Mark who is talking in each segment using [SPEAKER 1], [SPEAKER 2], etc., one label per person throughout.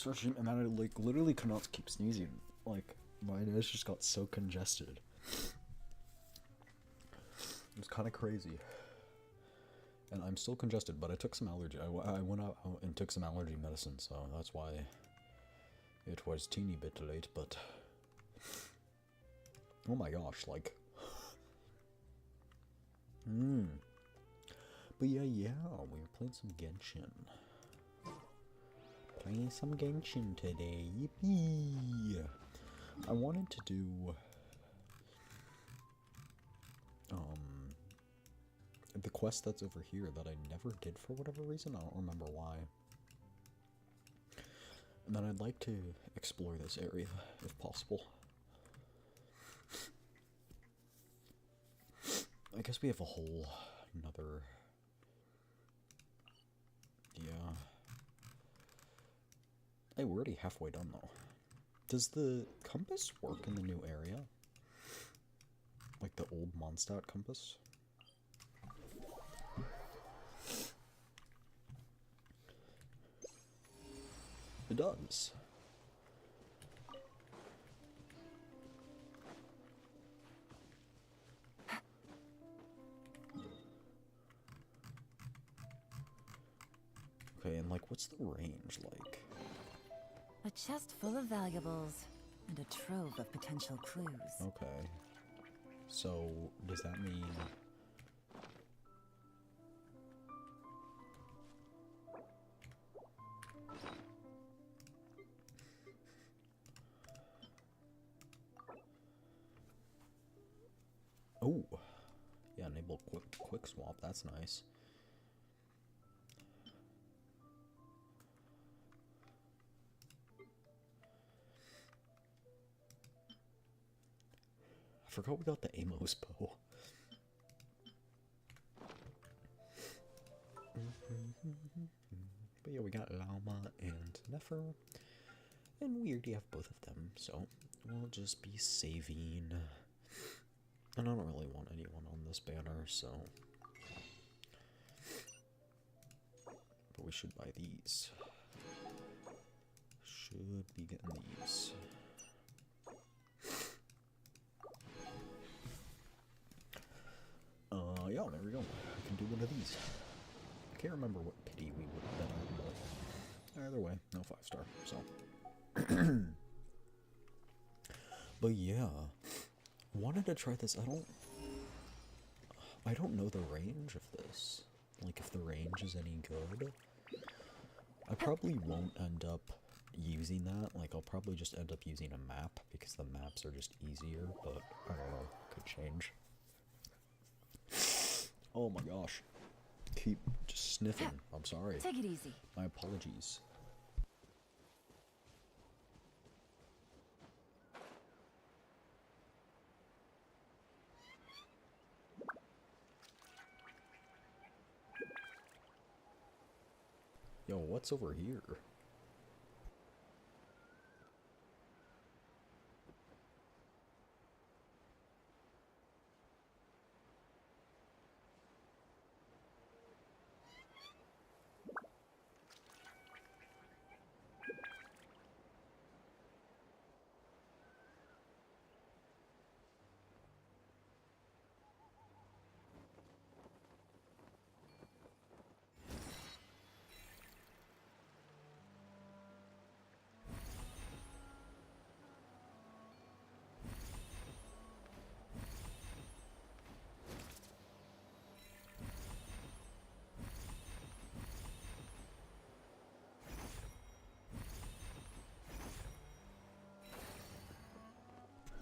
[SPEAKER 1] regime, and then I like literally could not keep sneezing. Like my nose just got so congested. It was kind of crazy. And I'm still congested, but I took some allergy. I went out and took some allergy medicine, so that's why it was teeny bit late. But oh my gosh, like, But yeah, we were playing some Genshin. Playing some Genshin today, yippee! I wanted to do the quest that's over here that I never did for whatever reason. I don't remember why. And then I'd like to explore this area if possible. I guess we have a whole another. Yeah. Hey, we're already halfway done though. Does the compass work in the new area? Like the old Mondstadt compass? It does. Okay, and like, what's the range like?
[SPEAKER 2] A chest full of valuables and a trove of potential clues.
[SPEAKER 1] Okay. So, does that mean... Oh! Yeah, enable quick swap, that's nice. I forgot we got the Emotes bow. But yeah, we got Llama and Nefer. And we already have both of them, so we'll just be saving. And I don't really want anyone on this banner, so... But we should buy these. Should be getting these. Yeah, there we go. I can do one of these. I can't remember what pity we would have been on, but either way, no 5-star, so. But yeah, wanted to try this. I don't know the range of this. Like, if the range is any good. I probably won't end up using that. Like, I'll probably just end up using a map, because the maps are just easier, but I don't know, could change. Oh my gosh. Keep just sniffing. I'm sorry.
[SPEAKER 2] Take it easy.
[SPEAKER 1] My apologies. Yo, what's over here?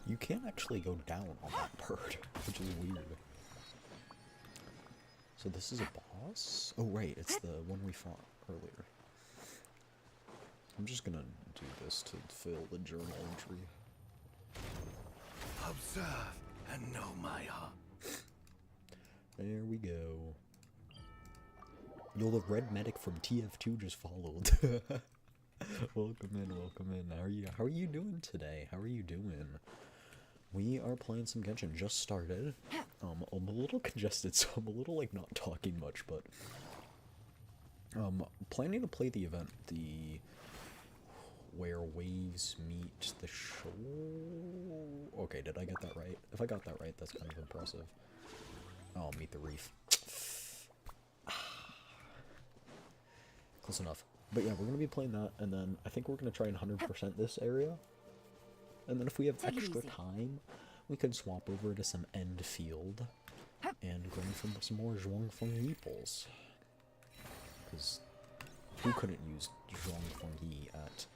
[SPEAKER 1] You can't actually go down on that bird, which is weird. So this is a boss? Oh right, it's the one we fought earlier. I'm just gonna do this to fill the journal entry.
[SPEAKER 3] Observe and know my heart.
[SPEAKER 1] There we go. Yo, the red medic from TF2 just followed. Welcome in. How are you doing today? How are you doing? We are playing some Genshin. Just started. I'm a little congested, so I'm a little like not talking much, but planning to play the event, the where waves meet the shore. Okay, did I get that right? If I got that right, that's kind of impressive. Oh, meet the reef. Close enough. But yeah, we're gonna be playing that, and then I think we're gonna try and 100% this area. And then if we have extra time, we could swap over to some end field and grind from some more Zhuangfeng Yeeples. Because who couldn't use Zhuangfeng Yi at...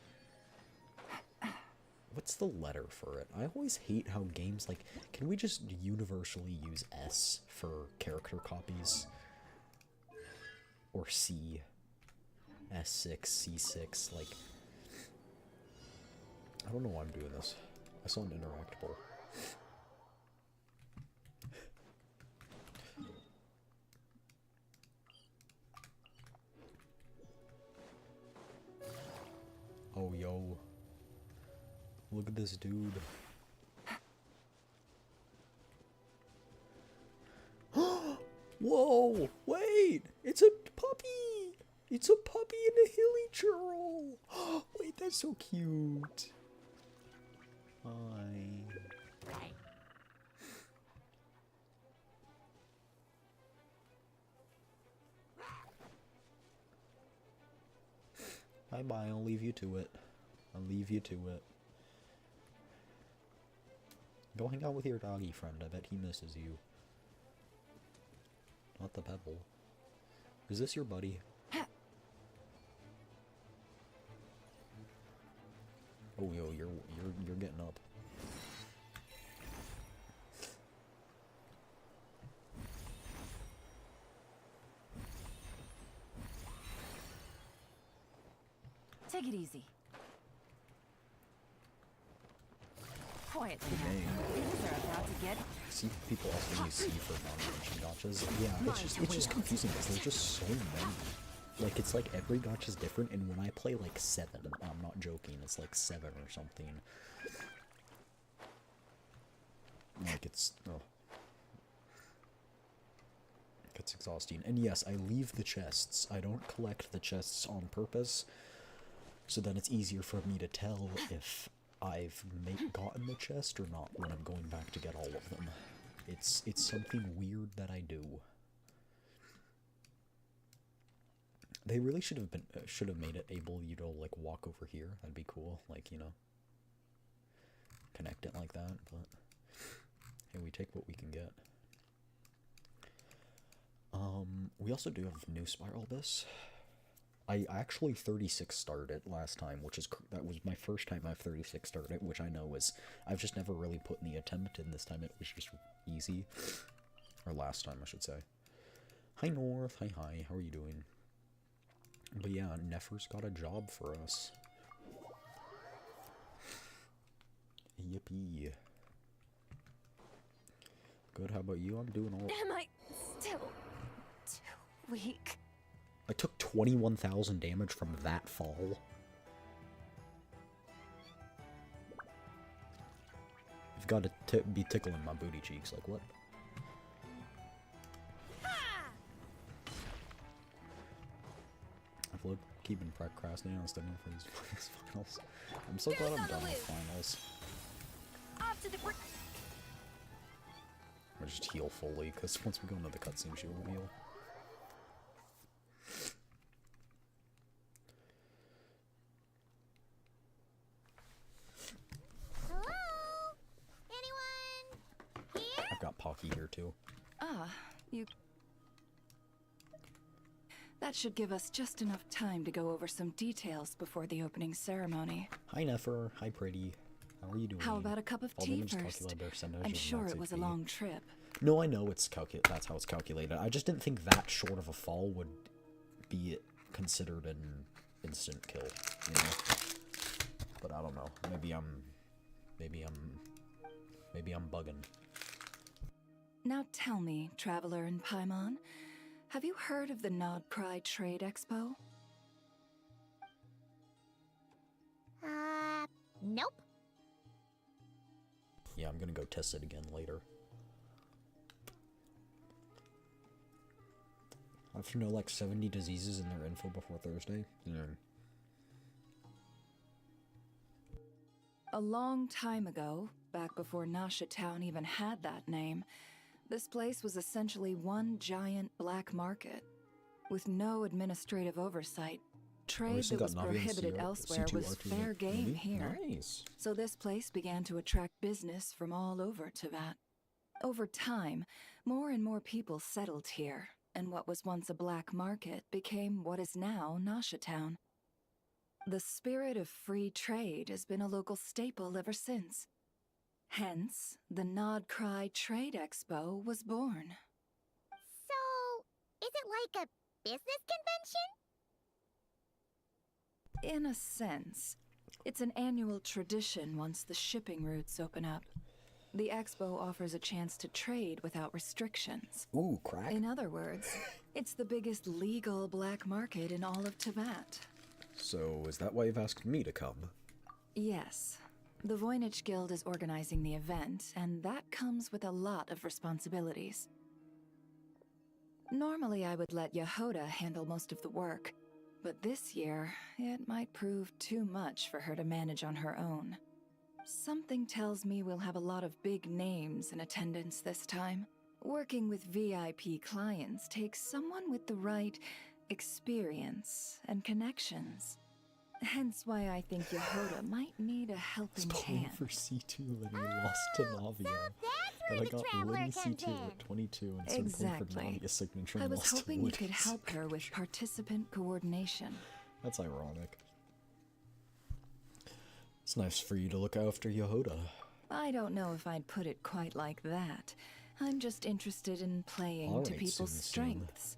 [SPEAKER 1] What's the letter for it? I always hate how games, like, can we just universally use S for character copies? Or C. S6, C6, like... I don't know why I'm doing this. I saw an interactable. Oh, yo. Look at this dude. Whoa! Wait! It's a puppy! It's a puppy in a hilly churl! Wait, that's so cute. Hi. Bye-bye, I'll leave you to it. I'll leave you to it. Go hang out with your doggy friend, I bet he misses you. Not the pebble. Is this your buddy? Oh yo, you're getting up.
[SPEAKER 2] Take it easy. Quietly now. Things are about to get...
[SPEAKER 1] See, people also use C for non-mention gotchas. Yeah, it's just confusing because there's just so many. Like, it's like every gacha's different, and when I play like 7, I'm not joking, it's like 7 or something. Like, it's... Oh. It's exhausting. And yes, I leave the chests. I don't collect the chests on purpose, so then it's easier for me to tell if I've gotten the chest or not when I'm going back to get all of them. It's something weird that I do. They really should have made it able you to like walk over here. That'd be cool. Like, you know, connect it like that. But hey, we take what we can get. We also do have new Spiral Abyss. I actually 36 starred it last time, that was my first time I've 36 starred it, which I know is, I've just never really put in the attempt, and this time it was just easy. Or last time, I should say. Hi North, hi, how are you doing? But yeah, Nefer's got a job for us. Yippee. Good, how about you? I'm doing all...
[SPEAKER 2] Am I still too weak?
[SPEAKER 1] I took 21,000 damage from that fall. You've got to be tickling my booty cheeks, like what? I've keeping procrastinating on studying for these finals. I'm so glad I'm done with finals.
[SPEAKER 2] Off to the
[SPEAKER 1] I'll just heal fully, because once we go into the cutscene, she will heal. Pocky here too.
[SPEAKER 4] Ah, you... That should give us just enough time to go over some details before the opening ceremony.
[SPEAKER 1] Hi Nefer, hi Pretty. How are you doing?
[SPEAKER 4] How about a cup of tea first? I'm sure it was a long trip.
[SPEAKER 1] No, I know that's how it's calculated. I just didn't think that short of a fall would be considered an instant kill, you know? But I don't know. Maybe I'm bugging.
[SPEAKER 4] Now tell me, Traveler in Paimon, have you heard of the Nod Pride Trade Expo?
[SPEAKER 5] Nope.
[SPEAKER 1] Yeah, I'm gonna go test it again later. I have to know like 70 diseases in their info before Thursday. Yeah.
[SPEAKER 4] A long time ago, back before Nasha Town even had that name, this place was essentially one giant black market. With no administrative oversight, trade
[SPEAKER 1] Recently
[SPEAKER 4] that was
[SPEAKER 1] got Navi and
[SPEAKER 4] prohibited elsewhere
[SPEAKER 1] C2
[SPEAKER 4] was
[SPEAKER 1] R2
[SPEAKER 4] fair game
[SPEAKER 1] movie?
[SPEAKER 4] here.
[SPEAKER 1] Nice.
[SPEAKER 4] So this place began to attract business from all over Teyvat. Over time, more and more people settled here, and what was once a black market became what is now Nasha Town. The spirit of free trade has been a local staple ever since. Hence, the Nod Cry Trade Expo was born.
[SPEAKER 5] So, is it like a business convention?
[SPEAKER 4] In a sense, it's an annual tradition once the shipping routes open up. The expo offers a chance to trade without restrictions.
[SPEAKER 1] Ooh, crack.
[SPEAKER 4] In other words, it's the biggest legal black market in all of Teyvat.
[SPEAKER 1] So, is that why you've asked me to come?
[SPEAKER 4] Yes. The Voynich Guild is organizing the event, and that comes with a lot of responsibilities. Normally I would let Yehoda handle most of the work, but this year, it might prove too much for her to manage on her own. Something tells me we'll have a lot of big names in attendance this time. Working with VIP clients takes someone with the right experience and connections. Hence why I think Yehoda might need a helping
[SPEAKER 1] Playing
[SPEAKER 4] hand.
[SPEAKER 1] for C2 and he lost to Navia.
[SPEAKER 5] That's
[SPEAKER 1] But
[SPEAKER 5] where
[SPEAKER 1] I
[SPEAKER 5] the
[SPEAKER 1] got
[SPEAKER 5] Traveler
[SPEAKER 1] Liddy
[SPEAKER 5] comes
[SPEAKER 1] C2
[SPEAKER 5] in.
[SPEAKER 1] at 22 and started playing for
[SPEAKER 4] Exactly.
[SPEAKER 1] Navia's signature
[SPEAKER 4] I
[SPEAKER 1] and
[SPEAKER 4] was
[SPEAKER 1] lost to
[SPEAKER 4] hoping you could
[SPEAKER 1] Liddy's
[SPEAKER 4] help her with
[SPEAKER 1] signature.
[SPEAKER 4] participant coordination.
[SPEAKER 1] That's ironic. It's nice for you to look after Yehoda.
[SPEAKER 4] I don't know if I'd put it quite like that. I'm just interested in playing
[SPEAKER 1] All
[SPEAKER 4] to
[SPEAKER 1] right,
[SPEAKER 4] people's
[SPEAKER 1] soon.
[SPEAKER 4] strengths.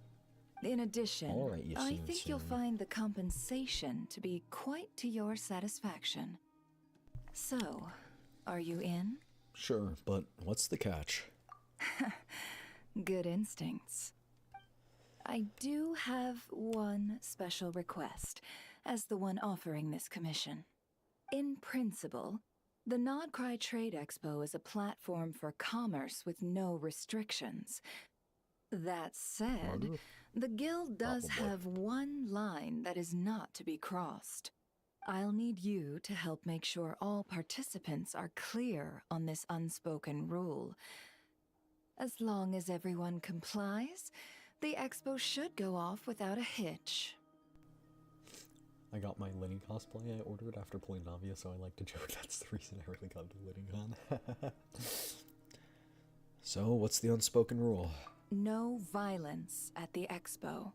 [SPEAKER 4] In addition,
[SPEAKER 1] All right, you
[SPEAKER 4] I
[SPEAKER 1] soon,
[SPEAKER 4] think you'll
[SPEAKER 1] soon.
[SPEAKER 4] find the compensation to be quite to your satisfaction. So, are you in?
[SPEAKER 1] Sure, but what's the catch?
[SPEAKER 4] Good instincts. I do have one special request, as the one offering this commission. In principle, the Nodcry Trade Expo is a platform for commerce with no restrictions. That said,
[SPEAKER 1] Murder?
[SPEAKER 4] the guild does
[SPEAKER 1] Probably.
[SPEAKER 4] have one line that is not to be crossed. I'll need you to help make sure all participants are clear on this unspoken rule. As long as everyone complies, the expo should go off without a hitch.
[SPEAKER 1] I got my Lenny cosplay I ordered after playing Navia, so I like to joke that's the reason I really got the Lenny. So, what's the unspoken rule?
[SPEAKER 4] No violence at the expo.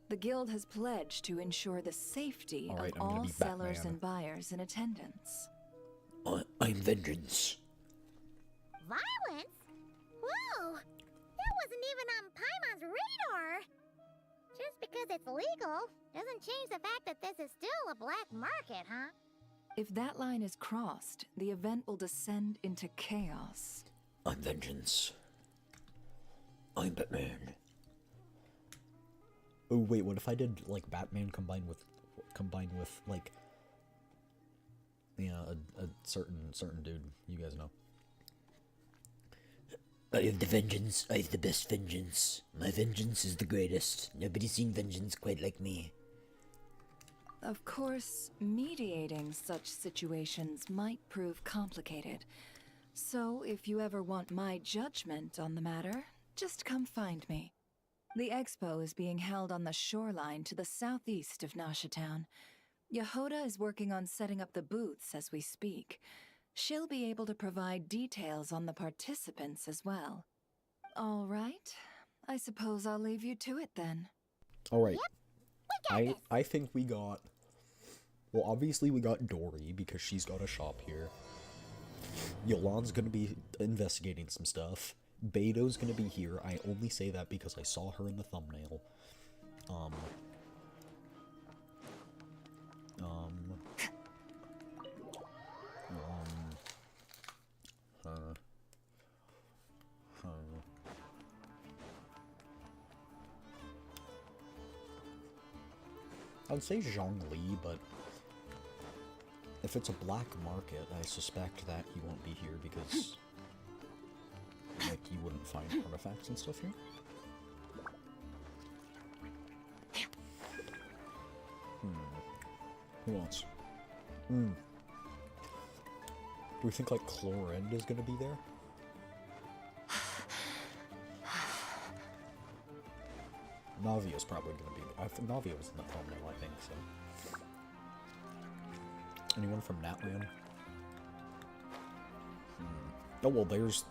[SPEAKER 4] The guild has pledged to ensure the safety
[SPEAKER 1] All right,
[SPEAKER 4] of
[SPEAKER 1] I'm gonna
[SPEAKER 4] all
[SPEAKER 1] be
[SPEAKER 4] sellers
[SPEAKER 1] Batman.
[SPEAKER 4] and buyers in attendance.
[SPEAKER 1] I'm vengeance.
[SPEAKER 5] Violence? Whoa! That wasn't even on Paimon's radar! Just because it's legal doesn't change the fact that this is still a black market, huh?
[SPEAKER 4] If that line is crossed, the event will descend into chaos.
[SPEAKER 1] I'm vengeance. I'm Batman. Oh wait, what if I did like Batman combined with like a certain dude, you guys know. I have the vengeance. I have the best vengeance. My vengeance is the greatest. Nobody's seen vengeance quite like me.
[SPEAKER 4] Of course, mediating such situations might prove complicated. So, if you ever want my judgment on the matter, just come find me. The expo is being held on the shoreline to the southeast of Nasha Town. Yehoda is working on setting up the booths as we speak. She'll be able to provide details on the participants as well. All right. I suppose I'll leave you to it then.
[SPEAKER 1] All right.
[SPEAKER 5] We got this!
[SPEAKER 1] I think we got. Well, obviously we got Dory because she's got a shop here. Yolan's gonna be investigating some stuff. Beto's gonna be here. I only say that because I saw her in the thumbnail. I'd say Zhongli, but if it's a black market, I suspect that he won't be here because, like, you wouldn't find artifacts and stuff here. Who else? Do we think like Chlorend is gonna be there? Navia's probably gonna be. I think Navia was in the thumbnail, I think so. Anyone from Natland? Oh well, there's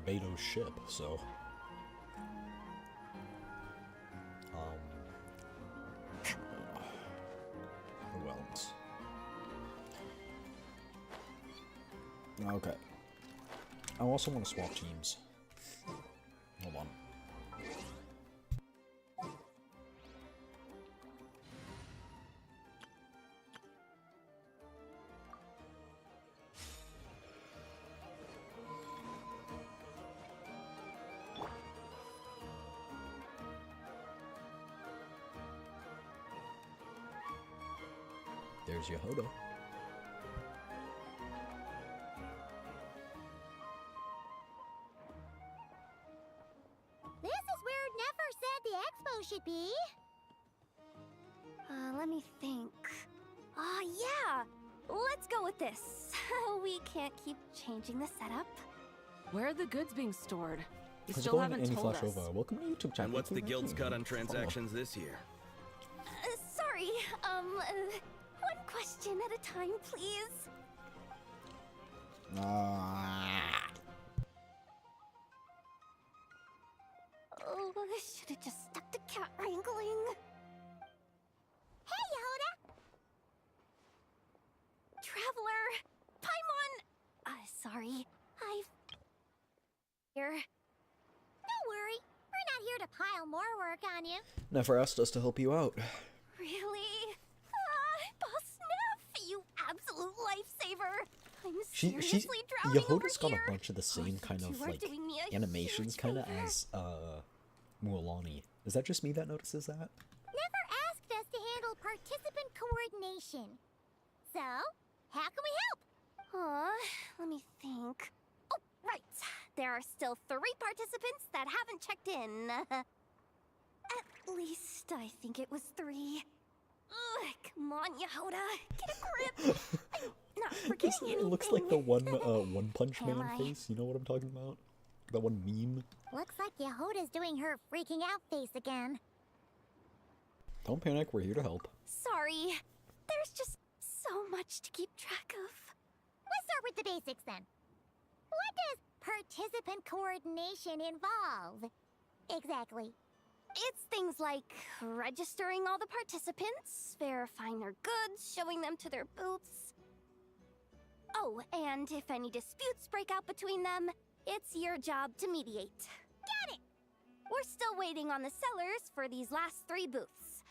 [SPEAKER 1] Beto's ship, so. Who else? Okay. I also want to swap teams. Hold on. There's Yehoda.
[SPEAKER 5] This is where Nefer said the expo should be.
[SPEAKER 6] Let me think. Yeah! Let's go with this. We can't keep changing the setup.
[SPEAKER 7] Where are the goods being stored? You
[SPEAKER 1] How's it
[SPEAKER 7] still
[SPEAKER 1] going,
[SPEAKER 7] haven't
[SPEAKER 1] Andy
[SPEAKER 7] told
[SPEAKER 1] Flash
[SPEAKER 7] us.
[SPEAKER 1] Over? Welcome to YouTube channel.
[SPEAKER 3] And what's the guild's cut on transactions this year?
[SPEAKER 6] Sorry, one question at a time, please. Oh, I should have just stuck to cat wrangling.
[SPEAKER 5] Hey, Yehoda!
[SPEAKER 6] Traveler! Paimon! Sorry. Here.
[SPEAKER 5] Don't worry. We're not here to pile more work on you.
[SPEAKER 1] Never asked us to help you out.
[SPEAKER 6] Really? Boss Neff, you absolute lifesaver! I'm
[SPEAKER 1] She's
[SPEAKER 6] seriously drowning over
[SPEAKER 1] Yehoda's got
[SPEAKER 6] here.
[SPEAKER 1] a bunch of the same kind
[SPEAKER 6] You
[SPEAKER 1] of
[SPEAKER 6] are
[SPEAKER 1] like
[SPEAKER 6] doing me a
[SPEAKER 1] animations
[SPEAKER 6] huge
[SPEAKER 1] kind of
[SPEAKER 6] favor.
[SPEAKER 1] as Mualani. Is that just me that notices that?
[SPEAKER 5] Never asked us to handle participant coordination. So, how can we help?
[SPEAKER 6] Let me think. Oh, right. There are still 3 participants that haven't checked in. At least I think it was 3. Ugh, come on, Yehoda. Get a grip. I'm not forgetting anything.
[SPEAKER 1] It looks like the One Punch
[SPEAKER 6] Am
[SPEAKER 1] Man
[SPEAKER 6] I?
[SPEAKER 1] face. You know what I'm talking about? That one meme.
[SPEAKER 5] Looks like Yehoda's doing her freaking out face again.
[SPEAKER 1] Don't panic. We're here to help.
[SPEAKER 6] Sorry. There's just so much to keep track of.
[SPEAKER 5] Let's start with the basics then. What does participant coordination involve? Exactly.
[SPEAKER 6] It's things like registering all the participants, verifying their goods, showing them to their booths. Oh, and if any disputes break out between them, it's your job to mediate.
[SPEAKER 5] Got it!
[SPEAKER 6] We're still waiting on the sellers for these last 3 booths.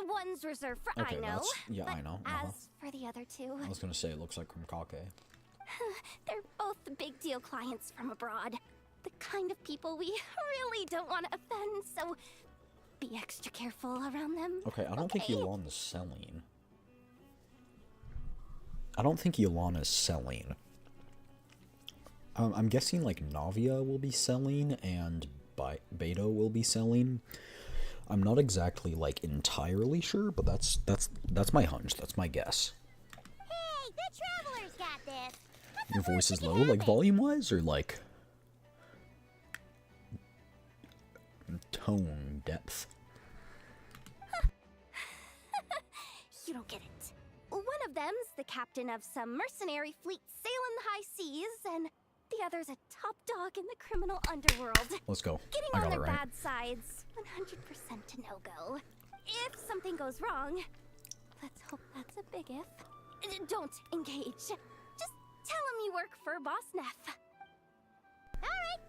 [SPEAKER 6] One's reserved for
[SPEAKER 1] Okay,
[SPEAKER 6] I know.
[SPEAKER 1] yeah,
[SPEAKER 6] but
[SPEAKER 1] I know.
[SPEAKER 6] As for the other 2,
[SPEAKER 1] I was gonna say it looks like from Kake.
[SPEAKER 6] they're both big deal clients from abroad. The kind of people we really don't want to offend, so be extra careful around them.
[SPEAKER 1] Okay, I don't think
[SPEAKER 6] okay?
[SPEAKER 1] Yolana's selling. I don't think Yolana's selling. I'm guessing like Navia will be selling and Beto will be selling. I'm not exactly like entirely sure, but that's my hunch. That's my guess.
[SPEAKER 5] Hey, the travelers got this. What's
[SPEAKER 1] Your
[SPEAKER 5] the worst
[SPEAKER 1] voice is
[SPEAKER 5] that
[SPEAKER 1] low,
[SPEAKER 5] can
[SPEAKER 1] like
[SPEAKER 5] happen?
[SPEAKER 1] volume wise, or like tone depth.
[SPEAKER 6] You don't get it. One of them's the captain of some mercenary fleet sailing the high seas, and the other's a top dog in the criminal underworld.
[SPEAKER 1] Let's go.
[SPEAKER 6] Getting
[SPEAKER 1] I
[SPEAKER 6] on
[SPEAKER 1] got
[SPEAKER 6] their
[SPEAKER 1] it right.
[SPEAKER 6] bad sides, 100% a no-go. If something goes wrong, let's hope that's a big if. Don't engage. Just tell him you work for Boss Neff.
[SPEAKER 5] Alright.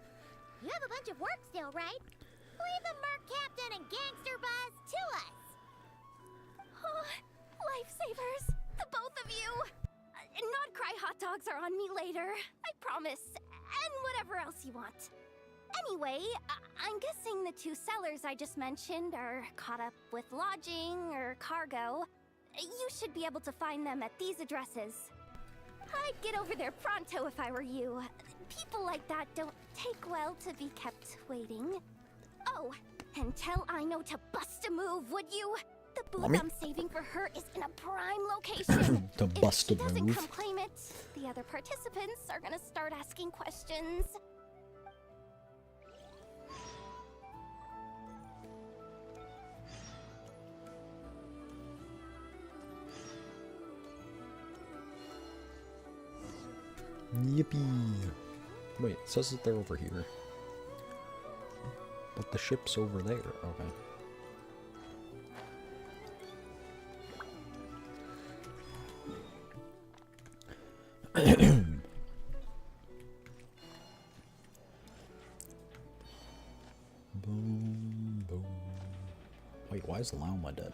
[SPEAKER 5] You have a bunch of work still, right? Leave the merc captain and gangster buzz to us.
[SPEAKER 6] Oh, lifesavers, the both of you. Not cry hot dogs are on me later, I promise. And whatever else you want. Anyway, I'm guessing the 2 sellers I just mentioned are caught up with lodging or cargo. You should be able to find them at these addresses. I'd get over there pronto if I were you. People like that don't take well to be kept waiting. Oh, and tell I know to bust a move, would you? The booth
[SPEAKER 1] Mommy?
[SPEAKER 6] I'm saving for her is in a prime location.
[SPEAKER 1] To
[SPEAKER 6] If
[SPEAKER 1] bust
[SPEAKER 6] she
[SPEAKER 1] a
[SPEAKER 6] doesn't
[SPEAKER 1] move.
[SPEAKER 6] come claim it, the other participants are gonna start asking questions.
[SPEAKER 1] Yippee! Wait, it says that they're over here. But the ship's over there. Okay. Boom, boom. Wait, why is Llama dead?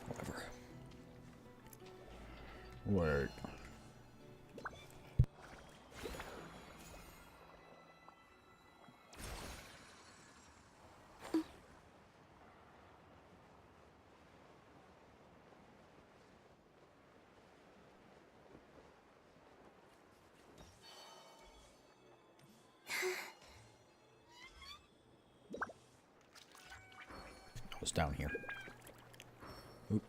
[SPEAKER 1] Whatever. Wait. I was down here. Oop.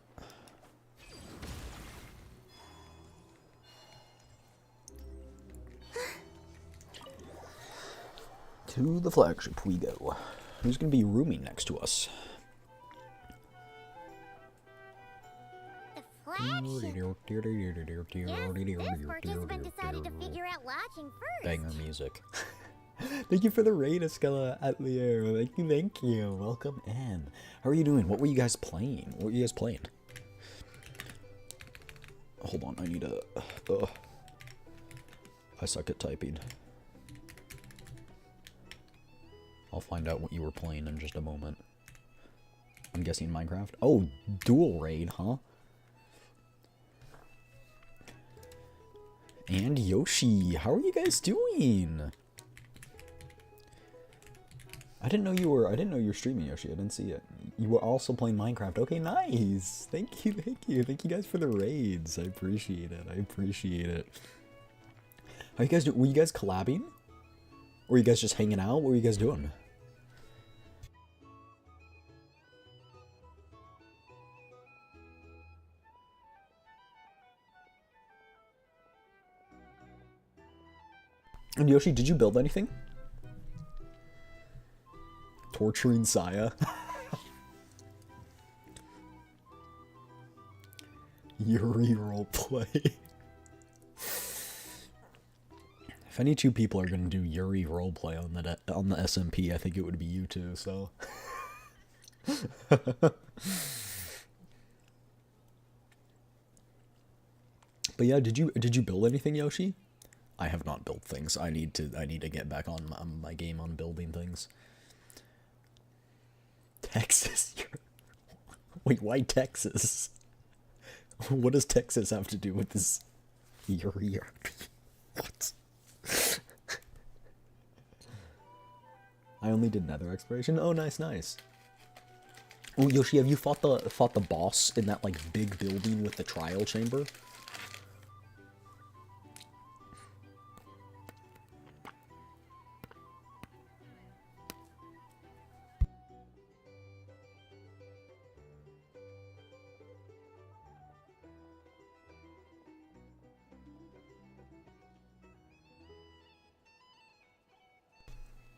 [SPEAKER 1] To the flagship we go. Who's gonna be rooming next to us?
[SPEAKER 5] The flagship. Yes, this participant decided to figure out lodging first.
[SPEAKER 1] Banger music. Thank you for the raid, Escala Atelier. Thank you. Welcome in. How are you doing? What were you guys playing? What were you guys playing? Hold on, I need a... I suck at typing. I'll find out what you were playing in just a moment. I'm guessing Minecraft? Oh, dual raid, huh? And Yoshi, how are you guys doing? I didn't know you were streaming, Yoshi. I didn't see it. You were also playing Minecraft. Okay, nice. Thank you. Thank you guys for the raids. I appreciate it. How you guys doing? Were you guys collabing? Or were you guys just hanging out? What were you guys doing? And Yoshi, did you build anything? Torturing Saya. Yuri roleplay. If any two people are gonna do Yuri roleplay on the SMP, I think it would be you two. So. But yeah, did you build anything, Yoshi? I have not built things. I need to get back on my game on building things. Texas. Wait, why Texas? What does Texas have to do with this? What? I only did nether exploration. Oh, nice. Oh, Yoshi, have you fought the boss in that like big building with the trial chamber?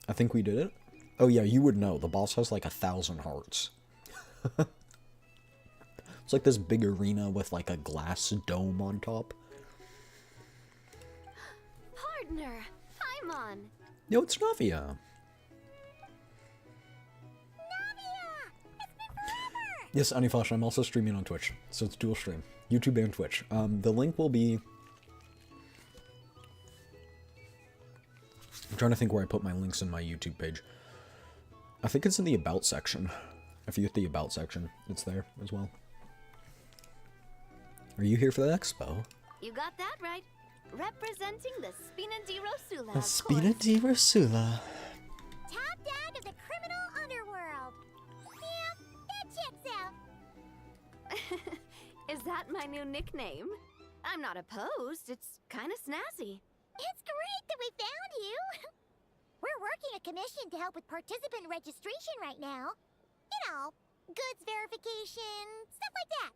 [SPEAKER 1] I think we did it. Oh yeah, you would know. The boss has like 1,000 hearts. It's like this big arena with like a glass dome on top.
[SPEAKER 6] Partner, Paimon.
[SPEAKER 1] Yo, it's Navia. Yes, Anifash, I'm also streaming on Twitch, so it's dual stream. YouTube and Twitch. The link will be... I'm trying to think where I put my links in my YouTube page. I think it's in the About section. If you hit the About section, it's there as well. Are you here for the expo?
[SPEAKER 6] You got that right. Representing the Spina di Rosula.
[SPEAKER 1] The Spina di Rosula.
[SPEAKER 5] Top dog of the criminal underworld. Yeah, that checks out.
[SPEAKER 6] Is that my new nickname? I'm not opposed. It's kind of snazzy.
[SPEAKER 5] It's great that we found you. We're working a commission to help with participant registration right now. You know, goods verification, stuff like that.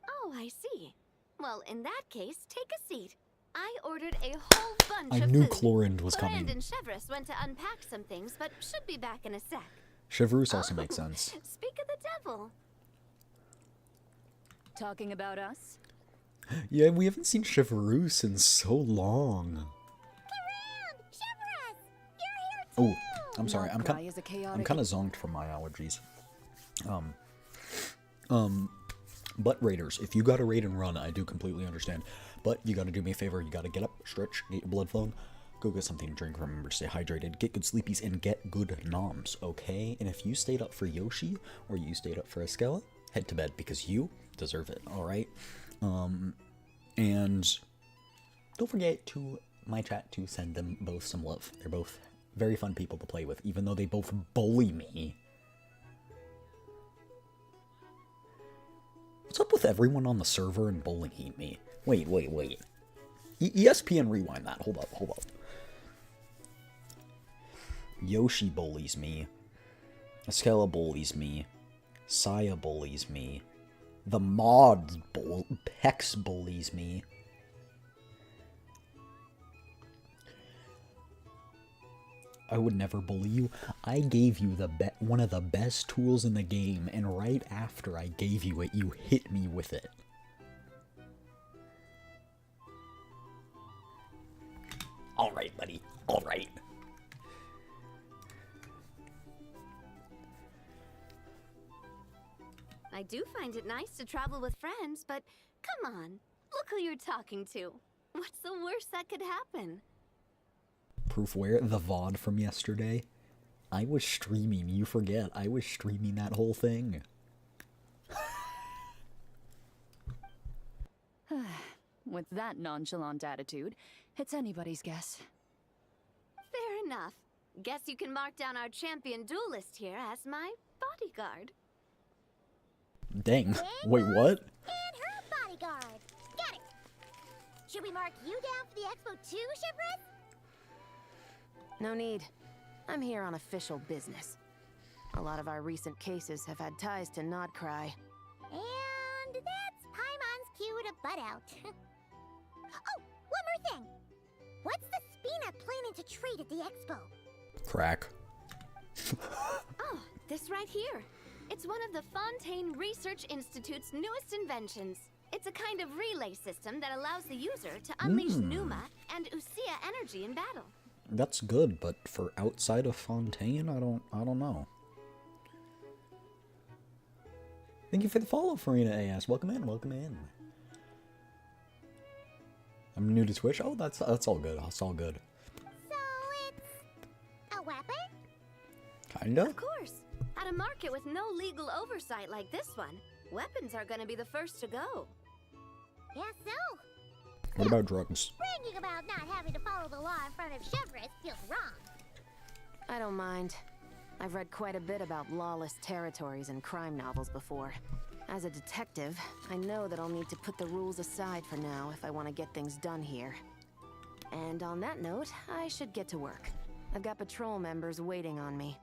[SPEAKER 6] Oh, I see. Well, in that case, take a seat. I ordered a whole bunch
[SPEAKER 1] I
[SPEAKER 6] of
[SPEAKER 1] knew
[SPEAKER 6] food.
[SPEAKER 1] Chlorinde was
[SPEAKER 6] Brand
[SPEAKER 1] coming.
[SPEAKER 6] and Chevreuse went to unpack some things, but should be back in a sec.
[SPEAKER 1] Chevreuse also makes sense.
[SPEAKER 6] Speak of the devil.
[SPEAKER 2] Talking about us?
[SPEAKER 1] Yeah, we haven't seen Chevreuse in so long.
[SPEAKER 5] Around! Chevreuse! You're here too!
[SPEAKER 1] Oh, I'm sorry. I'm
[SPEAKER 2] Notcry is a chaotic...
[SPEAKER 1] I'm kind of zonked from my allergies. But raiders, if you gotta raid and run, I do completely understand. But you gotta do me a favor. You gotta get up, stretch, get your blood flowing, go get something to drink. Remember to stay hydrated, get good sleepies, and get good noms, okay? And if you stayed up for Yoshi or you stayed up for Escala, head to bed because you deserve it. All right. And don't forget to my chat to send them both some love. They're both very fun people to play with, even though they both bully me. What's up with everyone on the server and bullying me? Wait. ESPN rewind that. Hold up. Yoshi bullies me. Escala bullies me. Saya bullies me. The mod Pex bullies me. I would never bully you. I gave you one of the best tools in the game, and right after I gave you it, you hit me with it. Alright, buddy. Alright.
[SPEAKER 6] I do find it nice to travel with friends, but come on. Look who you're talking to. What's the worst that could happen?
[SPEAKER 1] Proof where? The VOD from yesterday? I was streaming, you forget. I was streaming that whole thing.
[SPEAKER 2] With that nonchalant attitude, it's anybody's guess.
[SPEAKER 6] Fair enough. Guess you can mark down our champion duelist here as my bodyguard.
[SPEAKER 1] Dang. Wait, what?
[SPEAKER 5] And her bodyguard. Got it. Should we mark you down for the expo too, Chevreuse?
[SPEAKER 7] No need. I'm here on official business. A lot of our recent cases have had ties to Notcry.
[SPEAKER 5] And that's Paimon's cue to butt out. Oh, one more thing. What's the Spina planning to trade at the expo?
[SPEAKER 1] Crack.
[SPEAKER 6] Oh, this right here. It's one of the Fontaine Research Institute's newest inventions. It's a kind of relay system that allows the user to unleash Numa and Usia energy in battle.
[SPEAKER 1] That's good, but for outside of Fontaine, I don't know. Thank you for the follow, Farina AS. Welcome in. I'm new to Twitch. Oh, that's all good. That's all good.
[SPEAKER 5] So it's a weapon?
[SPEAKER 1] Kinda.
[SPEAKER 6] Of course. At a market with no legal oversight like this one, weapons are gonna be the first to go.
[SPEAKER 5] Yes, so.
[SPEAKER 1] What about drugs?
[SPEAKER 5] Bragging about not having to follow the law in front of Chevreuse feels wrong.
[SPEAKER 7] I don't mind. I've read quite a bit about lawless territories and crime novels before. As a detective, I know that I'll need to put the rules aside for now if I want to get things done here. And on that note, I should get to work. I've got patrol members waiting on me.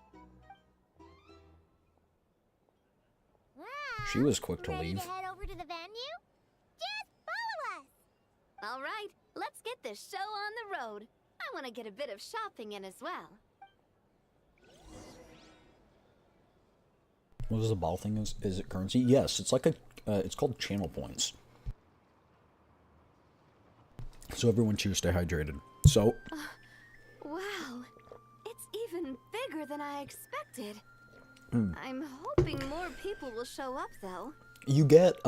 [SPEAKER 5] Well,
[SPEAKER 1] She was quick to
[SPEAKER 5] ready
[SPEAKER 1] leave.
[SPEAKER 5] to head over to the venue? Just follow us.
[SPEAKER 6] All right, let's get this show on the road. I want to get a bit of shopping in as well.
[SPEAKER 1] What is the ball thing? Is it currency? Yes, it's like it's called channel points. So everyone cheers, stay hydrated. So,
[SPEAKER 6] Wow, it's even bigger than I expected. I'm hoping more people will show up, though.
[SPEAKER 1] you get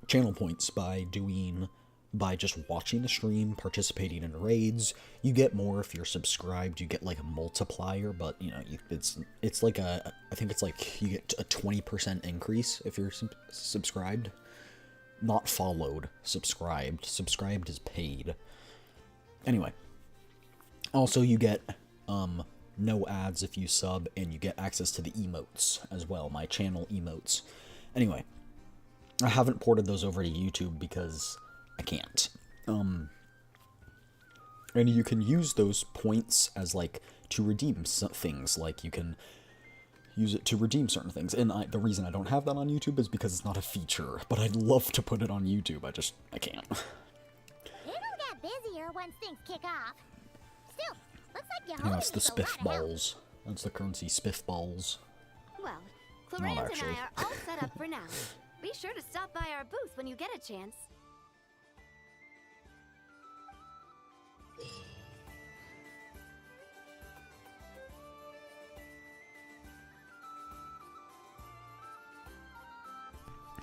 [SPEAKER 1] channel points by just watching the stream, participating in raids. You get more if you're subscribed. You get like a multiplier, but you know, it's like I think it's like you get a 20% increase if you're subscribed. Not followed, subscribed. Subscribed is paid. Anyway, also you get no ads if you sub, and you get access to the emotes as well, my channel emotes. Anyway, I haven't ported those over to YouTube because I can't. And you can use those points as like to redeem things, like you can use it to redeem certain things. And the reason I don't have that on YouTube is because it's not a feature. But I'd love to put it on YouTube. I can't.
[SPEAKER 5] It'll get busier once things kick off. Still, looks like you're
[SPEAKER 1] Yeah,
[SPEAKER 5] holding
[SPEAKER 1] it's the
[SPEAKER 5] us a lot of
[SPEAKER 1] spiff
[SPEAKER 5] help.
[SPEAKER 1] balls. That's the currency, spiff balls.
[SPEAKER 6] Well,
[SPEAKER 1] Not
[SPEAKER 6] Clarence and
[SPEAKER 1] actually.
[SPEAKER 6] I are all set up for now. Be sure to stop by our booth when you get a chance.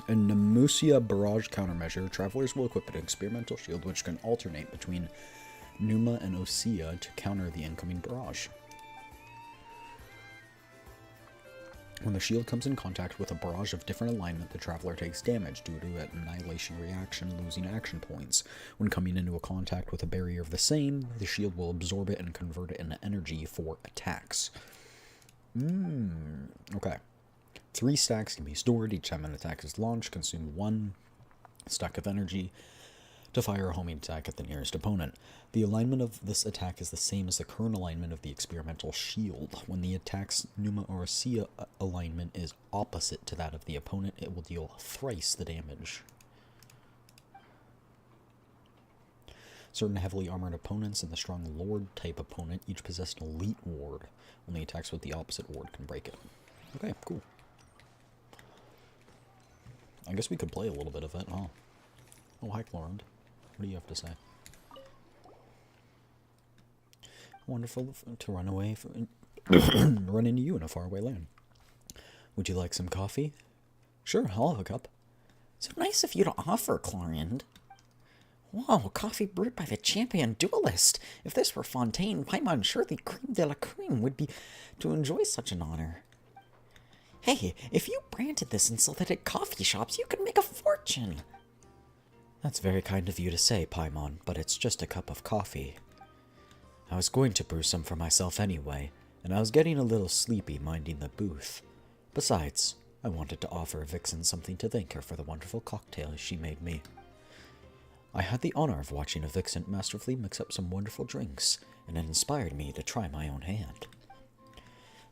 [SPEAKER 1] In Nemusia Barrage Countermeasure, travelers will equip an experimental shield which can alternate between Numa and Osea to counter the incoming barrage. When the shield comes in contact with a barrage of different alignment, the traveler takes damage due to an annihilation reaction, losing action points. When coming into a contact with a barrier of the same, the shield will absorb it and convert it into energy for attacks. Okay. 3 stacks can be stored. Each time an attack is launched, consume 1 stack of energy to fire a homing attack at the nearest opponent. The alignment of this attack is the same as the current alignment of the experimental shield. When the attack's Numa or Osea alignment is opposite to that of the opponent, it will deal thrice the damage. Certain heavily armored opponents and the strong Lord type opponent each possess an elite ward. Only attacks with the opposite ward can break it. Okay, cool. I guess we could play a little bit of it, huh? Oh, hi, Clorand. What do you have to say? Wonderful to run away from... run into you in a faraway land. Would you like some coffee? Sure, I'll have a cup. So nice of you to offer, Clorand. Whoa, coffee brewed by the champion duelist. If this were Fontaine, Paimon, surely creme de la creme would be to enjoy such an honor. Hey, if you branded this and sold it at coffee shops, you could make a fortune. That's very kind of you to say, Paimon, but it's just a cup of coffee. I was going to brew some for myself anyway, and I was getting a little sleepy minding the booth. Besides, I wanted to offer Vixen something to thank her for the wonderful cocktail she made me. I had the honor of watching a Vixen masterfully mix up some wonderful drinks, and it inspired me to try my own hand.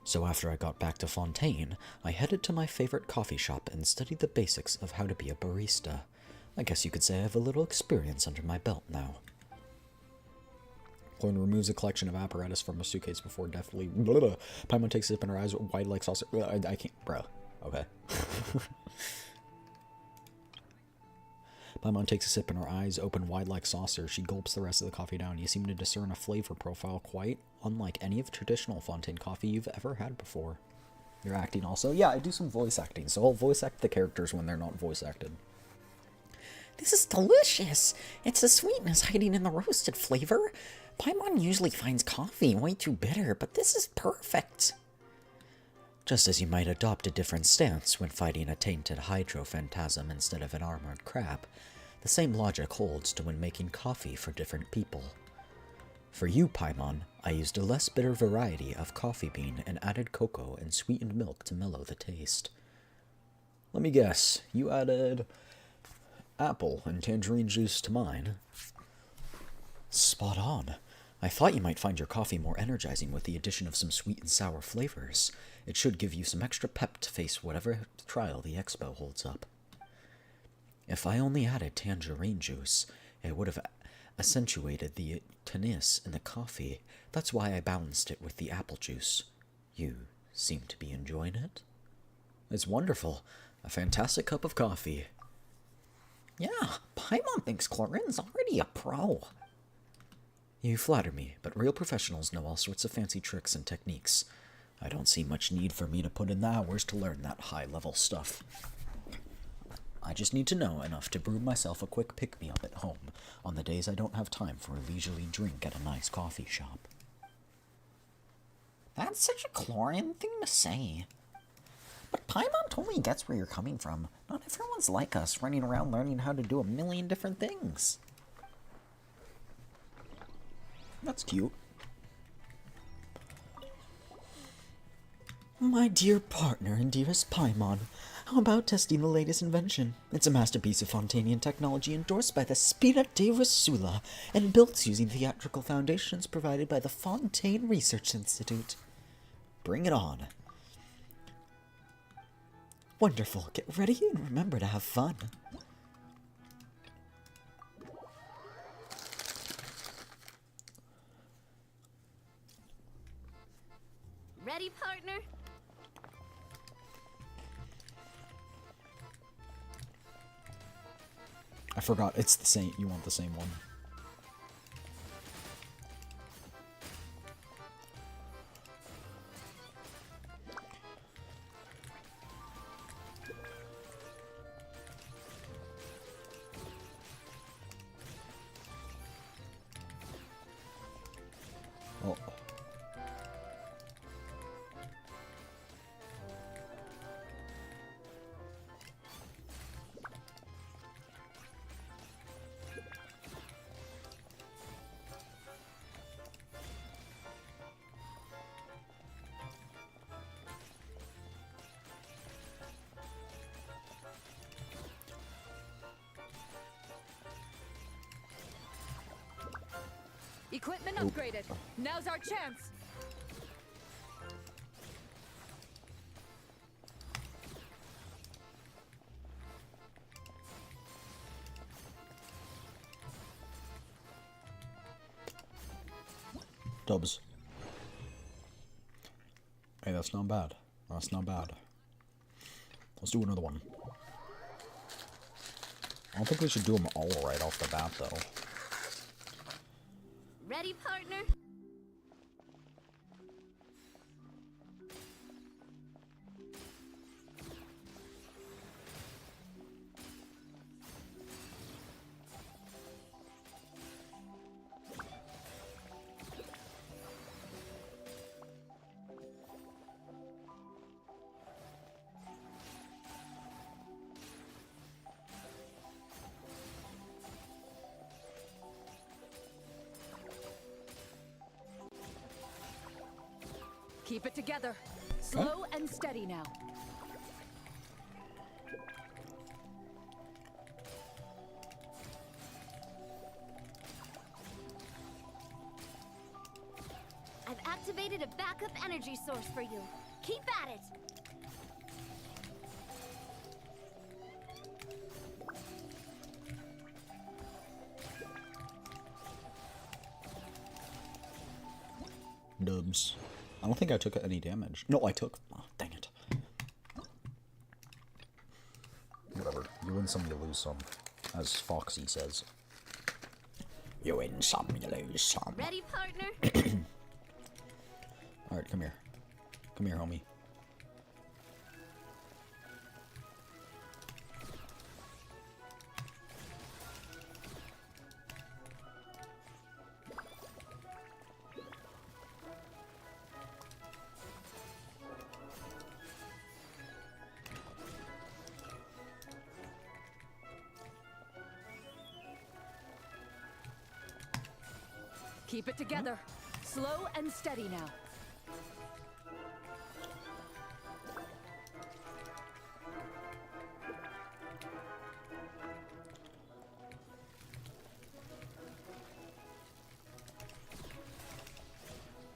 [SPEAKER 1] So after I got back to Fontaine, I headed to my favorite coffee shop and studied the basics of how to be a barista. I guess you could say I have a little experience under my belt now. Clorand removes a collection of apparatus from a suitcase before deftly... Paimon takes a sip in her eyes, wide like saucer... I can't... Bro. Okay. Paimon takes a sip in her eyes, open wide like saucer. She gulps the rest of the coffee down. You seem to discern a flavor profile quite unlike any of traditional Fontaine coffee you've ever had before. You're acting also? Yeah, I do some voice acting, so I'll voice act the characters when they're not voice acted. This is delicious! It's the sweetness hiding in the roasted flavor. Paimon usually finds coffee way too bitter, but this is perfect. Just as you might adopt a different stance when fighting a tainted hydro phantasm instead of an armored crab, the same logic holds to when making coffee for different people. For you, Paimon, I used a less bitter variety of coffee bean and added cocoa and sweetened milk to mellow the taste. Let me guess, you added apple and tangerine juice to mine. Spot on. I thought you might find your coffee more energizing with the addition of some sweet and sour flavors. It should give you some extra pep to face whatever trial the expo holds up. If I only added tangerine juice, it would have accentuated the tannins in the coffee. That's why I balanced it with the apple juice. You seem to be enjoying it? It's wonderful. A fantastic cup of coffee. Yeah, Paimon thinks Clorand's already a pro. You flatter me, but real professionals know all sorts of fancy tricks and techniques. I don't see much need for me to put in the hours to learn that high-level stuff. I just need to know enough to brew myself a quick pick-me-up at home on the days I don't have time for a leisurely drink at a nice coffee shop. That's such a Clorand thing to say. But Paimon totally gets where you're coming from. Not everyone's like us, running around learning how to do a million different things. That's cute. My dear partner and dearest Paimon, how about testing the latest invention? It's a masterpiece of Fontainian technology endorsed by the Spina de Rusula and built using theatrical foundations provided by the Fontaine Research Institute. Bring it on. Wonderful. Get ready and remember to have fun.
[SPEAKER 6] Ready, partner?
[SPEAKER 1] I forgot. It's the same. You want the same one. Oh.
[SPEAKER 8] Equipment upgraded. Now's our chance.
[SPEAKER 1] Dubs. Hey, that's not bad. That's not bad. Let's do another one. I don't think we should do them all right off the bat, though.
[SPEAKER 6] Ready, partner?
[SPEAKER 8] Keep it together. Slow and steady now.
[SPEAKER 6] I've activated a backup energy source for you. Keep at it.
[SPEAKER 1] Dubs. I don't think I took any damage. No, I took. Oh, dang it. Whatever. You win some, you lose some. As Foxy says. You win some, you lose some.
[SPEAKER 6] Ready, partner?
[SPEAKER 1] Alright, come here. Come here, homie.
[SPEAKER 8] Keep it together. Slow and steady now.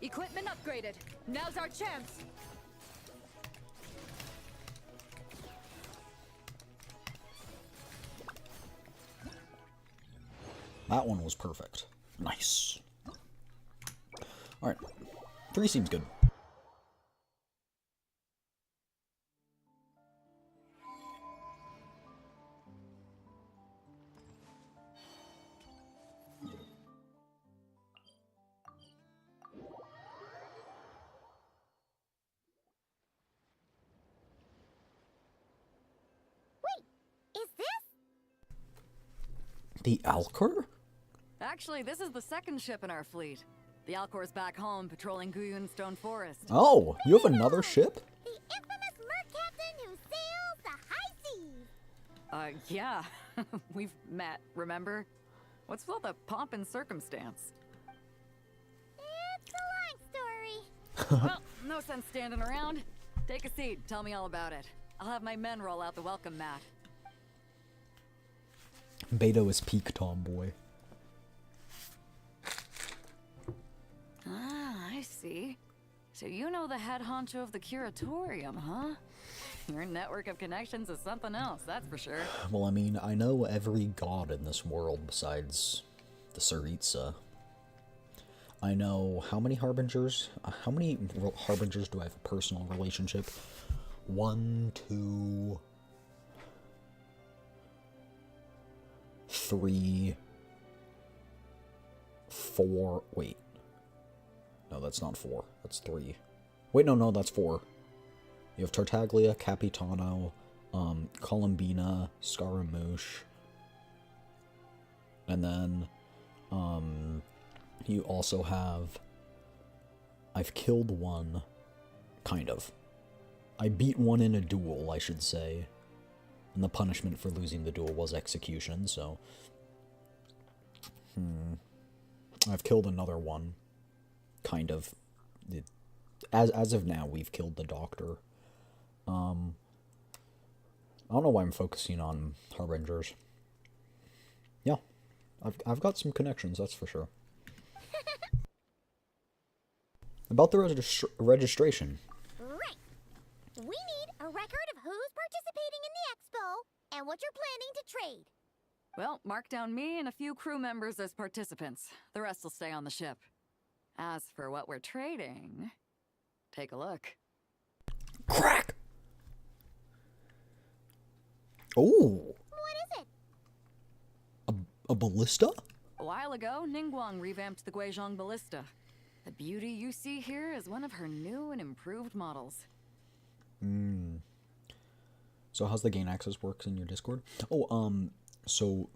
[SPEAKER 8] Equipment upgraded. Now's our chance.
[SPEAKER 1] That one was perfect. Nice. Alright. 3 seems good.
[SPEAKER 5] Is this?
[SPEAKER 1] The Alcor?
[SPEAKER 8] Actually, this is the second ship in our fleet. The Alcor's back home patrolling Guyun Stone Forest.
[SPEAKER 1] Oh, you have another ship?
[SPEAKER 5] The infamous merc captain who sails the high seas.
[SPEAKER 8] Yeah. We've met, remember? What's with all the pomp and circumstance?
[SPEAKER 5] It's a long story.
[SPEAKER 8] Well, no sense standing around. Take a seat, tell me all about it. I'll have my men roll out the welcome mat.
[SPEAKER 1] Beto is peak tomboy.
[SPEAKER 8] Ah, I see. So you know the head honcho of the curatorium, huh? Your network of connections is something else, that's for sure.
[SPEAKER 1] Well, I mean, I know every god in this world besides the Tsaritsa. I know how many harbingers? How many harbingers do I have a personal relationship? 1, 2, 3, 4. Wait. No, that's not 4. That's 3. Wait, no, that's 4. You have Tartaglia, Capitano, Columbina, Scaramouche, and then, you also have... I've killed one, kind of. I beat one in a duel, I should say. And the punishment for losing the duel was execution, so... I've killed another one. Kind of. As of now, we've killed the doctor. I don't know why I'm focusing on harbingers. Yeah. I've got some connections, that's for sure. About the registration.
[SPEAKER 5] Right. We need a record of who's participating in the expo and what you're planning to trade.
[SPEAKER 8] Well, mark down me and a few crew members as participants. The rest will stay on the ship. As for what we're trading, take a look.
[SPEAKER 1] Crack! Oh!
[SPEAKER 5] What is it?
[SPEAKER 1] A ballista?
[SPEAKER 8] A while ago, Ningguang revamped the Guizhong Ballista. The beauty you see here is one of her new and improved models.
[SPEAKER 1] So how's the gain access works in your Discord? Oh, so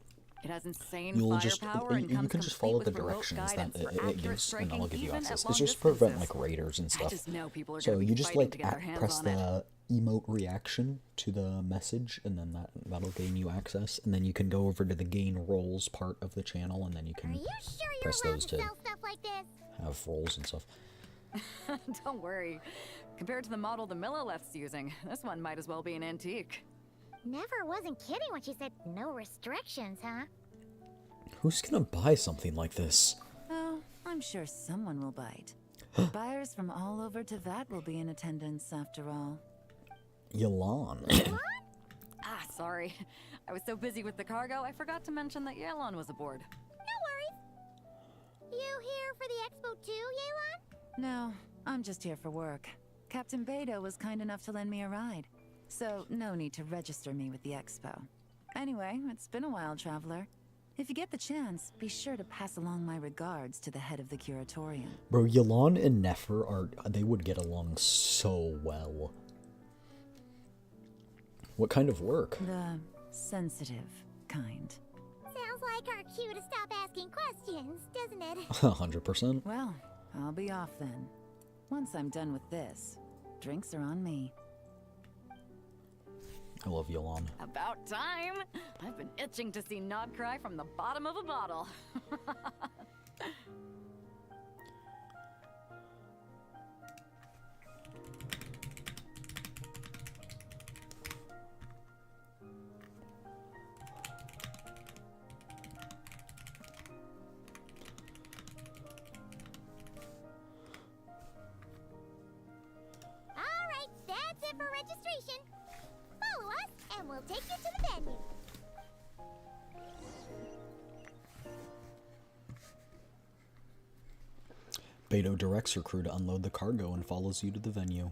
[SPEAKER 8] It has insane
[SPEAKER 1] you'll just
[SPEAKER 8] firepower and
[SPEAKER 1] you
[SPEAKER 8] comes
[SPEAKER 1] can just
[SPEAKER 8] complete
[SPEAKER 1] follow the
[SPEAKER 8] with remote
[SPEAKER 1] directions that
[SPEAKER 8] guidance for
[SPEAKER 1] it
[SPEAKER 8] accurate
[SPEAKER 1] gives, and
[SPEAKER 8] striking
[SPEAKER 1] that'll give you
[SPEAKER 8] even at
[SPEAKER 1] access.
[SPEAKER 8] long
[SPEAKER 1] It's just to prevent
[SPEAKER 8] distances.
[SPEAKER 1] like raiders and
[SPEAKER 8] I
[SPEAKER 1] stuff.
[SPEAKER 8] just know people are
[SPEAKER 1] So
[SPEAKER 8] gonna be
[SPEAKER 1] you just
[SPEAKER 8] fighting
[SPEAKER 1] like
[SPEAKER 8] to get their hands
[SPEAKER 1] press
[SPEAKER 8] on it.
[SPEAKER 1] the emote reaction to the message, and then that'll gain you access. And then you can go over to the gain roles part of the channel, and then you
[SPEAKER 5] Are
[SPEAKER 1] can
[SPEAKER 5] you sure you're
[SPEAKER 1] press
[SPEAKER 5] allowed
[SPEAKER 1] those
[SPEAKER 5] to
[SPEAKER 1] to
[SPEAKER 5] sell stuff like this?
[SPEAKER 1] have roles and stuff.
[SPEAKER 8] Don't worry. Compared to the model the Miller left's using, this one might as well be an antique.
[SPEAKER 5] Never wasn't kidding when she said no restrictions, huh?
[SPEAKER 1] Who's gonna buy something like this?
[SPEAKER 2] Oh, I'm sure someone will bite. Buyers from all over Teyvat will be in attendance after all.
[SPEAKER 1] Yelan.
[SPEAKER 8] Ah, sorry. I was so busy with the cargo, I forgot to mention that Yalon was aboard.
[SPEAKER 5] No worries. You here for the expo too, Yelan?
[SPEAKER 2] No, I'm just here for work. Captain Beto was kind enough to lend me a ride, so no need to register me with the expo. Anyway, it's been a while, traveler. If you get the chance, be sure to pass along my regards to the head of the curatorium.
[SPEAKER 1] Bro, Yelan and Nefer they would get along so well. What kind of work?
[SPEAKER 2] The sensitive kind.
[SPEAKER 5] Sounds like our cue to stop asking questions, doesn't it?
[SPEAKER 1] 100%.
[SPEAKER 2] Well, I'll be off then. Once I'm done with this, drinks are on me.
[SPEAKER 1] I love Yelan.
[SPEAKER 8] About time! I've been itching to see Nod cry from the bottom of a bottle.
[SPEAKER 5] Alright, that's it for registration. Follow us, and we'll take you to the venue.
[SPEAKER 1] Beto directs her crew to unload the cargo and follows you to the venue.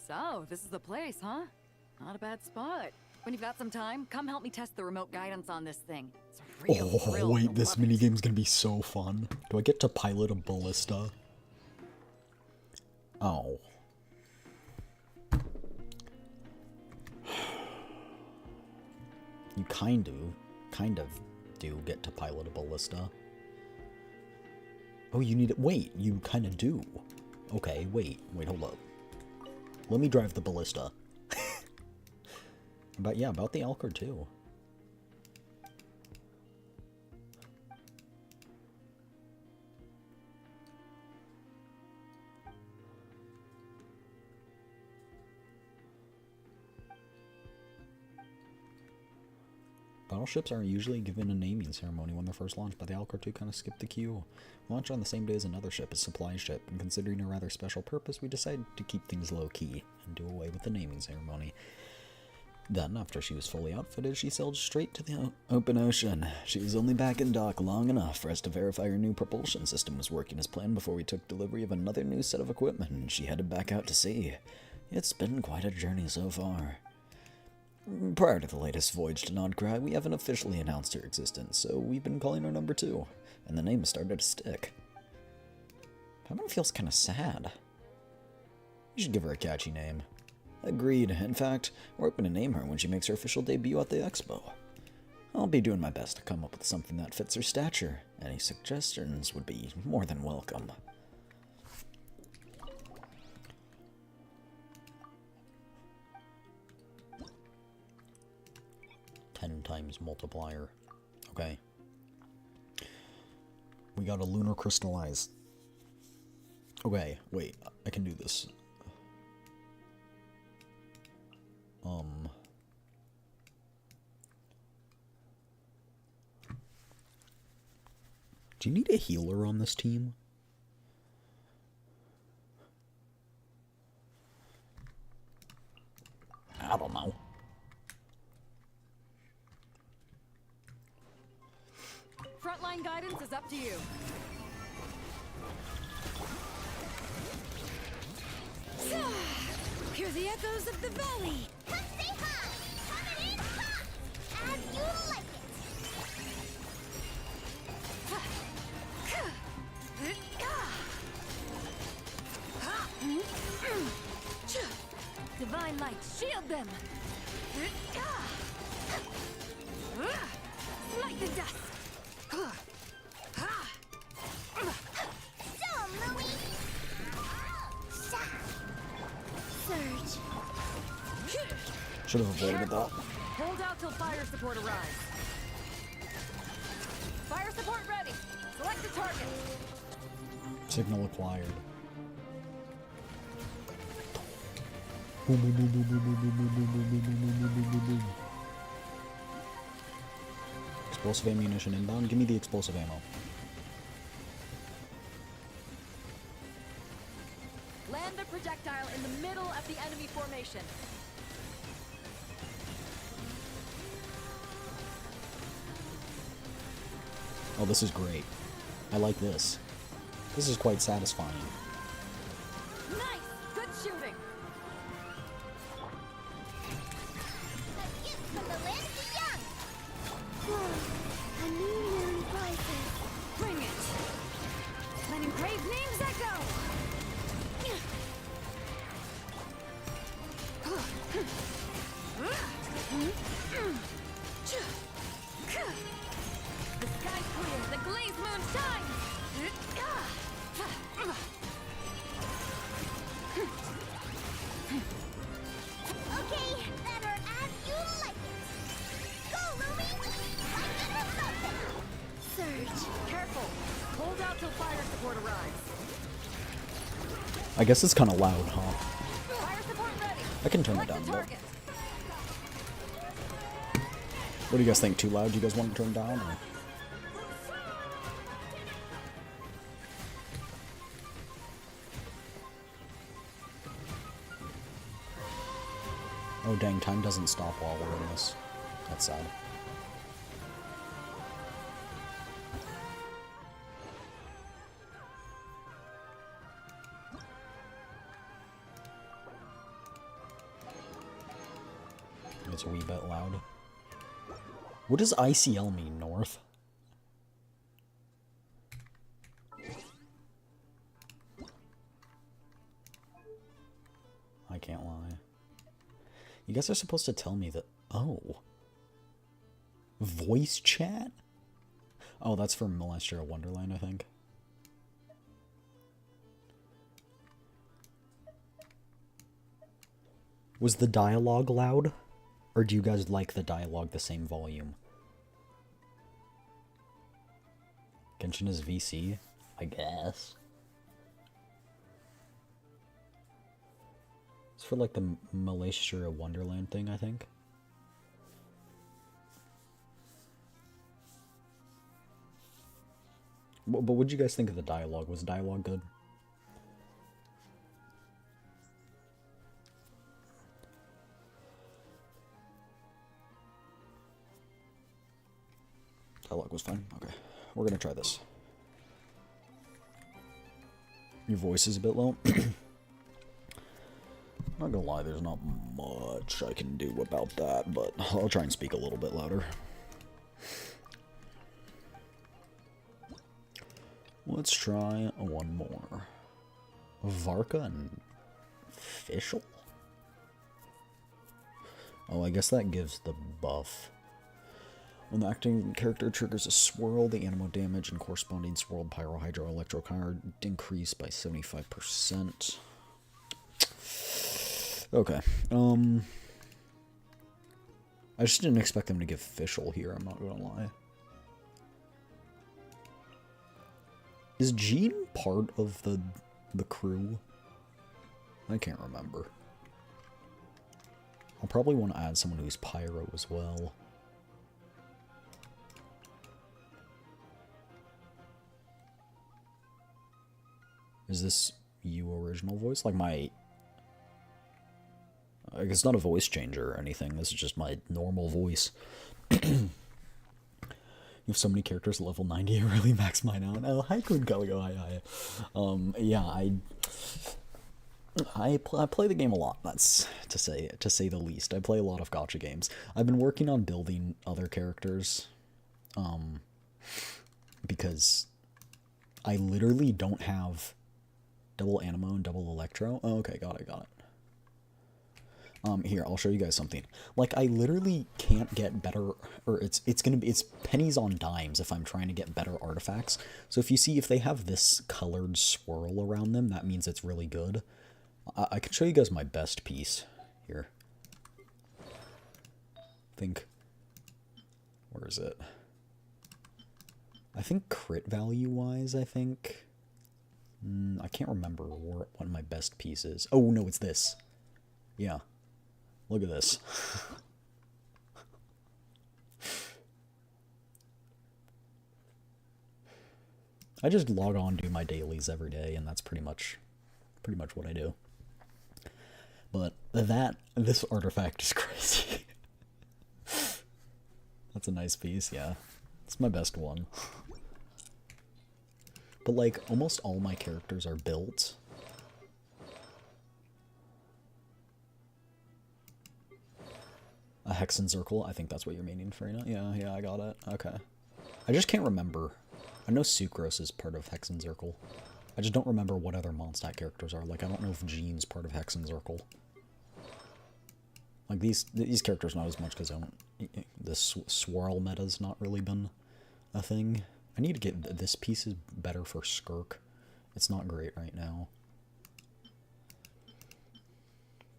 [SPEAKER 8] So, this is the place, huh? Not a bad spot. When you've got some time, come help me test the remote guidance on this thing. It's a real thrill.
[SPEAKER 1] Oh, wait,
[SPEAKER 8] You'll
[SPEAKER 1] this
[SPEAKER 8] love it.
[SPEAKER 1] minigame's gonna be so fun. Do I get to pilot a ballista? Oh. You kind of do get to pilot a ballista. Oh, you need it. Wait, you kind of do. Okay, wait, hold up. Let me drive the ballista. About the Alcor too. But Battleships are usually given a naming ceremony when they're first launched, but the Alcor 2 kind of skipped the queue. Launch on the same day as another ship, a supply ship, and considering a rather special purpose, we decided to keep things low-key and do away with the naming ceremony. Then, after she was fully outfitted, she sailed straight to the open ocean. She was only back in dock long enough for us to verify her new propulsion system was working as planned before we took delivery of another new set of equipment, and she headed back out to sea. It's been quite a journey so far. Prior to the latest voyage to Nodcry, we haven't officially announced her existence, so we've been calling her number 2, and the name started to stick. That one feels kind of sad. You should give her a catchy name. Agreed. In fact, we're hoping to name her when she makes her official debut at the expo. I'll be doing my best to come up with something that fits her stature. Any suggestions would be more than welcome. Ten times multiplier. Okay. We got a lunar crystallize. Okay, wait. I can do this. Do you need a healer on this team? I don't know.
[SPEAKER 8] Frontline guidance is up to you.
[SPEAKER 6] Hear the echoes of the valley.
[SPEAKER 5] Come say hi! Coming in hot! As you like it!
[SPEAKER 6] Divine light, shield them. Light the dust.
[SPEAKER 5] Show 'em, Louie! Surge.
[SPEAKER 1] Should have avoided that.
[SPEAKER 8] Hold out till fire support arrives. Fire support ready. Select the target.
[SPEAKER 1] Signal acquired. Boom, boom, boom, boom, boom, boom, boom, boom, boom, boom, boom, boom, boom, boom, boom. Explosive ammunition inbound. Give me the explosive ammo.
[SPEAKER 8] Land the projectile in the middle of the enemy formation.
[SPEAKER 1] Oh, this is great. I like this. This is quite satisfying.
[SPEAKER 8] Nice! Good shooting!
[SPEAKER 5] A gift from the land of the young!
[SPEAKER 6] Whoa, a new moon rises.
[SPEAKER 8] Bring it!
[SPEAKER 6] Let engraved names echo.
[SPEAKER 8] The sky's clear, the glazed moon shines!
[SPEAKER 5] Okay, better as you like it! Go, Louie! Like it or love it!
[SPEAKER 6] Surge.
[SPEAKER 8] Careful! Hold out till fire support arrives.
[SPEAKER 1] I guess it's kind of loud, huh?
[SPEAKER 8] Fire support ready.
[SPEAKER 1] I can turn it
[SPEAKER 8] Select
[SPEAKER 1] down
[SPEAKER 8] the
[SPEAKER 1] though.
[SPEAKER 8] target.
[SPEAKER 1] What do you guys think? Too loud? Do you guys want to turn down? Or? Oh dang, time doesn't stop while we're in this. That's sad. It's a wee bit loud. What does ICL mean, North? I can't lie. You guys are supposed to tell me that... Oh. Voice chat? Oh, that's for Molestia Wonderland, I think. Was the dialogue loud? Or do you guys like the dialogue the same volume? Genshin is VC? I guess. It's for like the Malaysia Wonderland thing, I think. But what did you guys think of the dialogue? Was the dialogue good? Dialogue was fine. Okay, we're gonna try this. Your voice is a bit low. Not gonna lie, there's not much I can do about that, but I'll try and speak a little bit louder. Let's try one more. Varka and Fischl? Oh, I guess that gives the buff. When the acting character triggers a swirl, the animo damage and corresponding swirled pyro hydro electro card increase by 75%. Okay. I just didn't expect them to give Fischl here, I'm not gonna lie. Is Jean part of the crew? I can't remember. I'll probably want to add someone who's pyro as well. Is this you original voice? Like my... Like it's not a voice changer or anything, this is just my normal voice. You have so many characters at level 90, I really max mine out. Oh, hi Queen Caligo, hi. Yeah, I play the game a lot, that's to say the least. I play a lot of gacha games. I've been working on building other characters, because I literally don't have double animo and double electro. Oh, okay, got it. Here, I'll show you guys something. Like, I literally can't get better, or it's pennies on dimes if I'm trying to get better artifacts. So if they have this colored swirl around them, that means it's really good. I can show you guys my best piece here. Where is it? I think crit value wise, I think. I can't remember what my best piece is. Oh, no, it's this. Yeah. Look at this. I just log on, do my dailies every day, and that's pretty much what I do. But this artifact is crazy. That's a nice piece, yeah. It's my best one. But like, almost all my characters are built. A Hexen Circle, I think that's what you're meaning, Farina. Yeah, I got it. Okay. I just can't remember. I know Sucrose is part of Hexen Circle. I just don't remember what other Mondstadt characters are. Like, I don't know if Jean's part of Hexen Circle. Like, these characters not as much because I don't... This swirl meta's not really been a thing. I need to get... This piece is better for Skirk. It's not great right now.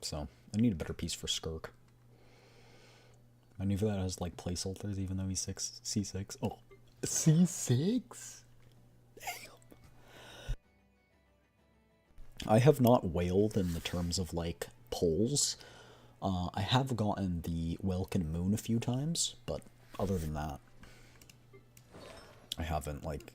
[SPEAKER 1] So, I need a better piece for Skirk. I knew that has, like, placeholders, even though he's C6. Oh, C6? Damn. I have not whaled in the terms of, like, polls. I have gotten the Welkin Moon a few times, but other than that, I haven't, like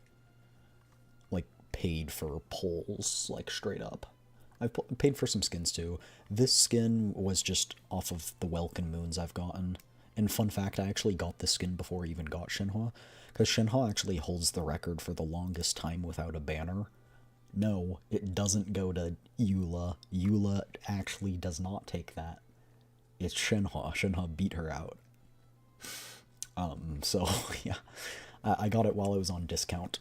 [SPEAKER 1] paid for polls, like, straight up. I've paid for some skins, too. This skin was just off of the Welkin Moons I've gotten. And fun fact, I actually got this skin before I even got Shinhwa, because Shinhwa actually holds the record for the longest time without a banner. No, it doesn't go to Eula. Eula actually does not take that. It's Shinhwa. Shinhwa beat her out. So, yeah. I got it while it was on discount.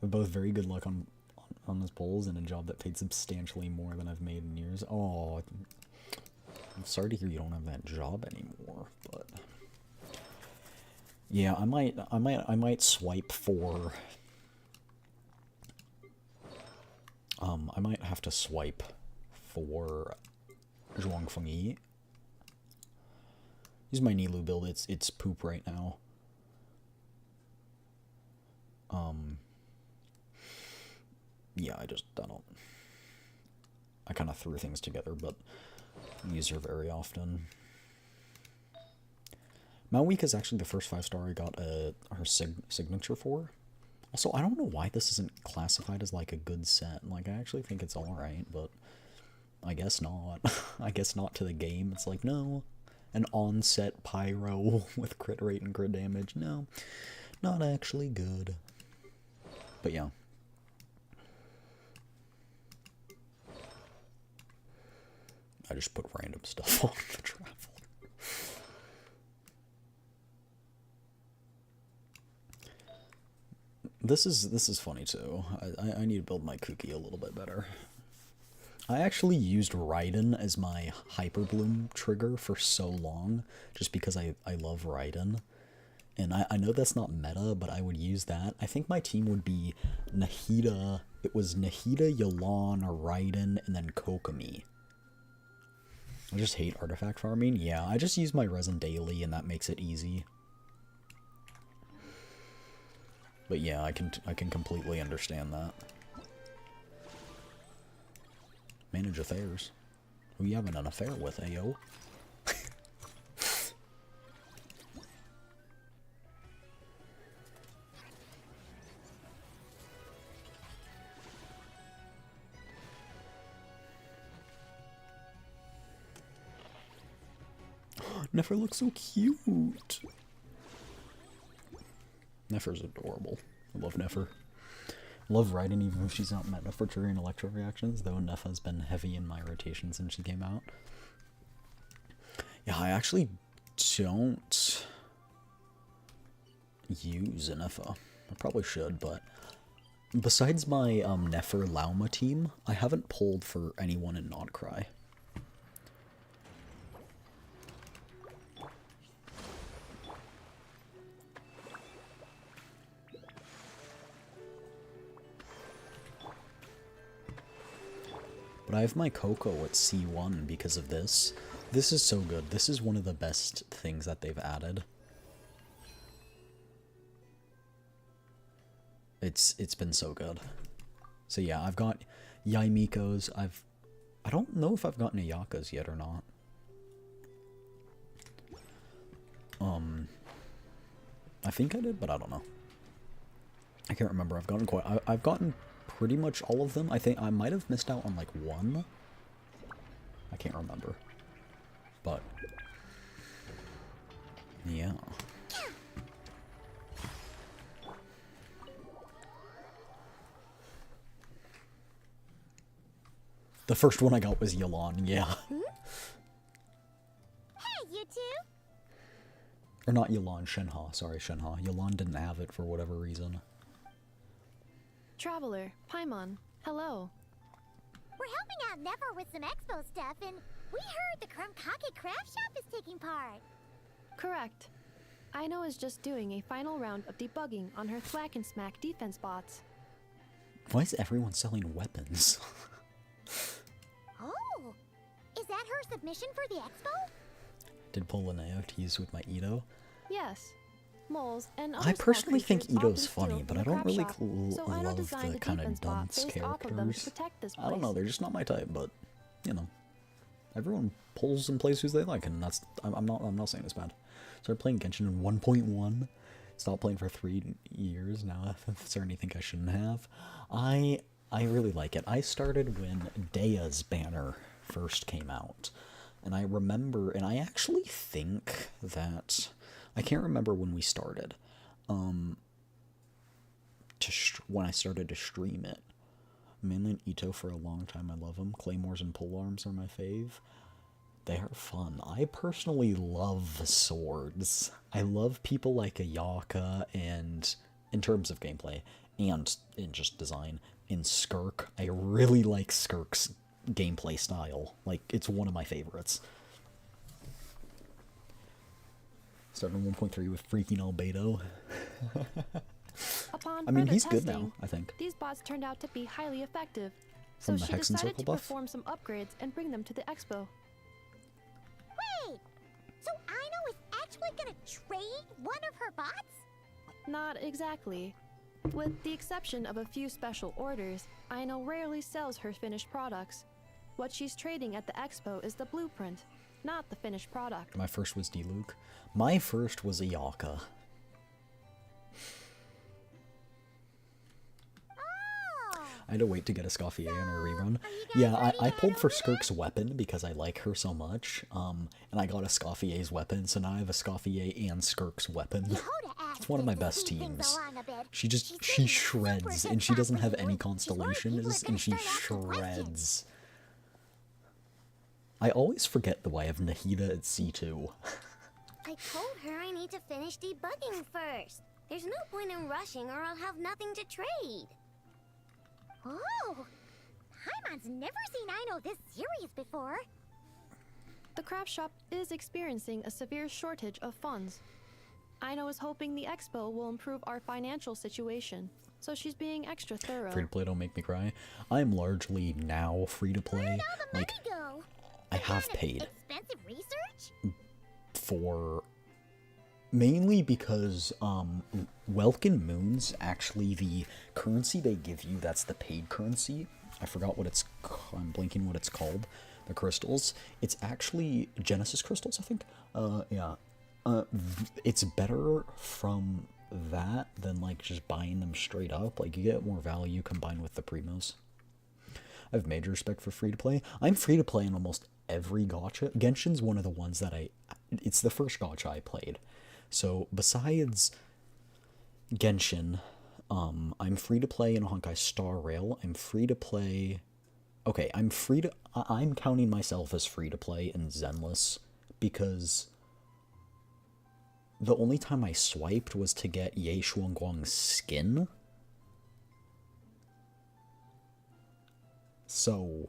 [SPEAKER 1] We're both very good luck on those polls and a job that paid substantially more than I've made in years. Oh, I'm sorry to hear you don't have that job anymore, but yeah, I might swipe for I might have to swipe for Zhuang Fengyi. Use my Nilu build. It's poop right now. Yeah, I don't... I kind of threw things together, but I use her very often. Malweek is actually the first 5-star I got her signature for. Also, I don't know why this isn't classified as like a good set. Like, I actually think it's alright, but I guess not. I guess not to the game. It's like, no. An on-set pyro with crit rate and crit damage. No. Not actually good. But yeah. I just put random stuff on the travel. This is funny too. I need to build my cookie a little bit better. I actually used Raiden as my Hyper Bloom trigger for so long, just because I love Raiden. And I know that's not meta, but I would use that. I think my team would be Nahida. It was Nahida, Yelan, Raiden, and then Kokomi. I just hate artifact farming. Yeah, I just use my resin daily, and that makes it easy. But yeah, I can completely understand that. Manage affairs. Who you having an affair with, Ayo? Nefer looks so cute. Nefer's adorable. I love Nefer. Love Raiden even if she's not meta for triggering electro reactions, though Nefa has been heavy in my rotation since she came out. Yeah, I actually don't use a Nefa. I probably should, but besides my Nefer Lauma team, I haven't pulled for anyone in Not Cry. But I have my Coco at C1 because of this. This is so good. This is one of the best things that they've added. It's been so good. So yeah, I've got Yaimiko's. I don't know if I've gotten Ayaka's yet or not. I think I did, but I don't know. I can't remember. I've gotten pretty much all of them. I think I might have missed out on like one. I can't remember. But yeah. The first one I got was Yelan, yeah.
[SPEAKER 5] Hey, you two!
[SPEAKER 1] Or not Yelan, Shenhe. Sorry, Shenhe. Yelan didn't have it for whatever reason.
[SPEAKER 7] Traveler, Paimon, hello.
[SPEAKER 5] We're helping out Nefer with some expo stuff, and we heard the Krumkake craft shop is taking part.
[SPEAKER 7] Correct. Aino is just doing a final round of debugging on her Thwack and Smack defense bots.
[SPEAKER 1] Why is everyone selling weapons?
[SPEAKER 5] Oh! Is that her submission for the expo?
[SPEAKER 1] Did Polineo tease with my Ito?
[SPEAKER 7] Yes. Moles and other
[SPEAKER 1] I
[SPEAKER 7] small
[SPEAKER 1] personally think
[SPEAKER 7] creatures
[SPEAKER 1] Ito's
[SPEAKER 7] often
[SPEAKER 1] funny,
[SPEAKER 7] steal
[SPEAKER 1] but
[SPEAKER 7] from
[SPEAKER 1] I
[SPEAKER 7] the
[SPEAKER 1] don't
[SPEAKER 7] craft
[SPEAKER 1] really
[SPEAKER 7] shop, so Aino
[SPEAKER 1] love
[SPEAKER 7] designed
[SPEAKER 1] the
[SPEAKER 7] a
[SPEAKER 1] kind of
[SPEAKER 7] defense bot
[SPEAKER 1] dunce
[SPEAKER 7] based off of them to
[SPEAKER 1] characters.
[SPEAKER 7] protect this
[SPEAKER 1] I don't know,
[SPEAKER 7] place.
[SPEAKER 1] they're just not my type, but you know, everyone pulls and plays who they like, and that's I'm not saying it's bad. Started playing Genshin in 1.1. Stopped playing for 3 years now. I'm starting to think I shouldn't have. I really like it. I started when Dea's banner first came out, and I remember, and I actually think that I can't remember when we started. When I started to stream it. Mainly Ito for a long time. I love them. Claymores and polearms are my fave. They are fun. I personally love swords. I love people like Ayaka, and in terms of gameplay and in just design, in Skirk. I really like Skirk's gameplay style. Like, it's one of my favorites. Starting 1.3 with freaking Albedo.
[SPEAKER 7] Upon
[SPEAKER 1] I mean,
[SPEAKER 7] further
[SPEAKER 1] he's good
[SPEAKER 7] testing,
[SPEAKER 1] now, I think.
[SPEAKER 7] These bots turned out to be highly effective, so
[SPEAKER 1] From the
[SPEAKER 7] she
[SPEAKER 1] Hex and
[SPEAKER 7] decided
[SPEAKER 1] Circle
[SPEAKER 7] to
[SPEAKER 1] buff?
[SPEAKER 7] perform some upgrades and bring them to the expo.
[SPEAKER 5] Wait! So Aino is actually gonna trade one of her bots?
[SPEAKER 7] Not exactly. With the exception of a few special orders, Aino rarely sells her finished products. What she's trading at the expo is the blueprint,
[SPEAKER 9] not the finished product.
[SPEAKER 1] My first was D-Luke. My first was Ayaka. I had to wait to get a Scoffier in a rerun. Yeah, I pulled for Skirk's weapon because I like her so much. And I got a Scoffier's weapon, so now I have a Scoffier and Skirk's weapon. It's one of my best teams. She shreds, and she doesn't have any constellations, and she shreds. I always forget though I have Nahida at C2.
[SPEAKER 5] I told her I need to finish debugging first. There's no point in rushing or I'll have nothing to trade. Oh! Paimon's never seen Aino this serious before.
[SPEAKER 9] The craft shop is experiencing a severe shortage of funds. Aino is hoping the expo will improve our financial situation, so she's being extra thorough.
[SPEAKER 1] Free to play don't make me cry. I'm largely now free to play. Like,
[SPEAKER 5] Go.
[SPEAKER 1] I have paid
[SPEAKER 5] Expensive research?
[SPEAKER 1] for mainly because Welkin Moon's actually the currency they give you. That's the paid currency. I forgot what it's. I'm blanking what it's called. The crystals. It's actually Genesis crystals, I think. Yeah. It's better from that than like just buying them straight up. Like you get more value combined with the primos. I have major respect for free to play. I'm free to play in almost every gacha. Genshin's one of the ones that it's the first gacha I played. So besides Genshin, I'm free to play in Honkai Star Rail. I'm free to play. Okay, I'm counting myself as free to play in Zenless because the only time I swiped was to get Ye Xuanguang's skin. So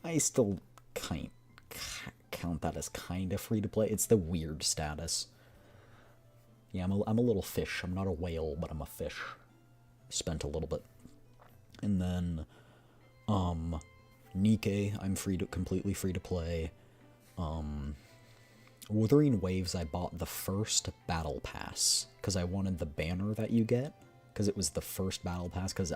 [SPEAKER 1] I still count that as kind of free to play. It's the weird status. Yeah, I'm a little fish. I'm not a whale, but I'm a fish. Spent a little bit. And then, Nikke, I'm completely free to play. Wuthering Waves, I bought the first battle pass, because I wanted the banner that you get, because it was the first battle pass, because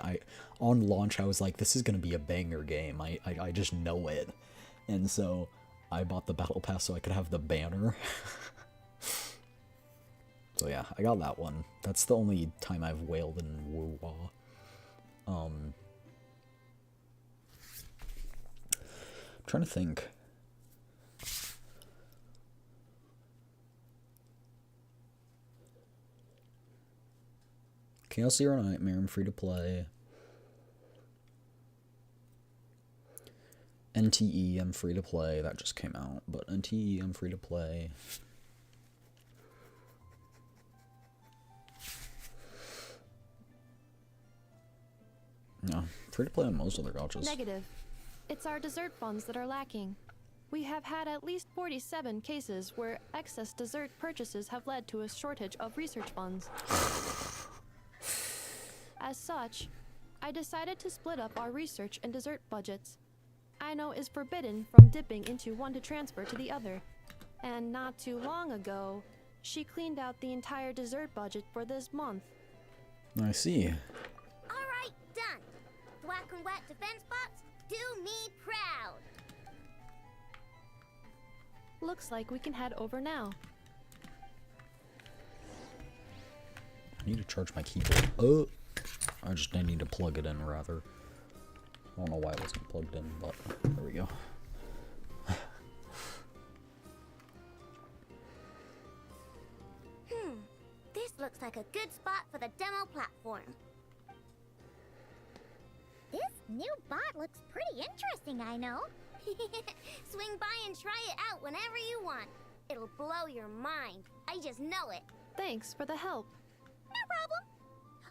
[SPEAKER 1] on launch, I was like, this is going to be a banger game. I just know it. And so, I bought the battle pass so I could have the banner. So yeah, I got that one. That's the only time I've wailed in Wu-Wah. I'm trying to think. Chaos Zero Nightmare, I'm free to play. NTE, I'm free to play. That just came out, but NTE, I'm free to play. No, free to play on most other gachas.
[SPEAKER 9] Negative. It's our dessert funds that are lacking. We have had at least 47 cases where excess dessert purchases have led to a shortage of research funds. As such, I decided to split up our research and dessert budgets. Aino is forbidden from dipping into one to transfer to the other. And not too long ago, she cleaned out the entire dessert budget for this month.
[SPEAKER 1] I see.
[SPEAKER 5] Alright, done. Whack and whack defense bots, do me proud.
[SPEAKER 9] Looks like we can head over now.
[SPEAKER 1] I need to charge my keyboard. Oh! I need to plug it in, rather. I don't know why it wasn't plugged in, but there we go.
[SPEAKER 5] This looks like a good spot for the demo platform. This new bot looks pretty interesting, I know. Swing by and try it out whenever you want. It'll blow your mind. I just know it.
[SPEAKER 9] Thanks for the help.
[SPEAKER 5] No problem.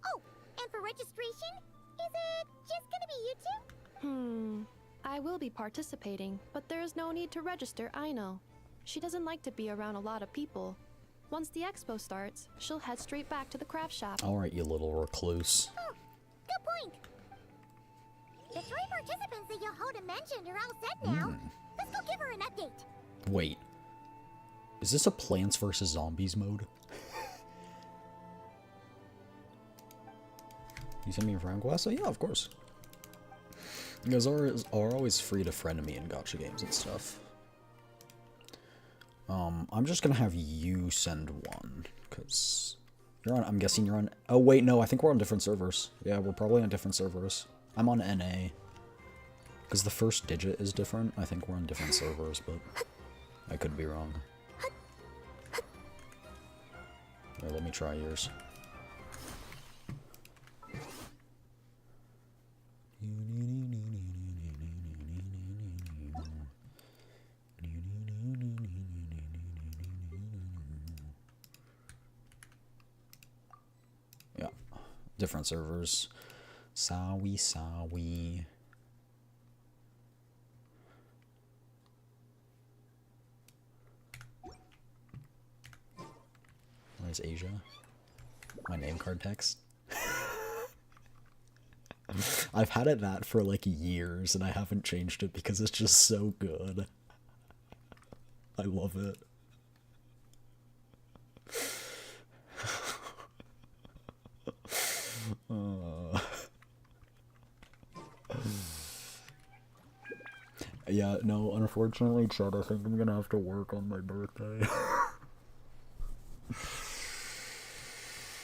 [SPEAKER 5] Oh, and for registration, is it just gonna be you two?
[SPEAKER 9] I will be participating, but there is no need to register, Aino. She doesn't like to be around a lot of people. Once the expo starts, she'll head straight back to the craft shop.
[SPEAKER 1] Alright, you little recluse.
[SPEAKER 5] Oh, good point. The 3 participants that Yehoda mentioned are all set now. Let's go give her an update.
[SPEAKER 1] Wait. Is this a Plants vs. Zombies mode? You send me a friend request? Oh, yeah, of course. You guys are always free to friend me in gacha games and stuff. I'm just gonna have you send one, because you're on, I'm guessing you're on, oh wait, no, I think we're on different servers. Yeah, we're probably on different servers. I'm on NA. Because the first digit is different. I think we're on different servers, but I could be wrong. Here, let me try yours. Yeah, different servers. Sawi. Where's Asia? My name card text? I've had it that for like years and I haven't changed it because it's just so good. I love it. Yeah, no, unfortunately, Chad, I think I'm gonna have to work on my birthday.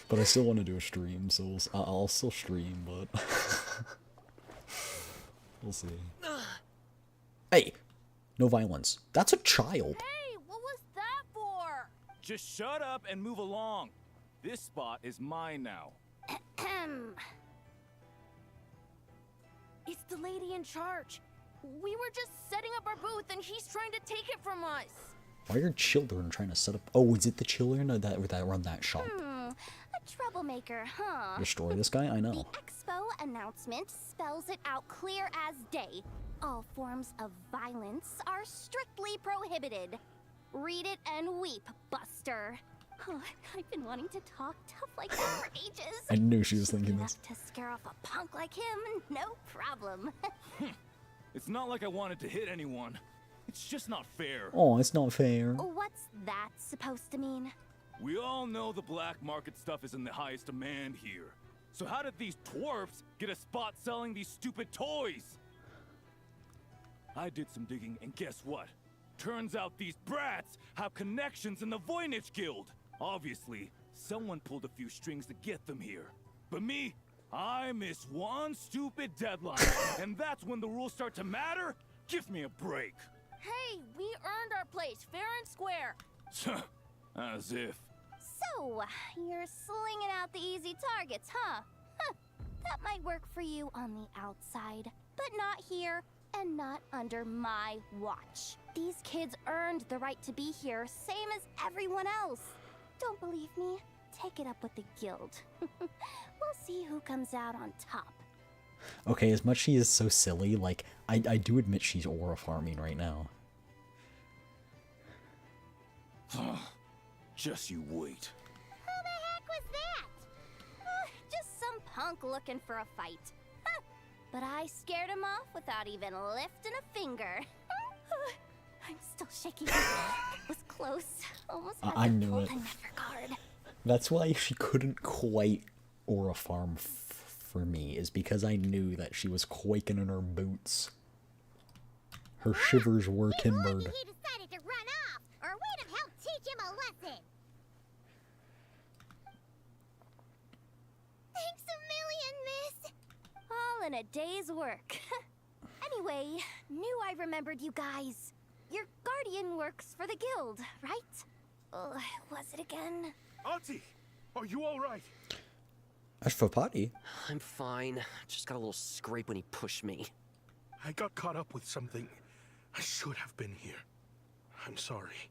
[SPEAKER 1] But I still want to do a stream, so I'll still stream, but we'll see. Hey! No violence. That's a child!
[SPEAKER 6] Hey, what was that for?
[SPEAKER 10] Just shut up and move along. This spot is mine now.
[SPEAKER 6] It's the lady in charge. We were just setting up our booth and he's trying to take it from us.
[SPEAKER 1] Why are children trying to set up... Oh, is it the children that run that shop?
[SPEAKER 6] A troublemaker, huh?
[SPEAKER 1] Destroy this guy? I know.
[SPEAKER 6] The expo announcement spells it out clear as day. All forms of violence are strictly prohibited. Read it and weep, Buster. Oh, I've been wanting to talk tough like that for ages.
[SPEAKER 1] I knew she was thinking this.
[SPEAKER 6] To scare off a punk like him, no problem.
[SPEAKER 10] It's not like I wanted to hit anyone. It's just not fair.
[SPEAKER 1] Oh, it's not fair.
[SPEAKER 6] What's that supposed to mean?
[SPEAKER 10] We all know the black market stuff is in the highest demand here. So how did these dwarfs get a spot selling these stupid toys? I did some digging and guess what? Turns out these brats have connections in the Voynich Guild. Obviously, someone pulled a few strings to get them here. But me, I miss one stupid deadline. And that's when the rules start to matter? Give me a break.
[SPEAKER 6] Hey, we earned our place fair and square.
[SPEAKER 10] As if.
[SPEAKER 6] So, you're slinging out the easy targets, huh? That might work for you on the outside, but not here and not under my watch. These kids earned the right to be here, same as everyone else. Don't believe me? Take it up with the guild. We'll see who comes out on top.
[SPEAKER 1] Okay, as much she is so silly, like, I do admit she's aura farming right now.
[SPEAKER 10] Just you wait.
[SPEAKER 6] Who the heck was that? Just some punk looking for a fight. But I scared him off without even lifting a finger. I'm still shaking. It was close. Almost had
[SPEAKER 1] I
[SPEAKER 6] to
[SPEAKER 1] knew
[SPEAKER 6] pull
[SPEAKER 1] it.
[SPEAKER 6] the never guard.
[SPEAKER 1] That's why she couldn't quite aura farm for me, is because I knew that she was quaking in her boots. Her shivers were timbered.
[SPEAKER 5] He decided to run off, or we'd have helped teach him a lesson. Thanks a million, miss.
[SPEAKER 6] All in a day's work. Anyway, knew I remembered you guys. Your guardian works for the guild, right? Was it again?
[SPEAKER 11] Auntie, are you all right?
[SPEAKER 1] As for Potty.
[SPEAKER 12] I'm fine. Just got a little scrape when he pushed me.
[SPEAKER 11] I got caught up with something. I should have been here. I'm sorry.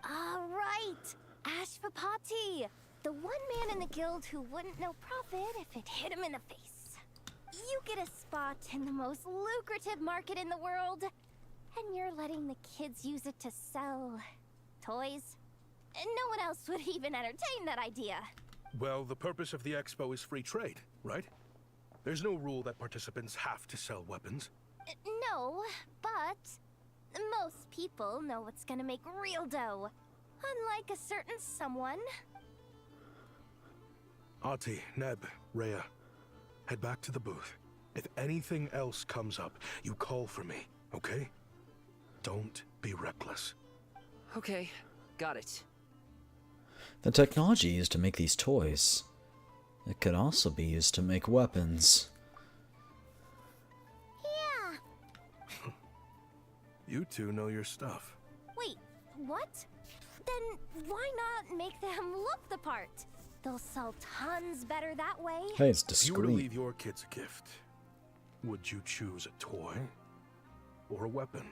[SPEAKER 6] Right. Ashvapati. The one man in the guild who wouldn't know profit if it hit him in the face. You get a spot in the most lucrative market in the world, and you're letting the kids use it to sell toys. And no one else would even entertain that idea.
[SPEAKER 11] Well, the purpose of the expo is free trade, right? There's no rule that participants have to sell weapons.
[SPEAKER 6] No, but most people know what's gonna make real dough. Unlike a certain someone.
[SPEAKER 11] Auntie, Neb, Rhea, head back to the booth. If anything else comes up, you call for me, okay? Don't be reckless.
[SPEAKER 12] Okay, got it.
[SPEAKER 1] The technology used to make these toys, it could also be used to make weapons.
[SPEAKER 5] Yeah.
[SPEAKER 11] You two know your stuff.
[SPEAKER 6] Wait, what? Then why not make them look the part? They'll sell tons better that way.
[SPEAKER 1] Hey, it's
[SPEAKER 11] If you were to
[SPEAKER 1] discreet.
[SPEAKER 11] leave your kids a gift, would you choose a toy or a weapon?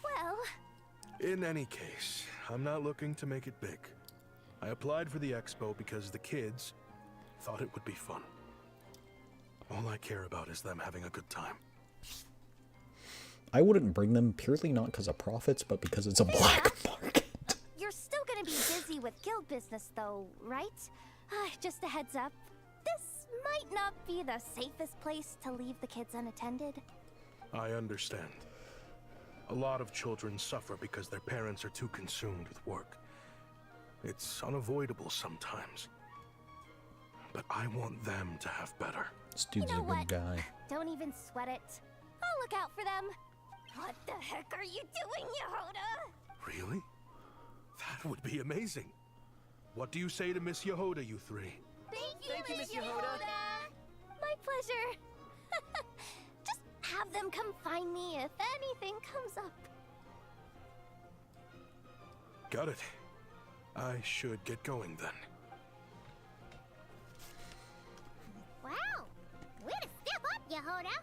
[SPEAKER 6] Well...
[SPEAKER 11] In any case, I'm not looking to make it big. I applied for the expo because the kids thought it would be fun. All I care about is them having a good time.
[SPEAKER 1] I wouldn't bring them purely not because of profits, but because it's a black market.
[SPEAKER 6] You're still gonna be busy with guild business though, right? Just a heads up. This might not be the safest place to leave the kids unattended.
[SPEAKER 11] I understand. A lot of children suffer because their parents are too consumed with work. It's unavoidable sometimes. But I want them to have better.
[SPEAKER 1] This dude's
[SPEAKER 6] You know
[SPEAKER 1] a good
[SPEAKER 6] what?
[SPEAKER 1] guy.
[SPEAKER 6] Don't even sweat it. I'll look out for them. What the heck are you doing, Yehoda?
[SPEAKER 11] Really? That would be amazing. What do you say to Miss Yehoda, you three?
[SPEAKER 6] Thank you, Miss Yehoda. My pleasure. Just have them come find me if anything comes up.
[SPEAKER 11] Got it. I should get going then.
[SPEAKER 5] Wow. Way to step up, Yehoda.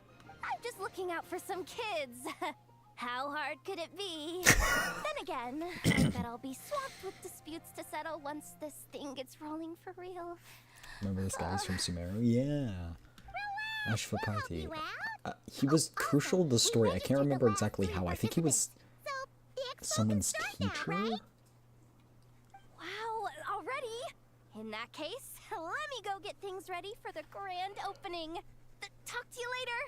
[SPEAKER 6] I'm just looking out for some kids. How hard could it be? Then again, I bet I'll be swamped with disputes to settle once this thing gets rolling for real.
[SPEAKER 1] Remember this guy's from Sumeru? Yeah. Ash for
[SPEAKER 5] We'll help
[SPEAKER 1] party.
[SPEAKER 5] you out.
[SPEAKER 1] He was crucial to the story. I can't
[SPEAKER 5] registered
[SPEAKER 1] remember
[SPEAKER 5] the last
[SPEAKER 1] exactly
[SPEAKER 5] 3
[SPEAKER 1] how. I think he was
[SPEAKER 5] So, the expo can
[SPEAKER 1] someone's
[SPEAKER 5] start now,
[SPEAKER 1] teacher.
[SPEAKER 5] right?
[SPEAKER 6] Wow, already? In that case, let me go get things ready for the grand opening. Talk to you later.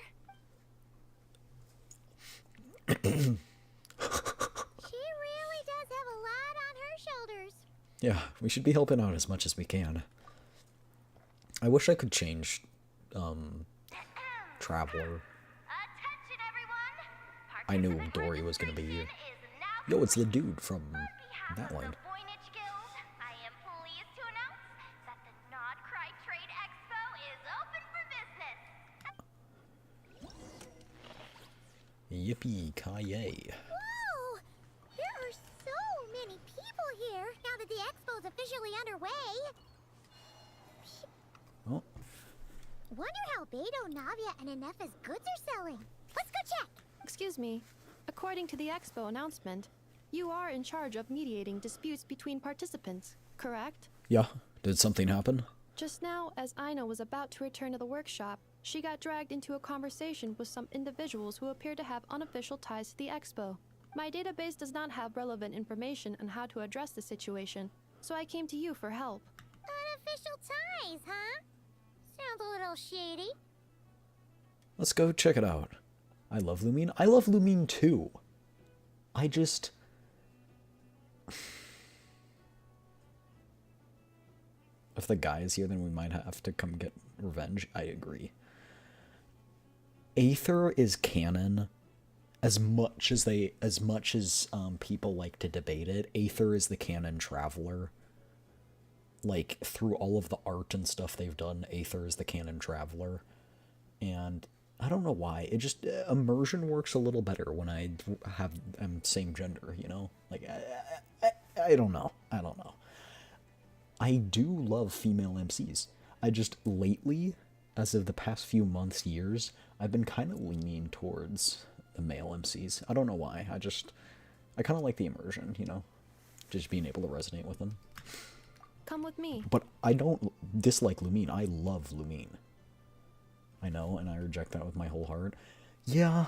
[SPEAKER 5] She really does have a lot on her shoulders.
[SPEAKER 1] Yeah, we should be helping out as much as we can. I wish I could change, Traveler.
[SPEAKER 6] Attention, everyone.
[SPEAKER 1] I knew Dory was gonna be here. Yo, it's the dude from that one.
[SPEAKER 6] Voynich Guild, I am pleased to announce that the Nod Cry Trade Expo is open for business.
[SPEAKER 1] Yippee-ki-yay.
[SPEAKER 5] Whoa! There are so many people here now that the expo's officially underway.
[SPEAKER 1] Oh,
[SPEAKER 5] Wonder how Beto, Navia, and Ineffa's goods are selling. Let's go check.
[SPEAKER 9] Excuse me. According to the expo announcement, you are in charge of mediating disputes between participants, correct?
[SPEAKER 1] yeah. Did something happen?
[SPEAKER 9] Just now, as Aina was about to return to the workshop, she got dragged into a conversation with some individuals who appear to have unofficial ties to the expo. My database does not have relevant information on how to address the situation, so I came to you for help.
[SPEAKER 5] Unofficial ties, huh? Sounds a little shady.
[SPEAKER 1] Let's go check it out. I love Lumine. I love Lumine too. I just... If the guy is here, then we might have to come get revenge. I agree. Aether is canon. As much as people like to debate it, Aether is the canon traveler. Like, through all of the art and stuff they've done, Aether is the canon traveler. And I don't know why. It just, immersion works a little better when I'm same gender, you know? Like, I don't know. I don't know. I do love female MCs. I just, lately, as of the past few months, years, I've been kind of leaning towards the male MCs. I don't know why. I kind of like the immersion, you know? Just being able to resonate with them.
[SPEAKER 9] Come with me.
[SPEAKER 1] But I don't dislike Lumine. I love Lumine. I know, and I reject that with my whole heart. Yeah,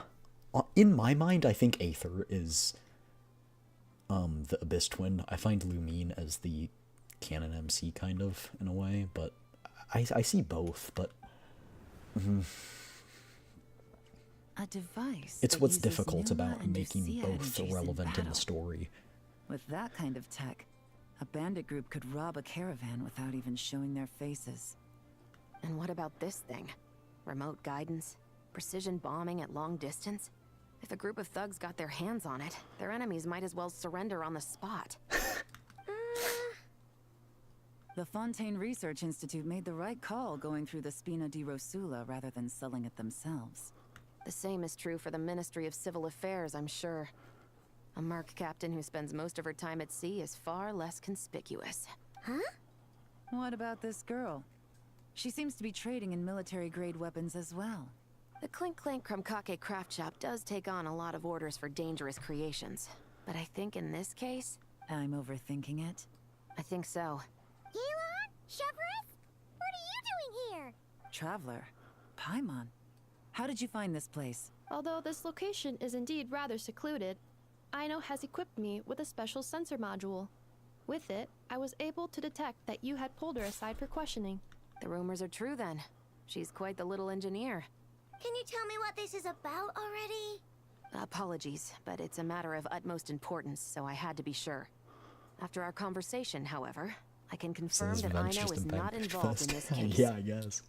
[SPEAKER 1] in my mind, I think Aether is the Abyss Twin. I find Lumine as the canon MC, kind of, in a way, but I see both, but...
[SPEAKER 2] A device.
[SPEAKER 1] It's
[SPEAKER 2] that
[SPEAKER 1] what's
[SPEAKER 2] uses
[SPEAKER 1] difficult
[SPEAKER 2] Numa
[SPEAKER 1] about
[SPEAKER 2] and
[SPEAKER 1] making
[SPEAKER 2] Lucia
[SPEAKER 1] both
[SPEAKER 2] energies
[SPEAKER 1] relevant in the
[SPEAKER 2] battle.
[SPEAKER 1] story.
[SPEAKER 2] With that kind of tech, a bandit group could rob a caravan without even showing their faces.
[SPEAKER 7] And what about this thing? Remote guidance? Precision bombing at long distance? If a group of thugs got their hands on it, their enemies might as well surrender on the spot.
[SPEAKER 2] The Fontaine Research Institute made the right call going through the Spina di Rosula rather than selling it themselves.
[SPEAKER 7] The same is true for the Ministry of Civil Affairs, I'm sure. A merc captain who spends most of her time at sea is far less conspicuous.
[SPEAKER 5] Huh?
[SPEAKER 2] What about this girl? She seems to be trading in military-grade weapons as well.
[SPEAKER 7] The Clink Clank Krumkake craft shop does take on a lot of orders for dangerous creations. But I think in this case...
[SPEAKER 2] I'm overthinking it.
[SPEAKER 7] I think so.
[SPEAKER 5] Elon? Chevron? What are you doing here?
[SPEAKER 2] Traveler? Paimon? How did you find this place?
[SPEAKER 9] Although this location is indeed rather secluded, Aino has equipped me with a special sensor module. With it, I was able to detect that you had pulled her aside for questioning.
[SPEAKER 7] The rumors are true then. She's quite the little engineer.
[SPEAKER 5] Can you tell me what this is about already?
[SPEAKER 7] Apologies, but it's a matter of utmost importance, so I had to be sure. After our conversation, however, I can confirm that Aino is not involved in this case.
[SPEAKER 1] Yeah, I guess.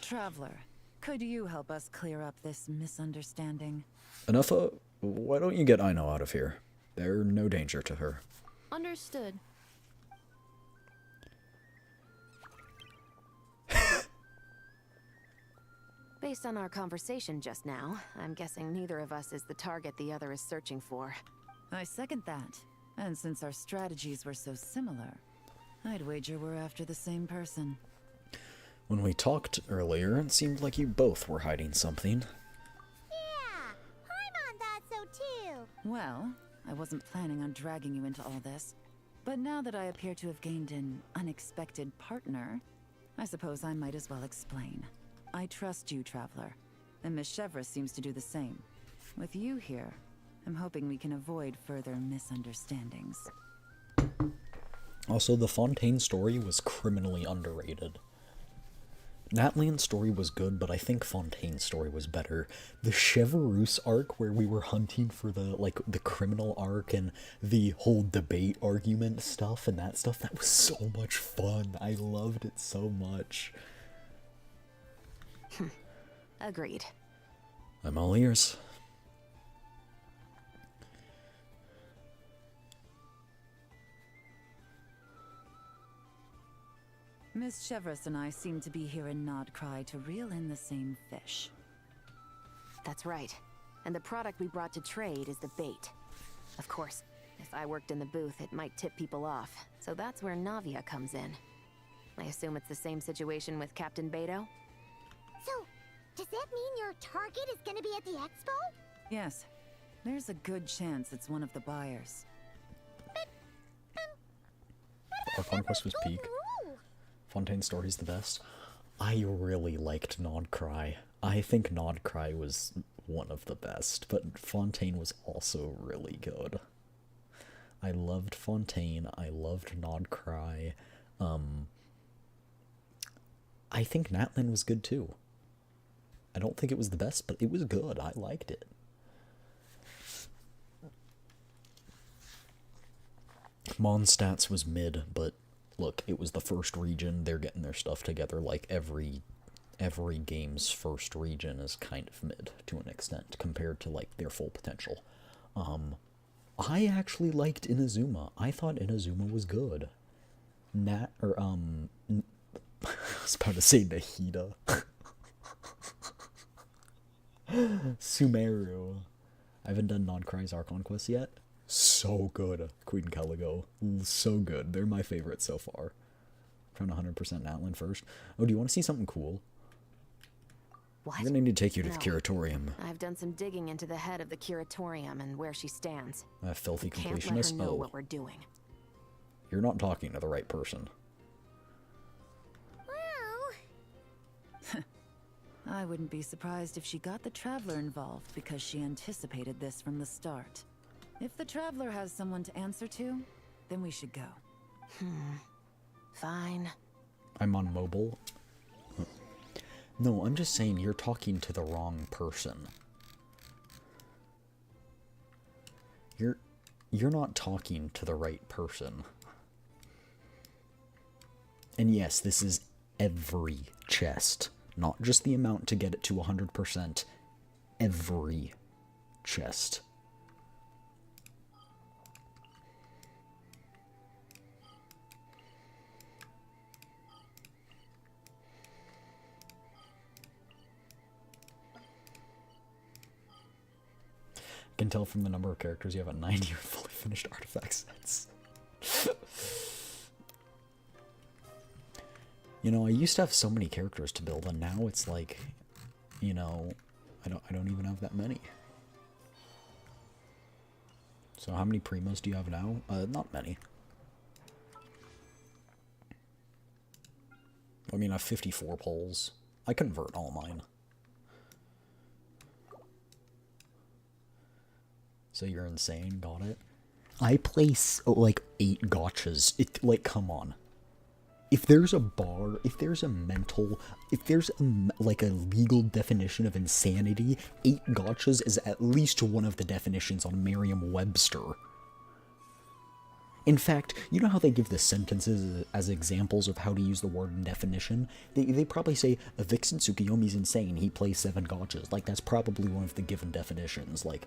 [SPEAKER 2] Traveler, could you help us clear up this misunderstanding?
[SPEAKER 1] Enough, why don't you get Aino out of here? They're no danger to her.
[SPEAKER 9] Understood.
[SPEAKER 7] Based on our conversation just now, I'm guessing neither of us is the target the other is searching for.
[SPEAKER 2] I second that. And since our strategies were so similar, I'd wager we're after the same person.
[SPEAKER 1] When we talked earlier, it seemed like you both were hiding something.
[SPEAKER 5] Yeah, Paimon thought so too.
[SPEAKER 2] Well, I wasn't planning on dragging you into all this. But now that I appear to have gained an unexpected partner, I suppose I might as well explain. I trust you, Traveler, and Miss Chevra seems to do the same. With you here, I'm hoping we can avoid further misunderstandings.
[SPEAKER 1] Also, the Fontaine story was criminally underrated. Natlian's story was good, but I think Fontaine's story was better. The Chevreuse arc, where we were hunting for the criminal arc and the whole debate argument stuff and that stuff, that was so much fun. I loved it so much.
[SPEAKER 7] Agreed.
[SPEAKER 1] I'm all ears.
[SPEAKER 2] Miss Chevreuse and I seem to be here in Nodcry to reel in the same fish.
[SPEAKER 7] That's right. And the product we brought to trade is the bait. Of course, if I worked in the booth, it might tip people off. So that's where Navia comes in. I assume it's the same situation with Captain Beto?
[SPEAKER 5] So, does that mean your target is gonna be at the expo?
[SPEAKER 2] Yes. There's a good chance it's one of the buyers.
[SPEAKER 1] Our conquest was peak. Fontaine's story's the best. I really liked Nodcry. I think Nodcry was one of the best, but Fontaine was also really good. I loved Fontaine. I loved Nodcry. I think Natlin was good too. I don't think it was the best, but it was good. I liked it. Mondstadt's was mid, but look, it was the first region. They're getting their stuff together. Like every game's first region is kind of mid to an extent compared to like their full potential. I actually liked Inazuma. I thought Inazuma was good. I was about to say Nahida. Sumeru. I haven't done Nodcry's Archon Quest yet. So good, Queen Caligo. So good. They're my favorite so far. Trying 100% Natlin first. Oh, do you want to see something cool?
[SPEAKER 7] What?
[SPEAKER 1] I'm gonna need to take you to
[SPEAKER 7] No.
[SPEAKER 1] the Curatorium.
[SPEAKER 7] I've done some digging into the head of the Curatorium and where she stands.
[SPEAKER 1] A filthy
[SPEAKER 7] Can't let her
[SPEAKER 1] completionist?
[SPEAKER 7] know
[SPEAKER 1] Oh,
[SPEAKER 7] what we're doing.
[SPEAKER 1] you're not talking to the right person.
[SPEAKER 5] Well,
[SPEAKER 2] I wouldn't be surprised if she got the Traveler involved because she anticipated this from the start. If the Traveler has someone to answer to, then we should go.
[SPEAKER 7] Fine.
[SPEAKER 1] I'm on mobile. No, I'm just saying you're talking to the wrong person. You're not talking to the right person. And yes, this is every chest. Not just the amount to get it to 100%. Every chest. I can tell from the number of characters you have at 90 fully finished artifact sets. You know, I used to have so many characters to build, and now it's like, you know, I don't even have that many. So how many primos do you have now? Not many. I mean, I have 54 poles. I convert all mine. So you're insane, got it? I place like 8 gotchas. Like, come on. If there's a bar, if there's a mental, if there's like a legal definition of insanity, 8 gotchas is at least one of the definitions on Merriam-Webster. In fact, you know how they give the sentences as examples of how to use the word in definition? They probably say, a Vixen Tsukiyomi's insane, he plays 7 gotchas. Like, that's probably one of the given definitions. Like,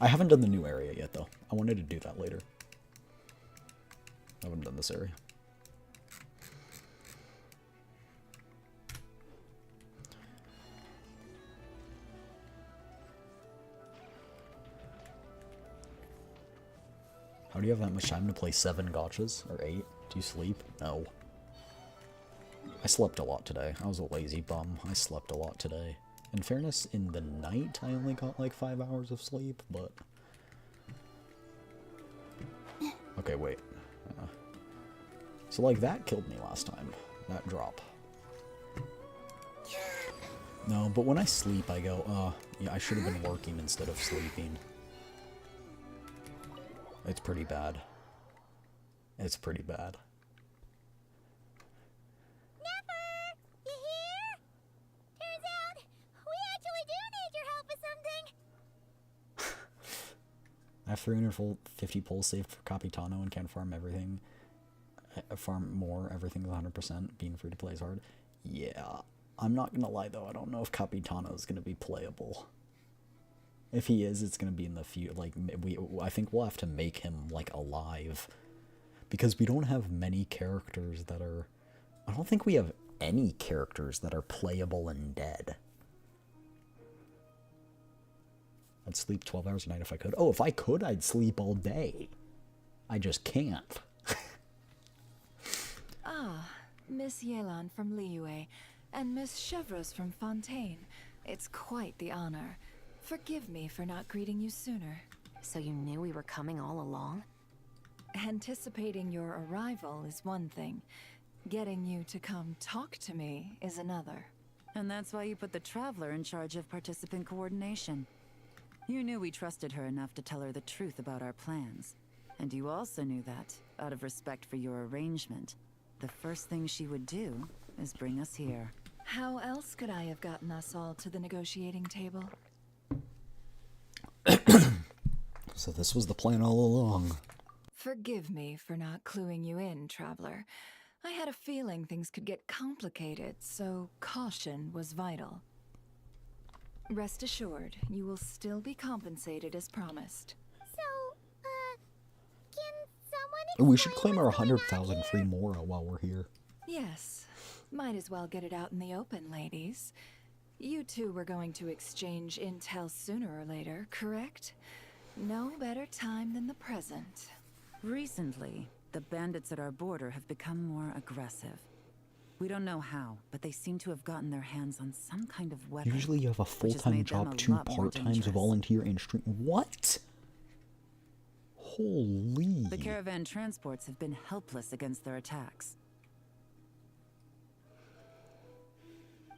[SPEAKER 1] I haven't done the new area yet, though. I wanted to do that later. I haven't done this area. How do you have that much time to play 7 gotchas? Or 8? Do you sleep? No. I slept a lot today. I was a lazy bum. I slept a lot today. In fairness, in the night, I only got like 5 hours of sleep, but... Okay, wait. So, like, that killed me last time. That drop. No, but when I sleep, I go, yeah, I should have been working instead of sleeping. It's pretty bad. It's pretty bad. I have 350 pulls saved for Capitano and can farm everything. Farm more, everything's 100%. Being free to play is hard. Yeah, I'm not gonna lie though, I don't know if Capitano is gonna be playable. If he is, it's gonna be in the future. Like, I think we'll have to make him, like, alive. Because we don't have many characters that are... I don't think we have any characters that are playable and dead. I'd sleep 12 hours a night if I could. Oh, if I could, I'd sleep all day. I just can't.
[SPEAKER 4] Ah, Miss Yelan from Liyue, and Miss Chevreuse from Fontaine. It's quite the honor. Forgive me for not greeting you sooner.
[SPEAKER 7] So you knew we were coming all along?
[SPEAKER 4] Anticipating your arrival is one thing. Getting you to come talk to me is another.
[SPEAKER 2] And that's why you put the Traveler in charge of participant coordination. You knew we trusted her enough to tell her the truth about our plans. And you also knew that, out of respect for your arrangement, the first thing she would do is bring us here.
[SPEAKER 4] How else could I have gotten us all to the negotiating table?
[SPEAKER 1] So this was the plan all along.
[SPEAKER 4] Forgive me for not cluing you in, Traveler. I had a feeling things could get complicated, so caution was vital. Rest assured, you will still be compensated as promised.
[SPEAKER 5] So, can someone
[SPEAKER 1] Oh, we should
[SPEAKER 5] explain
[SPEAKER 1] claim our
[SPEAKER 5] what's going on
[SPEAKER 1] 100,000
[SPEAKER 5] here?
[SPEAKER 1] free Mora while we're here.
[SPEAKER 4] Yes. Might as well get it out in the open, ladies. You two were going to exchange intel sooner or later, correct? No better time than the present.
[SPEAKER 2] Recently, the bandits at our border have become more aggressive. We don't know how, but they seem to have gotten their hands on some kind of weapon.
[SPEAKER 1] Usually you have a
[SPEAKER 2] which has
[SPEAKER 1] full-time
[SPEAKER 2] made them
[SPEAKER 1] job,
[SPEAKER 2] a
[SPEAKER 1] 2
[SPEAKER 2] lot more
[SPEAKER 1] part-times,
[SPEAKER 2] dangerous.
[SPEAKER 1] volunteer, and stream. What? Holy.
[SPEAKER 2] The caravan transports have been helpless against their attacks.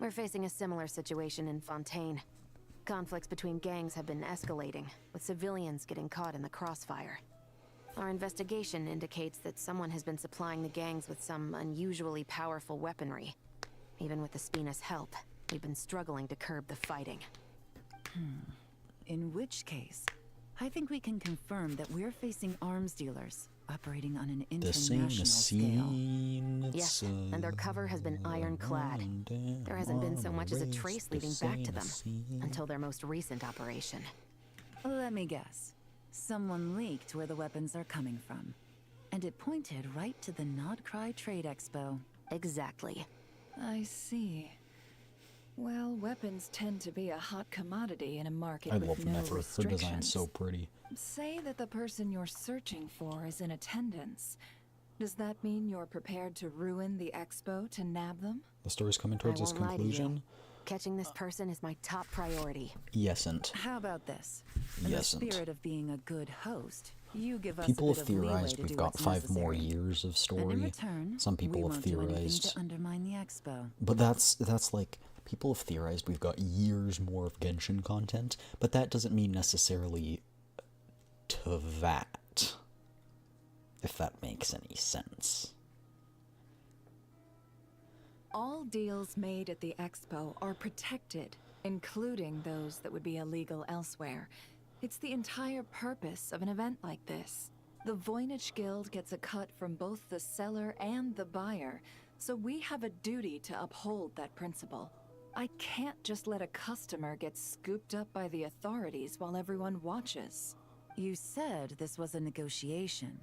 [SPEAKER 7] We're facing a similar situation in Fontaine. Conflicts between gangs have been escalating, with civilians getting caught in the crossfire. Our investigation indicates that someone has been supplying the gangs with some unusually powerful weaponry. Even with the Spina's help, we've been struggling to curb the fighting.
[SPEAKER 2] In which case, I think we can confirm that we're facing arms dealers, operating on an
[SPEAKER 1] This ain't
[SPEAKER 2] international
[SPEAKER 1] a
[SPEAKER 2] scale.
[SPEAKER 1] scene.
[SPEAKER 7] Yes, and their cover has been ironclad. There hasn't been so much as a trace leading back to them until their most recent operation.
[SPEAKER 2] Let me guess. Someone leaked where the weapons are coming from. And it pointed right to the Nodcry Trade Expo.
[SPEAKER 7] Exactly.
[SPEAKER 4] I see. Well, weapons tend to be a hot commodity in a market
[SPEAKER 1] I
[SPEAKER 4] with
[SPEAKER 1] love
[SPEAKER 4] no
[SPEAKER 1] Nefer. Her
[SPEAKER 4] restrictions.
[SPEAKER 1] design's so pretty.
[SPEAKER 4] Say that the person you're searching for is in attendance. Does that mean you're prepared to ruin the expo to nab them?
[SPEAKER 1] The story's coming towards its
[SPEAKER 7] I won't lie to you.
[SPEAKER 1] conclusion.
[SPEAKER 7] Catching this person is my top priority.
[SPEAKER 1] Yesn't.
[SPEAKER 2] How about this? In
[SPEAKER 1] Yesn't.
[SPEAKER 2] the spirit of being a good host, you give us
[SPEAKER 1] People
[SPEAKER 2] a
[SPEAKER 1] have
[SPEAKER 2] bit of leeway
[SPEAKER 1] theorized
[SPEAKER 2] to
[SPEAKER 1] we've
[SPEAKER 2] do
[SPEAKER 1] got
[SPEAKER 2] what's
[SPEAKER 1] 5 more
[SPEAKER 2] necessary.
[SPEAKER 1] years of
[SPEAKER 2] And in
[SPEAKER 1] story.
[SPEAKER 2] return,
[SPEAKER 1] Some people
[SPEAKER 2] we
[SPEAKER 1] have
[SPEAKER 2] won't do anything
[SPEAKER 1] theorized.
[SPEAKER 2] to undermine the expo.
[SPEAKER 1] But that's like, people have theorized we've got years more of Genshin content, but that doesn't mean necessarily to that, if that makes any sense.
[SPEAKER 4] All deals made at the expo are protected, including those that would be illegal elsewhere. It's the entire purpose of an event like this. The Voynich Guild gets a cut from both the seller and the buyer, so we have a duty to uphold that principle. I can't just let a customer get scooped up by the authorities while everyone watches.
[SPEAKER 2] You said this was a negotiation,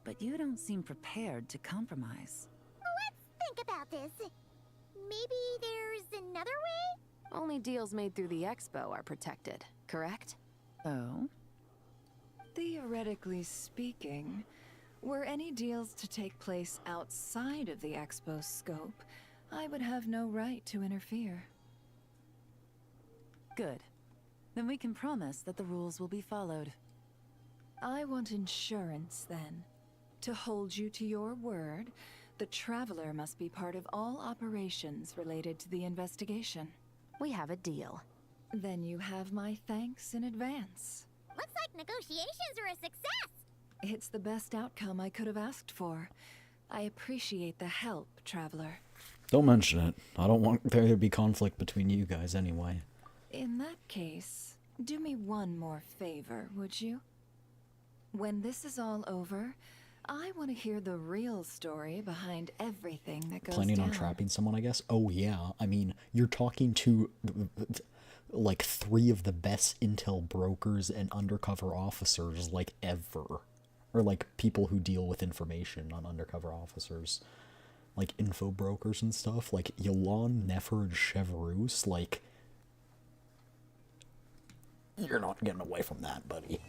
[SPEAKER 2] but you don't seem prepared to compromise.
[SPEAKER 5] Let's think about this. Maybe there's another way?
[SPEAKER 7] Only deals made through the expo are protected, correct?
[SPEAKER 2] Oh?
[SPEAKER 4] Theoretically speaking, were any deals to take place outside of the expo's scope, I would have no right to interfere.
[SPEAKER 2] Good. Then we can promise that the rules will be followed.
[SPEAKER 4] I want insurance, then. To hold you to your word, the Traveler must be part of all operations related to the investigation.
[SPEAKER 7] We have a deal.
[SPEAKER 4] Then you have my thanks in advance.
[SPEAKER 5] Looks like negotiations are a success!
[SPEAKER 4] It's the best outcome I could have asked for. I appreciate the help, Traveler.
[SPEAKER 1] Don't mention it. I don't want there to be conflict between you guys anyway.
[SPEAKER 4] In that case, do me one more favor, would you? When this is all over, I want to hear the real story behind everything that goes
[SPEAKER 1] Planning
[SPEAKER 4] down.
[SPEAKER 1] on trapping someone, I guess? Oh yeah, I mean, you're talking to, like, 3 of the best intel brokers and undercover officers, like, ever. Or, like, people who deal with information on undercover officers. Like, info brokers and stuff. Like, Yolan, Nefer, and Chevreuse, like... You're not getting away from that, buddy.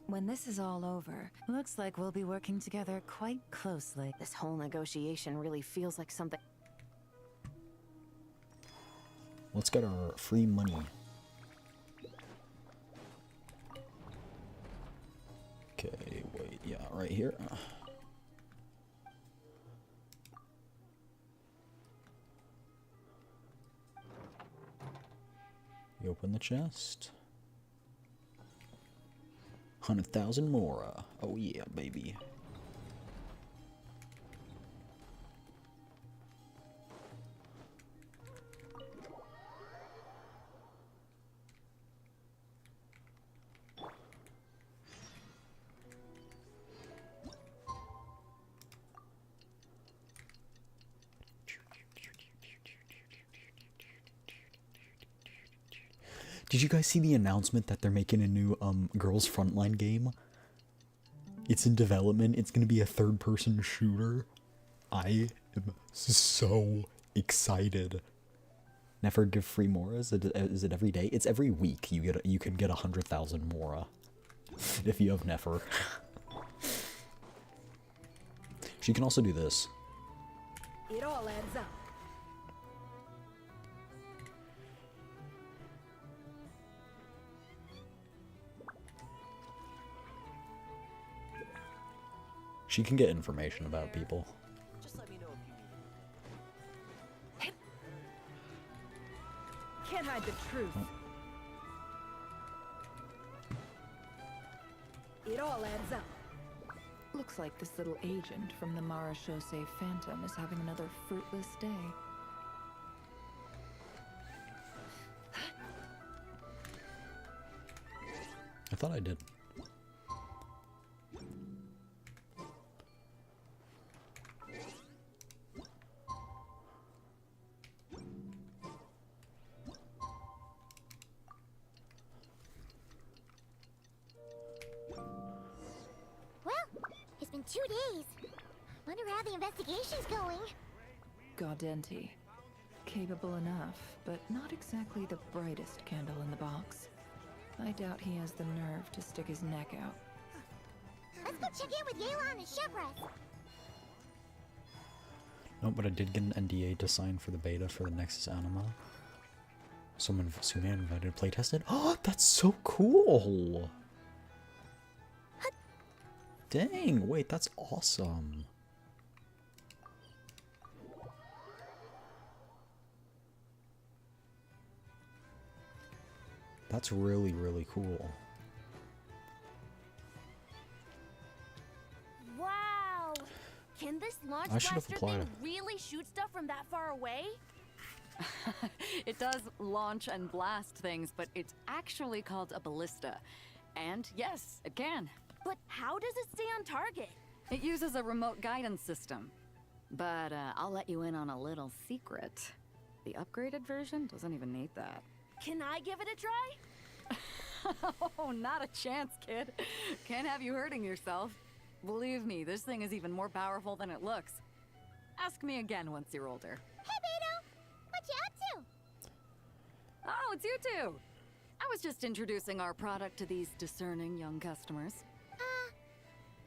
[SPEAKER 4] When this is all over,
[SPEAKER 2] Looks like we'll be working together quite closely.
[SPEAKER 7] This whole negotiation really feels like something...
[SPEAKER 1] Let's get our free money. Okay, wait, yeah, right here. You open the chest. 100,000 more. Oh yeah, baby. Did you guys see the announcement that they're making a new Girls Frontline game? It's in development. It's gonna be a third-person shooter. I am so excited. Never give free Mora. Is it every day? It's every week. You can get 100,000 Mora if you have Nefer. She can also do this.
[SPEAKER 4] it all adds up.
[SPEAKER 1] She can get information about people.
[SPEAKER 12] Just let me know if you need it.
[SPEAKER 4] Can't hide the truth. It all adds up. Looks like this little agent from the Marechaussee Phantom is having another fruitless day.
[SPEAKER 1] I thought I did.
[SPEAKER 5] Well, it's been 2 days. Wonder how the investigation's going.
[SPEAKER 4] Gaudenti. Capable enough, but not exactly the brightest candle in the box. I doubt he has the nerve to stick his neck out.
[SPEAKER 5] Let's go check in with Yelan and Chevres.
[SPEAKER 1] No, but I did get an NDA to sign for the beta for the Nexus Anima. Someone invited to playtest it. Oh, that's so cool! Dang, wait, that's awesome. That's really, really cool.
[SPEAKER 6] Wow! Can this launch
[SPEAKER 1] I should have
[SPEAKER 6] blaster thing
[SPEAKER 1] applied.
[SPEAKER 6] really shoot stuff from that far away?
[SPEAKER 8] It does launch and blast things, but it's actually called a ballista. And yes, it can.
[SPEAKER 6] But how does it stay on target?
[SPEAKER 8] It uses a remote guidance system. But I'll let you in on a little secret. The upgraded version doesn't even need that.
[SPEAKER 6] Can I give it a try?
[SPEAKER 8] Oh, not a chance, kid. Can't have you hurting yourself. Believe me, this thing is even more powerful than it looks. Ask me again once you're older.
[SPEAKER 5] Hey, Beto! What you up to?
[SPEAKER 8] Oh, it's you two! I was just introducing our product to these discerning young customers.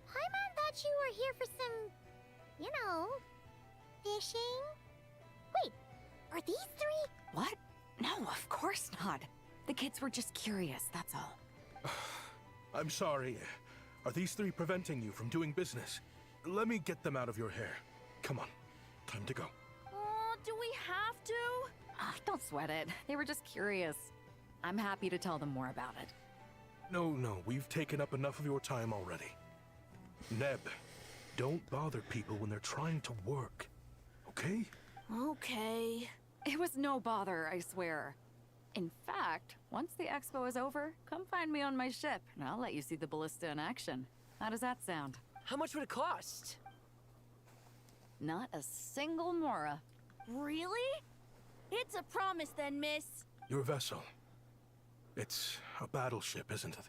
[SPEAKER 5] Paimon thought you were here for some, you know, fishing? Wait, are these three?
[SPEAKER 8] What? No, of course not. The kids were just curious, that's all.
[SPEAKER 11] I'm sorry. Are these three preventing you from doing business? Let me get them out of your hair. Come on. Time to go.
[SPEAKER 6] Oh, do we have to?
[SPEAKER 8] Oh, don't sweat it. They were just curious. I'm happy to tell them more about it.
[SPEAKER 11] No, we've taken up enough of your time already. Neb, don't bother people when they're trying to work. Okay?
[SPEAKER 6] Okay.
[SPEAKER 8] It was no bother, I swear. In fact, once the expo is over, come find me on my ship, and I'll let you see the ballista in action. How does that sound?
[SPEAKER 12] How much would it cost?
[SPEAKER 8] Not a single mora.
[SPEAKER 6] Really? It's a promise then, miss.
[SPEAKER 11] Your vessel. It's a battleship, isn't it?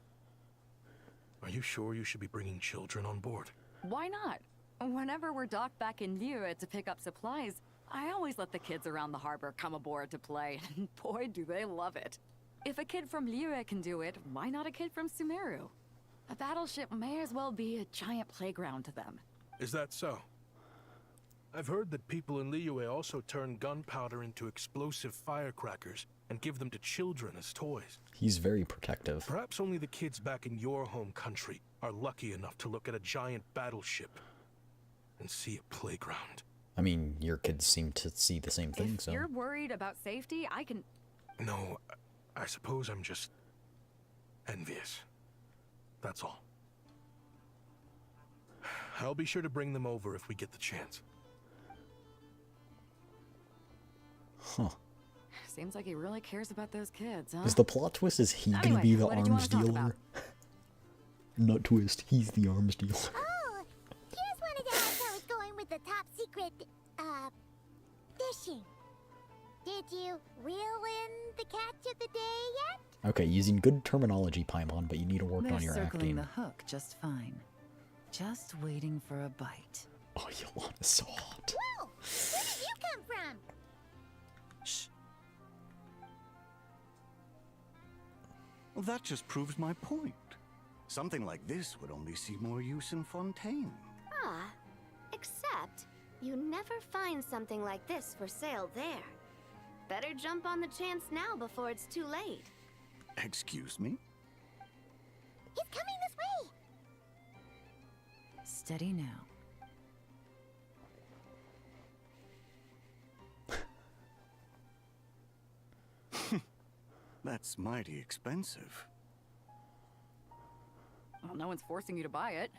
[SPEAKER 11] Are you sure you should be bringing children on board?
[SPEAKER 8] Why not? Whenever we're docked back in Liyue to pick up supplies, I always let the kids around the harbor come aboard to play, and boy do they love it. If a kid from Liyue can do it, why not a kid from Sumeru? A battleship may as well be a giant playground to them.
[SPEAKER 11] Is that so? I've heard that people in Liyue also turn gunpowder into explosive firecrackers and give them to children as toys.
[SPEAKER 1] He's very protective.
[SPEAKER 11] Perhaps only the kids back in your home country are lucky enough to look at a giant battleship and see a playground.
[SPEAKER 1] I mean, your kids seem to see the same thing,
[SPEAKER 8] If
[SPEAKER 1] so...
[SPEAKER 8] you're worried about safety, I can...
[SPEAKER 11] No, I suppose I'm just envious. That's all. I'll be sure to bring them over if we get the chance.
[SPEAKER 1] Huh.
[SPEAKER 8] Seems like he really cares about those kids, huh?
[SPEAKER 1] Is the plot twist, is he gonna
[SPEAKER 8] Anyway,
[SPEAKER 1] be the
[SPEAKER 8] what did you
[SPEAKER 1] arms
[SPEAKER 8] wanna talk
[SPEAKER 1] dealer? Not twist, he's the arms dealer.
[SPEAKER 5] Oh, just wanted to ask how it's going with the top secret, fishing. Did you reel in the catch of the day yet?
[SPEAKER 1] Okay, using good terminology, Paimon, but you need to work
[SPEAKER 2] They're
[SPEAKER 1] on your
[SPEAKER 2] circling
[SPEAKER 1] acting.
[SPEAKER 2] the hook just fine. Just waiting for a bite.
[SPEAKER 1] Oh, Yolana's so hot.
[SPEAKER 5] Whoa! Where did you come from?
[SPEAKER 13] Shh. Well, that just proves my point. Something like this would only see more use in Fontaine.
[SPEAKER 14] Ah, except you never find something like this for sale there. Better jump on the chance now before it's too late.
[SPEAKER 13] Excuse me?
[SPEAKER 5] He's coming this way!
[SPEAKER 2] Steady now.
[SPEAKER 13] That's mighty expensive.
[SPEAKER 8] Well, no one's forcing you to buy it.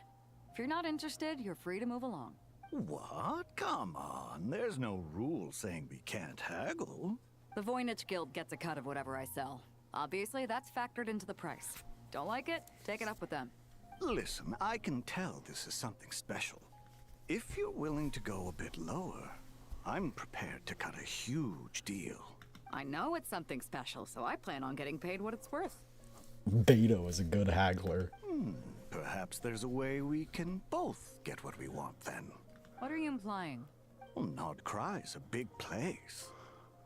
[SPEAKER 8] If you're not interested, you're free to move along.
[SPEAKER 13] What? Come on. There's no rule saying we can't haggle.
[SPEAKER 8] The Voynich Guild gets a cut of whatever I sell. Obviously, that's factored into the price. Don't like it? Take it up with them.
[SPEAKER 13] Listen, I can tell this is something special. If you're willing to go a bit lower, I'm prepared to cut a huge deal.
[SPEAKER 8] I know it's something special, so I plan on getting paid what it's worth.
[SPEAKER 1] Beto is a good haggler.
[SPEAKER 13] Perhaps there's a way we can both get what we want then.
[SPEAKER 8] What are you implying?
[SPEAKER 13] Well, Nod Cry's a big place.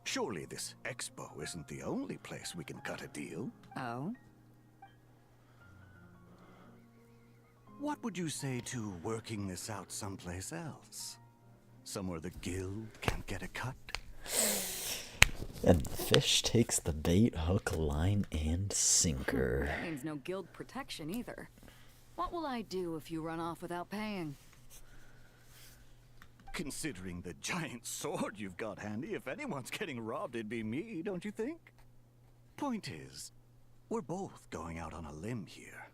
[SPEAKER 13] Surely this expo isn't the only place we can cut a deal.
[SPEAKER 8] Oh?
[SPEAKER 13] What would you say to working this out someplace else? Somewhere the guild can't get a cut?
[SPEAKER 1] And the fish takes the bait, hook, line, and sinker.
[SPEAKER 8] That means no guild protection either. What will I do if you run off without paying?
[SPEAKER 13] Considering the giant sword you've got handy, if anyone's getting robbed, it'd be me, don't you think? Point is, we're both going out on a limb here.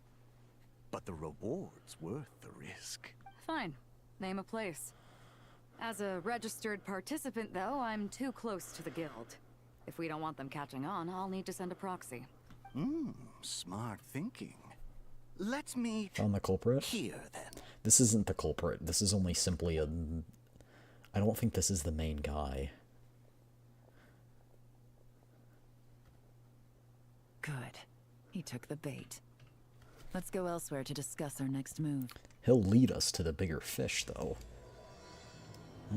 [SPEAKER 13] But the reward's worth the risk.
[SPEAKER 8] Fine. Name a place. As a registered participant, though, I'm too close to the guild. If we don't want them catching on, I'll need to send a proxy.
[SPEAKER 13] Smart thinking. Let's meet
[SPEAKER 1] Found the culprit?
[SPEAKER 13] here, then.
[SPEAKER 1] This isn't the culprit. This is only simply a... I don't think this is the main guy.
[SPEAKER 2] Good. He took the bait. Let's go elsewhere to discuss our next move.
[SPEAKER 1] He'll lead us to the bigger fish, though.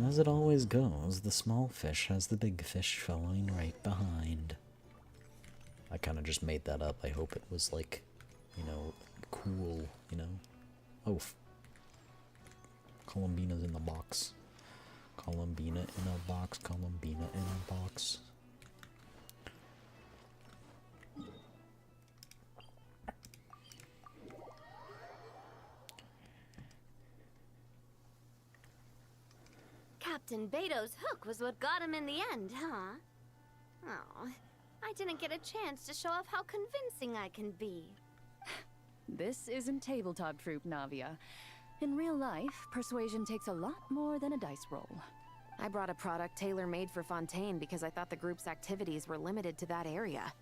[SPEAKER 1] As it always goes, the small fish has the big fish following right behind. I kind of just made that up. I hope it was, like, you know, cool, you know? Oh, Columbina's in the box. Columbina in a box, Columbina in a box.
[SPEAKER 14] Captain Beto's hook was what got him in the end, huh? Oh, I didn't get a chance to show off how convincing I can be.
[SPEAKER 15] This isn't tabletop troop, Navia. In real life, persuasion takes a lot more than a dice roll.
[SPEAKER 7] I brought a product tailor-made for Fontaine because I thought the group's activities were limited to that area.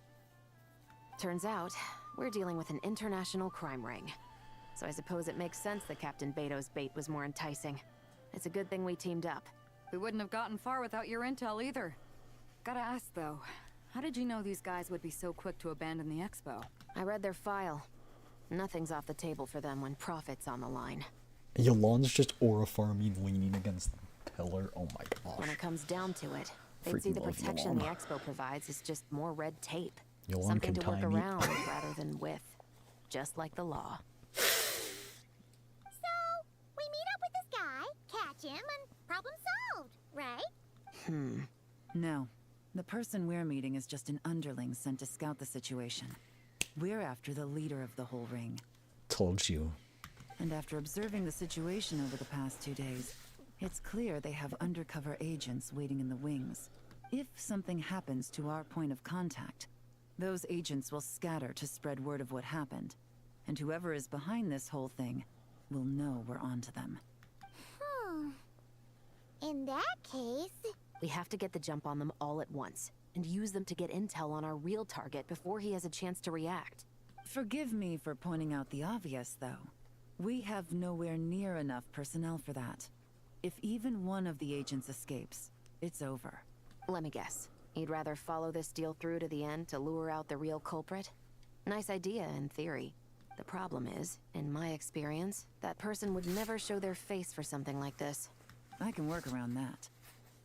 [SPEAKER 7] Turns out, we're dealing with an international crime ring. So I suppose it makes sense that Captain Beto's bait was more enticing. It's a good thing we teamed up.
[SPEAKER 8] We wouldn't have gotten far without your intel either. Gotta ask, though, how did you know these guys would be so quick to abandon the expo?
[SPEAKER 7] I read their file. Nothing's off the table for them when profit's on the line.
[SPEAKER 1] Yolan's just aura farming, leaning against the pillar. Oh my gosh.
[SPEAKER 7] When it comes down to it, they'd see the
[SPEAKER 1] Freaking love
[SPEAKER 7] protection the
[SPEAKER 1] Yolan.
[SPEAKER 7] expo provides is just more red tape.
[SPEAKER 1] Yolan
[SPEAKER 7] Something
[SPEAKER 1] can
[SPEAKER 7] to work
[SPEAKER 1] tie me.
[SPEAKER 7] around rather than with. Just like the law.
[SPEAKER 5] So, we meet up with this guy, catch him, and problem solved, right?
[SPEAKER 2] No. The person we're meeting is just an underling sent to scout the situation. We're after the leader of the whole ring.
[SPEAKER 1] Told you.
[SPEAKER 2] And after observing the situation over the past 2 days, it's clear they have undercover agents waiting in the wings. If something happens to our point of contact, those agents will scatter to spread word of what happened. And whoever is behind this whole thing will know we're onto them.
[SPEAKER 5] In that case...
[SPEAKER 7] We have to get the jump on them all at once, and use them to get intel on our real target before he has a chance to react.
[SPEAKER 2] Forgive me for pointing out the obvious, though. We have nowhere near enough personnel for that. If even one of the agents escapes, it's over.
[SPEAKER 7] Let me guess. You'd rather follow this deal through to the end to lure out the real culprit? Nice idea, in theory. The problem is, in my experience, that person would never show their face for something like this.
[SPEAKER 2] I can work around that.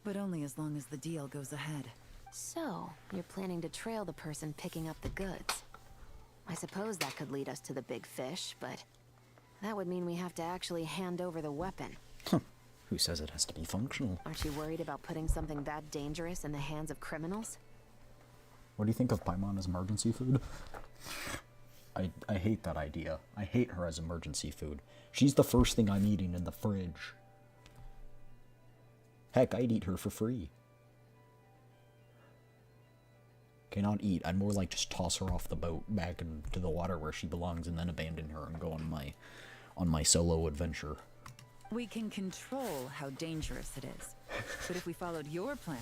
[SPEAKER 2] But only as long as the deal goes ahead.
[SPEAKER 7] So, you're planning to trail the person picking up the goods. I suppose that could lead us to the big fish, but that would mean we have to actually hand over the weapon.
[SPEAKER 1] Who says it has to be functional?
[SPEAKER 7] Aren't you worried about putting something that dangerous in the hands of criminals?
[SPEAKER 1] What do you think of Paimon as emergency food? I hate that idea. I hate her as emergency food. She's the first thing I'm eating in the fridge. Heck, I'd eat her for free. Okay, not eat. I'd more like just toss her off the boat back into the water where she belongs and then abandon her and go on my on my solo adventure.
[SPEAKER 2] We can control how dangerous it is. But if we followed your plan,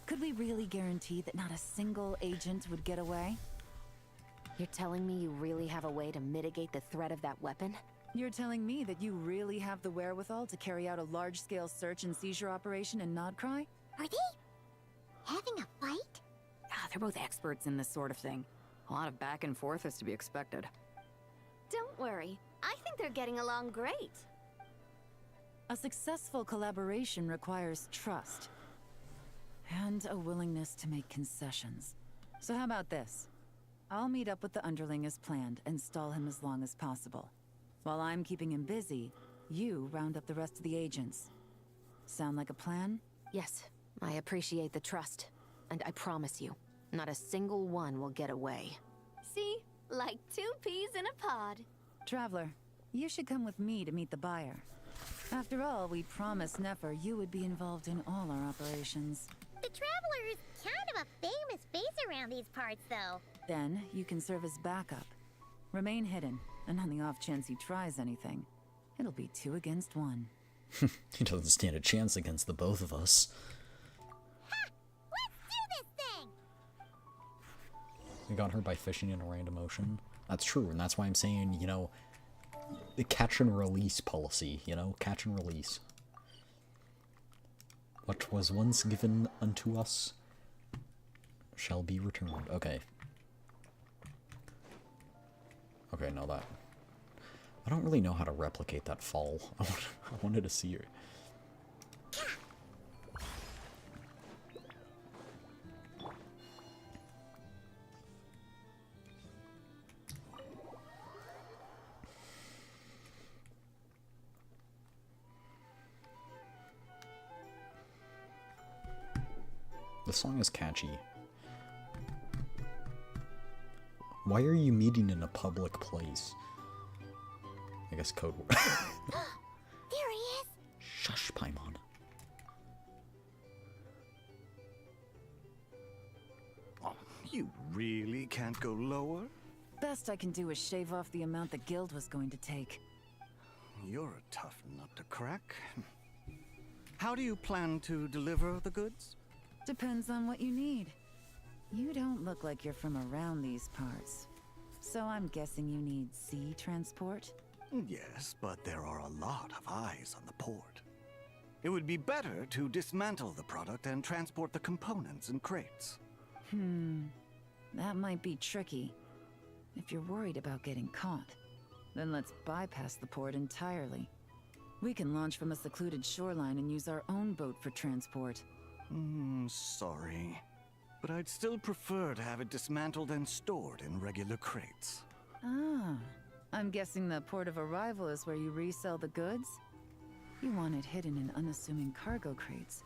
[SPEAKER 2] could we really guarantee that not a single agent would get away?
[SPEAKER 7] You're telling me you really have a way to mitigate the threat of that weapon?
[SPEAKER 2] You're telling me that you really have the wherewithal to carry out a large-scale search and seizure operation in Nodcry?
[SPEAKER 5] Are they having a fight?
[SPEAKER 8] Ah, they're both experts in this sort of thing. A lot of back and forth is to be expected.
[SPEAKER 14] Don't worry. I think they're getting along great.
[SPEAKER 2] A successful collaboration requires trust. And a willingness to make concessions. So how about this? I'll meet up with the underling as planned and stall him as long as possible. While I'm keeping him busy, you round up the rest of the agents. Sound like a plan?
[SPEAKER 7] Yes, I appreciate the trust. And I promise you, not a single one will get away.
[SPEAKER 14] See? Like 2 peas in a pod.
[SPEAKER 2] Traveler, you should come with me to meet the buyer. After all, we promised Nefer you would be involved in all our operations.
[SPEAKER 5] The Traveler is kind of a famous face around these parts, though.
[SPEAKER 2] Then, you can serve as backup. Remain hidden, and on the off chance he tries anything, it'll be 2 against 1.
[SPEAKER 1] He doesn't stand a chance against the both of us.
[SPEAKER 5] Ha! Let's do this thing!
[SPEAKER 1] We got her by fishing in a random ocean. That's true, and that's why I'm saying, you know, the catch and release policy, you know, catch and release. What was once given unto us shall be returned. Okay. Okay, no, that... I don't really know how to replicate that fall. I wanted to see her. The song is catchy. Why are you meeting in a public place? I guess code word.
[SPEAKER 5] There he is!
[SPEAKER 1] Shush, Paimon.
[SPEAKER 13] Oh, you really can't go lower?
[SPEAKER 2] Best I can do is shave off the amount the guild was going to take.
[SPEAKER 13] You're a tough nut to crack. How do you plan to deliver the goods?
[SPEAKER 2] Depends on what you need. You don't look like you're from around these parts. So I'm guessing you need sea transport?
[SPEAKER 13] Yes, but there are a lot of eyes on the port. It would be better to dismantle the product and transport the components in crates.
[SPEAKER 2] That might be tricky. If you're worried about getting caught, then let's bypass the port entirely. We can launch from a secluded shoreline and use our own boat for transport.
[SPEAKER 13] Sorry. But I'd still prefer to have it dismantled and stored in regular crates.
[SPEAKER 2] Ah, I'm guessing the port of arrival is where you resell the goods? You want it hidden in unassuming cargo crates,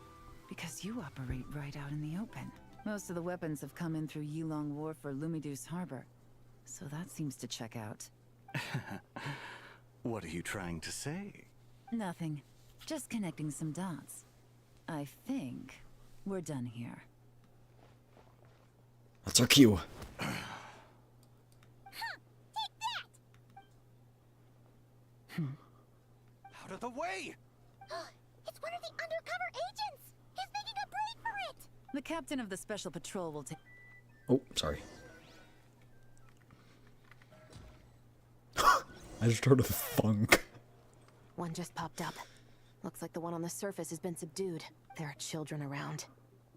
[SPEAKER 2] because you operate right out in the open. Most of the weapons have come in through Yilong Wharf or Lumidus Harbor, so that seems to check out.
[SPEAKER 13] What are you trying to say?
[SPEAKER 2] Nothing. Just connecting some dots. I think we're done here.
[SPEAKER 1] That's our cue.
[SPEAKER 5] Take that!
[SPEAKER 10] Out of the way!
[SPEAKER 5] It's one of the undercover agents! He's making a break for it!
[SPEAKER 2] The captain of the special patrol will take...
[SPEAKER 1] Oh, sorry. I just heard a thunk.
[SPEAKER 7] One just popped up. Looks like the one on the surface has been subdued. There are children around.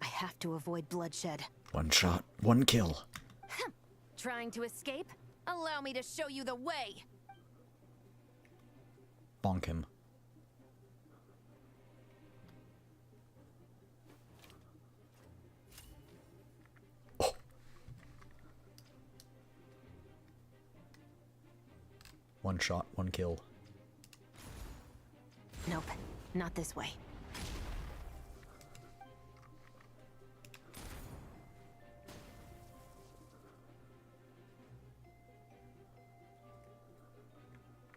[SPEAKER 7] I have to avoid bloodshed.
[SPEAKER 1] One shot, one kill.
[SPEAKER 7] Trying to escape? Allow me to show you the way!
[SPEAKER 1] Bonk him. Oh. One shot, one kill.
[SPEAKER 7] Nope, not this way.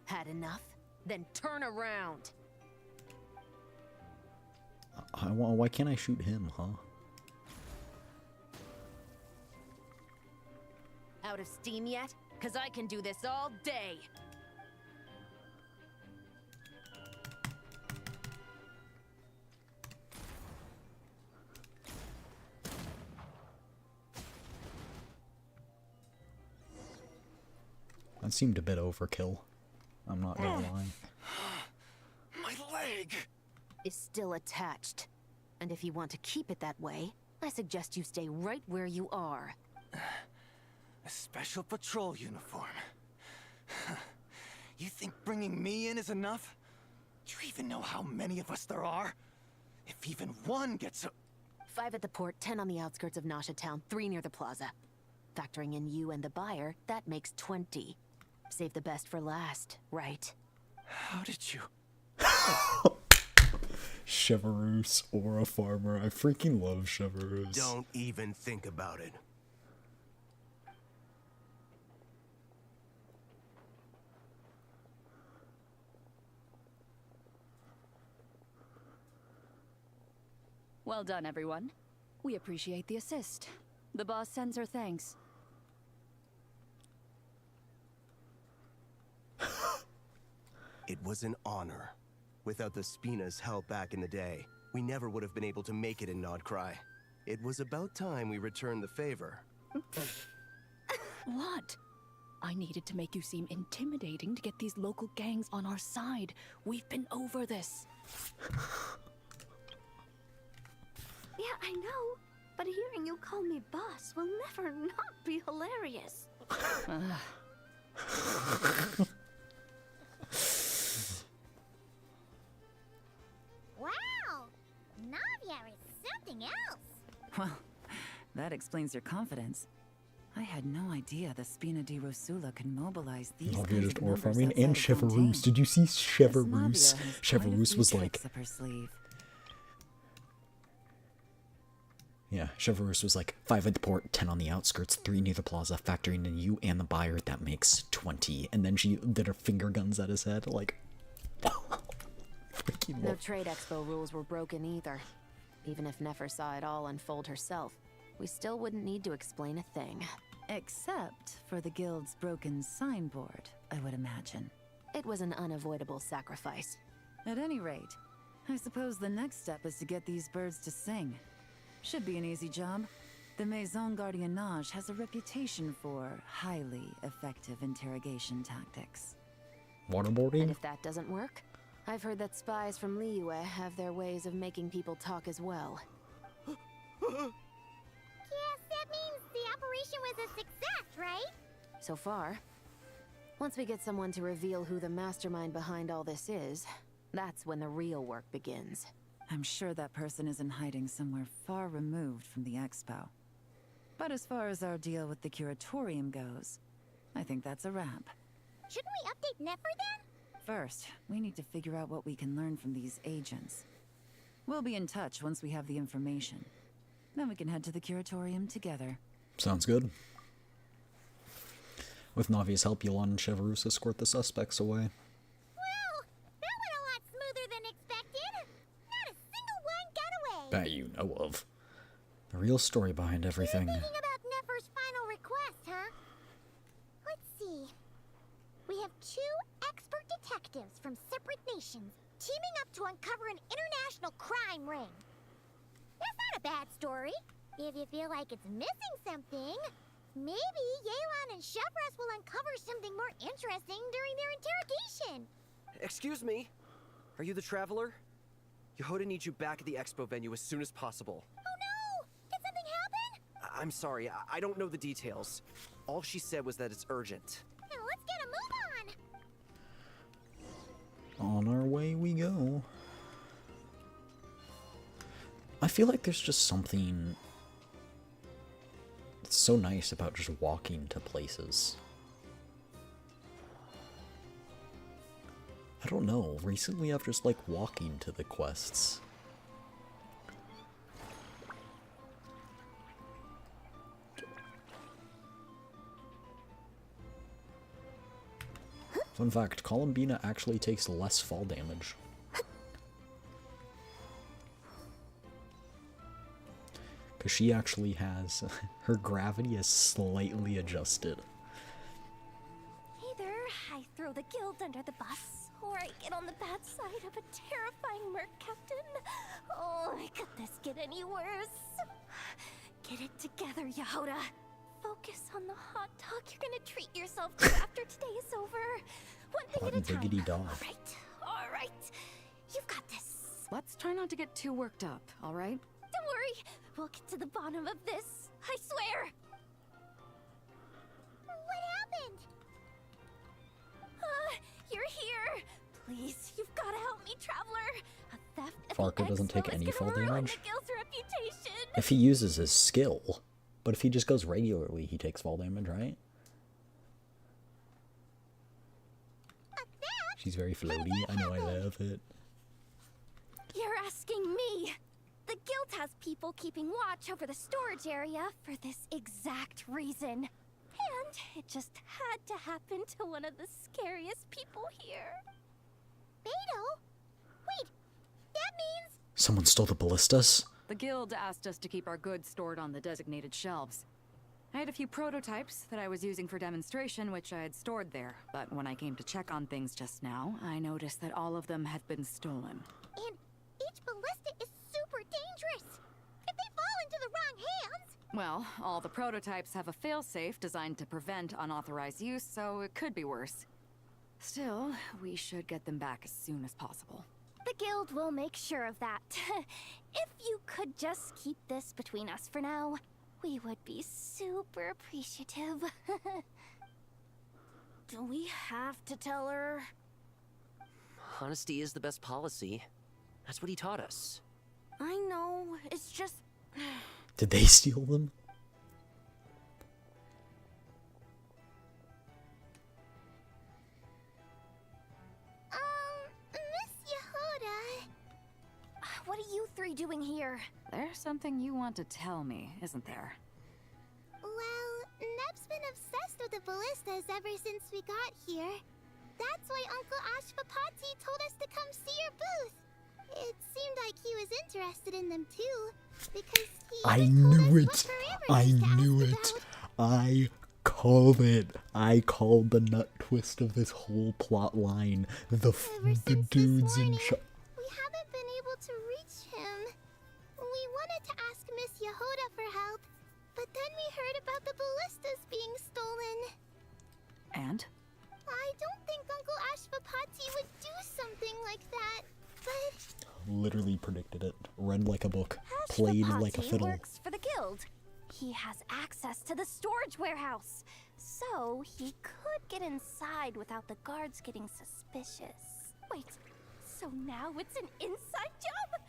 [SPEAKER 7] Had enough? Then turn around.
[SPEAKER 1] Why can't I shoot him, huh?
[SPEAKER 7] Out of steam yet? 'Cause I can do this all day.
[SPEAKER 1] That seemed a bit overkill. I'm not gonna lie.
[SPEAKER 12] My leg!
[SPEAKER 7] Is still attached. And if you want to keep it that way, I suggest you stay right where you are.
[SPEAKER 16] A special patrol uniform. You think bringing me in is enough? Do you even know how many of us there are? If even one gets a...
[SPEAKER 7] 5 at the port, 10 on the outskirts of Nasha Town, 3 near the plaza. Factoring in you and the buyer, that makes 20. Save the best for last, right?
[SPEAKER 16] How did you...
[SPEAKER 1] Chevreuse or a farmer. I freaking love Chevreuse.
[SPEAKER 17] Don't even think about it.
[SPEAKER 15] Well done, everyone. We appreciate the assist. The boss sends her thanks.
[SPEAKER 17] It was an honor. Without the Spina's help back in the day, we never would have been able to make it in Nodcry. It was about time we returned the favor.
[SPEAKER 15] What? I needed to make you seem intimidating to get these local gangs on our side. We've been over this.
[SPEAKER 14] Yeah, I know. But hearing you call me boss will never not be hilarious.
[SPEAKER 5] Wow! Navia is something else!
[SPEAKER 2] Well, that explains your confidence. I had no idea the Spina di Rosula could mobilize these kinds
[SPEAKER 1] Navia just
[SPEAKER 2] of
[SPEAKER 1] ore
[SPEAKER 2] numbers
[SPEAKER 1] farming
[SPEAKER 2] outside
[SPEAKER 1] and
[SPEAKER 2] of Fontaine.
[SPEAKER 1] Chevreuse. Did you see Chevreuse?
[SPEAKER 2] Navia has quite a
[SPEAKER 1] Chevreuse
[SPEAKER 2] few
[SPEAKER 1] was like...
[SPEAKER 2] tricks up her sleeve.
[SPEAKER 1] Yeah, Chevreuse was like 5 at the port, 10 on the outskirts, 3 near the plaza, factoring in you and the buyer, that makes 20. And then she did her finger guns at his head, like... freaking
[SPEAKER 7] No
[SPEAKER 1] love.
[SPEAKER 7] trade expo rules were broken either. Even if Nefer saw it all unfold herself, we still wouldn't need to explain a thing.
[SPEAKER 2] Except for the guild's broken signboard, I would imagine.
[SPEAKER 7] It was an unavoidable sacrifice.
[SPEAKER 2] At any rate, I suppose the next step is to get these birds to sing. Should be an easy job. The Maison Gardiennage has a reputation for highly effective interrogation tactics.
[SPEAKER 1] Waterboarding?
[SPEAKER 7] And if that doesn't work, I've heard that spies from Liyue have their ways of making people talk as well.
[SPEAKER 5] Yes, that means the operation was a success, right?
[SPEAKER 7] So far. Once we get someone to reveal who the mastermind behind all this is, that's when the real work begins.
[SPEAKER 2] I'm sure that person is in hiding somewhere far removed from the expo. But as far as our deal with the curatorium goes, I think that's a wrap.
[SPEAKER 5] Shouldn't we update Nefer then?
[SPEAKER 2] First, we need to figure out what we can learn from these agents. We'll be in touch once we have the information. Then we can head to the curatorium together.
[SPEAKER 1] Sounds good. With Navia's help, Yolande and Chevreuse escort the suspects away.
[SPEAKER 5] Well, that went a lot smoother than expected. Not a single one got away.
[SPEAKER 1] That you know of. The real story behind everything.
[SPEAKER 5] You're thinking about Nefer's final request, huh? Let's see. We have 2 expert detectives from separate nations teaming up to uncover an international crime ring. That's not a bad story. If you feel like it's missing something, maybe Yelan and Chevreuse will uncover something more interesting during their interrogation.
[SPEAKER 12] Excuse me? Are you the traveler? Yehoda needs you back at the expo venue as soon as possible.
[SPEAKER 5] Oh no! Did something happen?
[SPEAKER 12] I'm sorry, I don't know the details. All she said was that it's urgent.
[SPEAKER 5] Now let's get a move on!
[SPEAKER 1] On our way we go. I feel like there's just something so nice about just walking to places. I don't know, recently I've just like walking to the quests. Fun fact, Columbina actually takes less fall damage. Because she actually has, her gravity is slightly adjusted.
[SPEAKER 6] Either I throw the guild under the bus, or I get on the bad side of a terrifying merc captain. Oh, could this get any worse? Get it together, Yehoda. Focus on the hot dog you're gonna treat yourself to after today is over. One thing at a time.
[SPEAKER 1] Diggity dog.
[SPEAKER 6] All right. You've got this.
[SPEAKER 8] Let's try not to get too worked up, all right?
[SPEAKER 6] Don't worry. We'll get to the bottom of this. I swear. What happened? You're here. Please, you've got to help me, Traveler. A theft at
[SPEAKER 1] Farka
[SPEAKER 6] the
[SPEAKER 1] doesn't take
[SPEAKER 6] Expo is
[SPEAKER 1] any
[SPEAKER 6] gonna
[SPEAKER 1] fall
[SPEAKER 6] ruin
[SPEAKER 1] damage.
[SPEAKER 6] the guild's reputation.
[SPEAKER 1] If he uses his skill, but if he just goes regularly, he takes fall damage, right? She's very floaty. I know, I love it.
[SPEAKER 6] You're asking me. The guild has people keeping watch over the storage area for this exact reason. And it just had to happen to one of the scariest people here. Beto? Wait, that means...
[SPEAKER 1] Someone stole the ballistas?
[SPEAKER 8] The guild asked us to keep our goods stored on the designated shelves. I had a few prototypes that I was using for demonstration, which I had stored there. But when I came to check on things just now, I noticed that all of them had been stolen.
[SPEAKER 5] And each ballista is super dangerous. If they fall into the wrong hands...
[SPEAKER 8] Well, all the prototypes have a failsafe designed to prevent unauthorized use, so it could be worse. Still, we should get them back as soon as possible.
[SPEAKER 6] The guild will make sure of that. If you could just keep this between us for now, we would be super appreciative.
[SPEAKER 12] Do we have to tell her? Honesty is the best policy. That's what he taught us.
[SPEAKER 6] I know, it's just...
[SPEAKER 1] Did they steal them?
[SPEAKER 5] Miss Yehuda...
[SPEAKER 6] What are you three doing here?
[SPEAKER 8] There's something you want to tell me, isn't there?
[SPEAKER 5] Well, Neb's been obsessed with the ballistas ever since we got here. That's why Uncle Ashvapati told us to come see your booth. It seemed like he was interested in them too, because he
[SPEAKER 1] I
[SPEAKER 5] even told
[SPEAKER 1] knew
[SPEAKER 5] us
[SPEAKER 1] it.
[SPEAKER 5] what
[SPEAKER 1] I
[SPEAKER 5] parameters to
[SPEAKER 1] knew
[SPEAKER 5] ask
[SPEAKER 1] it.
[SPEAKER 5] about.
[SPEAKER 1] I called it. I called the nut twist of this whole plot line. The dudes in charge.
[SPEAKER 5] We haven't been able to reach him. We wanted to ask Miss Yehuda for help, but then we heard about the ballistas being stolen.
[SPEAKER 8] And?
[SPEAKER 5] I don't think Uncle Ashvapati would do something like that, but...
[SPEAKER 1] Literally predicted it. Read like a book. Played like a
[SPEAKER 6] Ashvapati
[SPEAKER 1] fiddle.
[SPEAKER 6] works for the guild. He has access to the storage warehouse, so he could get inside without the guards getting suspicious. Wait, so now it's an inside job?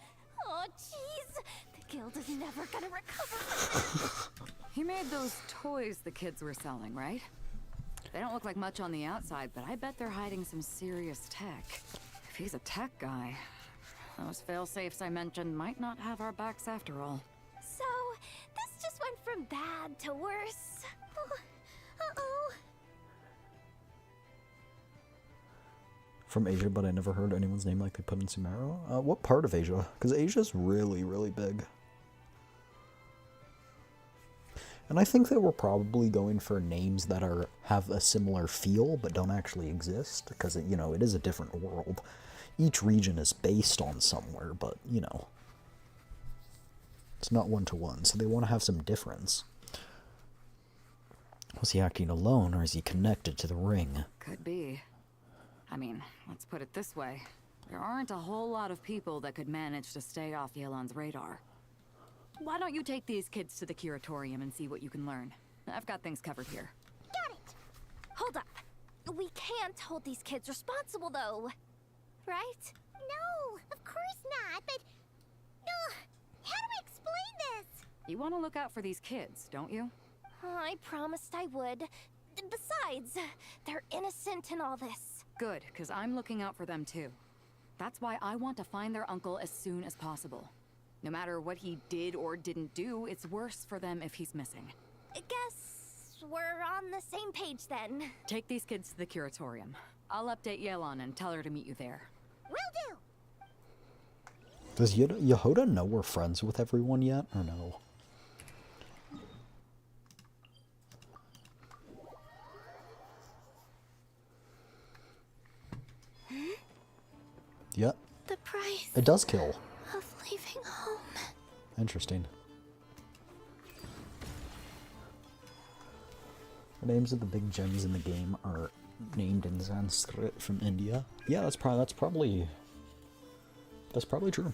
[SPEAKER 6] Oh, jeez. The guild is never gonna recover from this.
[SPEAKER 8] He made those toys the kids were selling, right? They don't look like much on the outside, but I bet they're hiding some serious tech. If he's a tech guy, those fail-safes I mentioned might not have our backs after all.
[SPEAKER 6] So, this just went from bad to worse. Uh-oh.
[SPEAKER 1] From Asia, but I never heard anyone's name like they put in Sumeru. What part of Asia? Because Asia's really, really big. And I think that we're probably going for names that have a similar feel, but don't actually exist, because, it is a different world. Each region is based on somewhere, but, it's not one-to-one, so they want to have some difference. Was he acting alone, or is he connected to the ring?
[SPEAKER 8] Could be. I mean, let's put it this way. There aren't a whole lot of people that could manage to stay off Yelan's radar. Why don't you take these kids to the curatorium and see what you can learn? I've got things covered here.
[SPEAKER 6] Got it. Hold up. We can't hold these kids responsible, though. Right?
[SPEAKER 5] No, of course not, but... how do we explain this?
[SPEAKER 8] You want to look out for these kids, don't you?
[SPEAKER 6] I promised I would. Besides, they're innocent in all this.
[SPEAKER 8] Good, because I'm looking out for them too. That's why I want to find their uncle as soon as possible. No matter what he did or didn't do, it's worse for them if he's missing.
[SPEAKER 6] I guess we're on the same page then.
[SPEAKER 8] Take these kids to the curatorium. I'll update Yelan and tell her to meet you there.
[SPEAKER 5] Will do.
[SPEAKER 1] Does Yehuda know we're friends with everyone yet, or no? Yep.
[SPEAKER 6] The price
[SPEAKER 1] It does kill.
[SPEAKER 6] of leaving home.
[SPEAKER 1] Interesting. The names of the big gems in the game are named in Sanskrit from India. Yeah, that's probably true.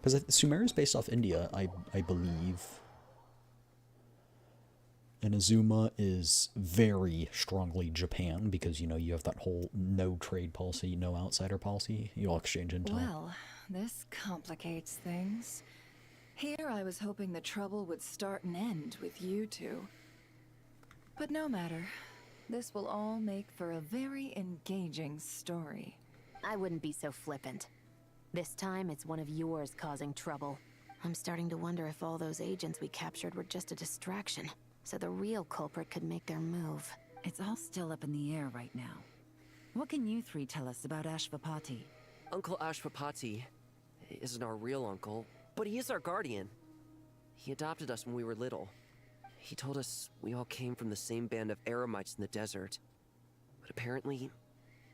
[SPEAKER 1] Because Sumer is based off India, I believe. And Azuma is very strongly Japan because, you know, you have that whole no trade policy, no outsider policy. You all exchange intel.
[SPEAKER 4] Well, this complicates things. Here I was hoping the trouble would start and end with you two. But no matter. This will all make for a very engaging story.
[SPEAKER 7] I wouldn't be so flippant. This time, it's one of yours causing trouble. I'm starting to wonder if all those agents we captured were just a distraction, so the real culprit could make their move.
[SPEAKER 2] It's all still up in the air right now. What can you three tell us about Ashvapati?
[SPEAKER 12] Uncle Ashvapati isn't our real uncle, but he is our guardian. He adopted us when we were little. He told us we all came from the same band of Eremites in the desert. But apparently,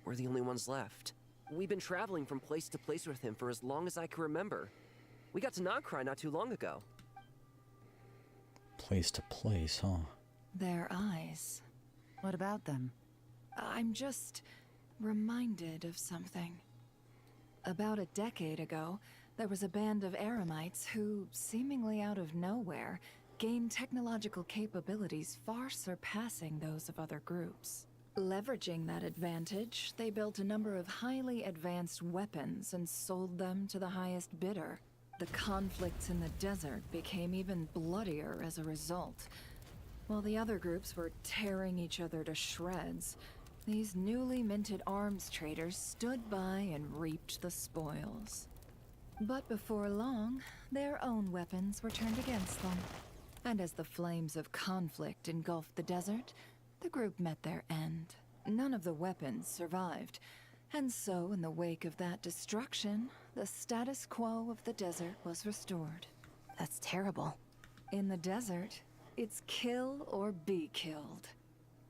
[SPEAKER 12] we're the only ones left. We've been traveling from place to place with him for as long as I can remember. We got to Nagcry not too long ago.
[SPEAKER 1] Place to place, huh?
[SPEAKER 4] Their eyes.
[SPEAKER 2] What about them?
[SPEAKER 4] I'm just reminded of something. About a decade ago, there was a band of Eremites who, seemingly out of nowhere, gained technological capabilities far surpassing those of other groups. Leveraging that advantage, they built a number of highly advanced weapons and sold them to the highest bidder. The conflicts in the desert became even bloodier as a result. While the other groups were tearing each other to shreds, these newly minted arms traders stood by and reaped the spoils. But before long, their own weapons were turned against them. And as the flames of conflict engulfed the desert, the group met their end. None of the weapons survived. And so, in the wake of that destruction, the status quo of the desert was restored.
[SPEAKER 7] That's terrible.
[SPEAKER 4] In the desert, it's kill or be killed.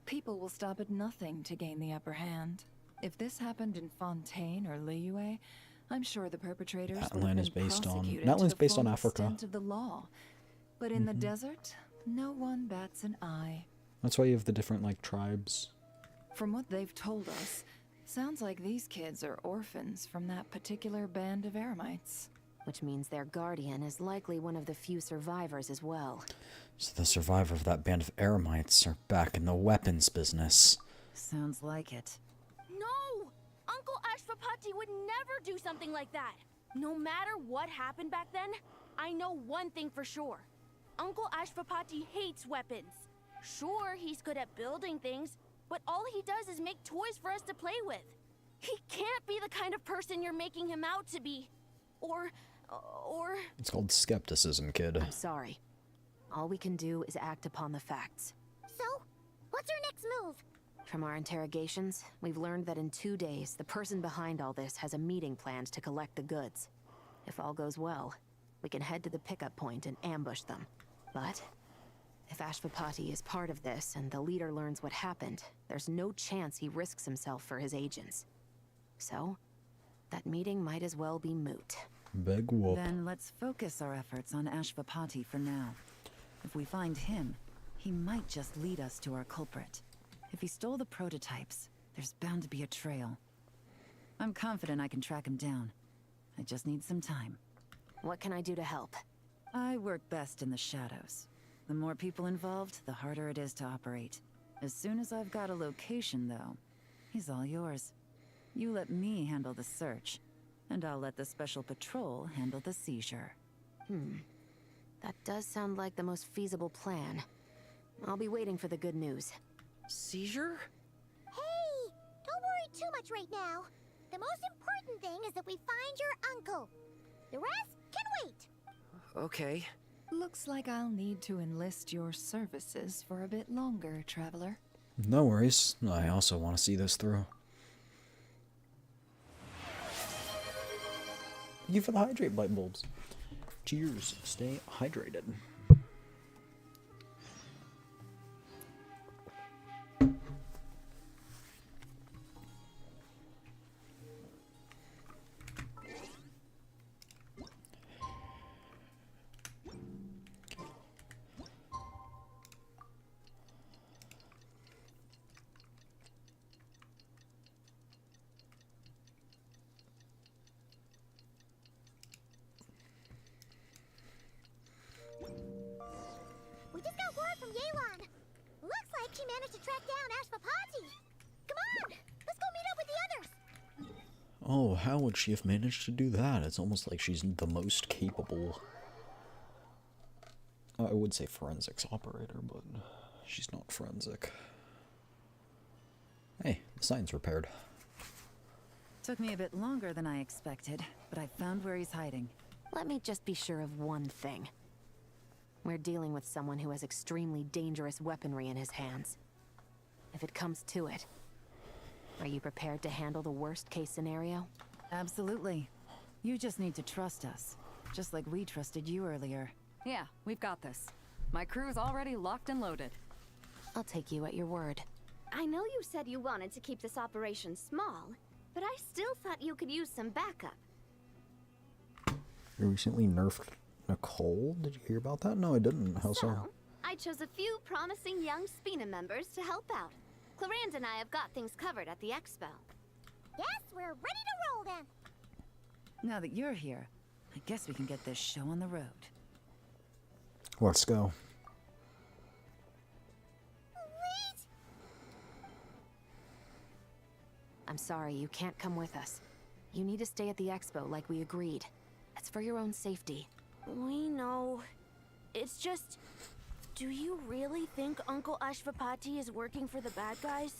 [SPEAKER 4] People will stop at nothing to gain the upper hand. If this happened in Fontaine or Liyue, I'm sure the perpetrators would have been prosecuted
[SPEAKER 1] that land's
[SPEAKER 4] to the
[SPEAKER 1] based on
[SPEAKER 4] full
[SPEAKER 1] Africa.
[SPEAKER 4] extent of the law. But in the desert, no one bats an eye.
[SPEAKER 1] That's why you have the different, like, tribes.
[SPEAKER 4] From what they've told us, sounds like these kids are orphans from that particular band of Eremites.
[SPEAKER 7] Which means their guardian is likely one of the few survivors as well.
[SPEAKER 1] So the survivor of that band of Eremites are back in the weapons business.
[SPEAKER 2] Sounds like it.
[SPEAKER 6] No! Uncle Ashvapati would never do something like that. No matter what happened back then, I know one thing for sure. Uncle Ashvapati hates weapons. Sure, he's good at building things, but all he does is make toys for us to play with. He can't be the kind of person you're making him out to be. Or...
[SPEAKER 1] It's called skepticism, kid.
[SPEAKER 7] I'm sorry. All we can do is act upon the facts.
[SPEAKER 5] So, what's our next move?
[SPEAKER 7] From our interrogations, we've learned that in 2 days, the person behind all this has a meeting planned to collect the goods. If all goes well, we can head to the pickup point and ambush them. But if Ashvapati is part of this and the leader learns what happened, there's no chance he risks himself for his agents. So, that meeting might as well be moot.
[SPEAKER 1] Big whoop.
[SPEAKER 2] Then let's focus our efforts on Ashvapati for now. If we find him, he might just lead us to our culprit. If he stole the prototypes, there's bound to be a trail. I'm confident I can track him down. I just need some time.
[SPEAKER 7] What can I do to help?
[SPEAKER 2] I work best in the shadows. The more people involved, the harder it is to operate. As soon as I've got a location, though, he's all yours. You let me handle the search, and I'll let the special patrol handle the seizure.
[SPEAKER 7] That does sound like the most feasible plan. I'll be waiting for the good news.
[SPEAKER 12] Seizure?
[SPEAKER 5] Hey! Don't worry too much right now. The most important thing is that we find your uncle. The rest can wait.
[SPEAKER 12] Okay.
[SPEAKER 4] Looks like I'll need to enlist your services for a bit longer, Traveler.
[SPEAKER 1] No worries. I also want to see this through. Thank you for the hydrate light bulbs. Cheers. Stay hydrated.
[SPEAKER 5] like she managed to track down Ashvapati. Come on, let's go meet up with the others.
[SPEAKER 1] Oh, how would she have managed to do that? It's almost like she's the most capable. I would say forensics operator, but she's not forensic. Hey, the sign's repaired.
[SPEAKER 2] Took me a bit longer than I expected, but I found where he's hiding.
[SPEAKER 7] Let me just be sure of one thing. We're dealing with someone who has extremely dangerous weaponry in his hands. If it comes to it, are you prepared to handle the worst-case scenario?
[SPEAKER 2] Absolutely. You just need to trust us, just like we trusted you earlier.
[SPEAKER 8] Yeah, we've got this. My crew's already locked and loaded.
[SPEAKER 7] I'll take you at your word.
[SPEAKER 14] I know you said you wanted to keep this operation small, but I still thought you could use some backup.
[SPEAKER 1] You recently nerfed Nicole? Did you hear about that? No, I didn't. How so?
[SPEAKER 14] I chose a few promising young Spina members to help out. Clarand and I have got things covered at the expo.
[SPEAKER 5] Yes, we're ready to roll then.
[SPEAKER 2] Now that you're here, I guess we can get this show on the road.
[SPEAKER 1] Let's go.
[SPEAKER 5] Wait!
[SPEAKER 7] I'm sorry, you can't come with us. You need to stay at the expo like we agreed. It's for your own safety.
[SPEAKER 6] We know. It's just... Do you really think Uncle Ashvapati is working for the bad guys?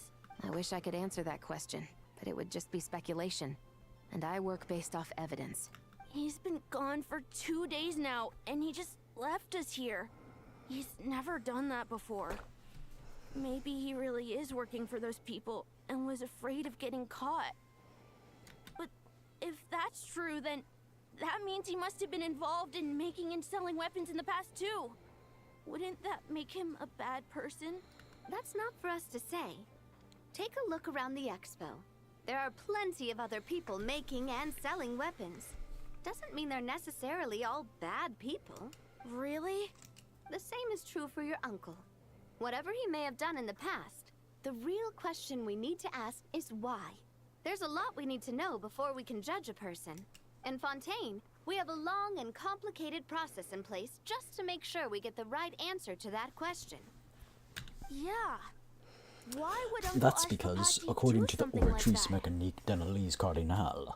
[SPEAKER 7] I wish I could answer that question, but it would just be speculation. And I work based off evidence.
[SPEAKER 6] He's been gone for 2 days now, and he just left us here. He's never done that before. Maybe he really is working for those people and was afraid of getting caught. But if that's true, then that means he must have been involved in making and selling weapons in the past too. Wouldn't that make him a bad person?
[SPEAKER 14] That's not for us to say. Take a look around the expo. There are plenty of other people making and selling weapons. Doesn't mean they're necessarily all bad people.
[SPEAKER 6] Really?
[SPEAKER 14] The same is true for your uncle. Whatever he may have done in the past, the real question we need to ask is why. There's a lot we need to know before we can judge a person. In Fontaine, we have a long and complicated process in place just to make sure we get the right answer to that question.
[SPEAKER 6] Yeah. Why would Uncle
[SPEAKER 1] That's because,
[SPEAKER 6] Ashvapati
[SPEAKER 1] according
[SPEAKER 6] do
[SPEAKER 1] to the
[SPEAKER 6] something like
[SPEAKER 1] Oratrice
[SPEAKER 6] that?
[SPEAKER 1] Mécanique d'Analyse Cardinale,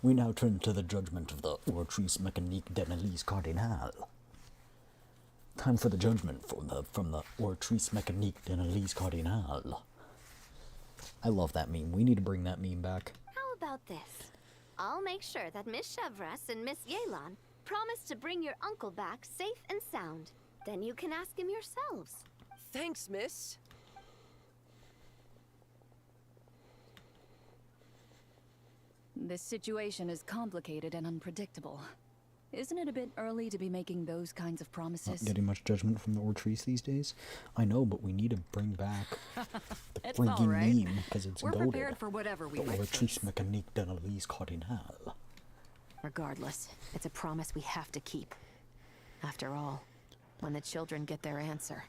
[SPEAKER 1] we now turn to the judgment of the Oratrice Mécanique d'Analyse Cardinale. Time for the judgment from the Oratrice Mécanique d'Analyse Cardinale. I love that meme. We need to bring that meme back.
[SPEAKER 14] How about this? I'll make sure that Miss Chevras and Miss Yelan promise to bring your uncle back safe and sound. Then you can ask him yourselves.
[SPEAKER 12] Thanks, miss.
[SPEAKER 15] This situation is complicated and unpredictable. Isn't it a bit early to be making those kinds of promises?
[SPEAKER 1] Not getting much judgment from the Oratrice these days. I know, but we need to bring back the
[SPEAKER 8] It's
[SPEAKER 1] freaking
[SPEAKER 8] all right.
[SPEAKER 1] meme because it's
[SPEAKER 8] We're
[SPEAKER 1] goated.
[SPEAKER 8] prepared for whatever we
[SPEAKER 1] The
[SPEAKER 8] might
[SPEAKER 1] Oratrice Mécanique d'Analyse Cardinale.
[SPEAKER 7] Regardless, it's a promise we have to keep. After all, when the children get their answer,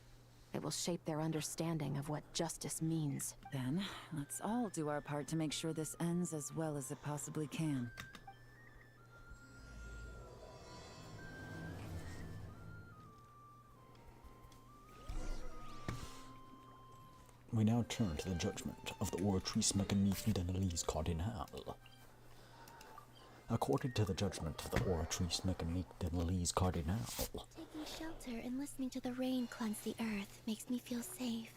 [SPEAKER 7] it will shape their understanding of what justice means.
[SPEAKER 2] Then, let's all do our part to make sure this ends as well as it possibly can.
[SPEAKER 1] We now turn to the judgment of the Oratrice Mécanique d'Analyse Cardinale. According to the judgment of the Oratrice Mécanique d'Analyse Cardinale,
[SPEAKER 5] Taking shelter and listening to the rain cleanse the earth makes me feel safe.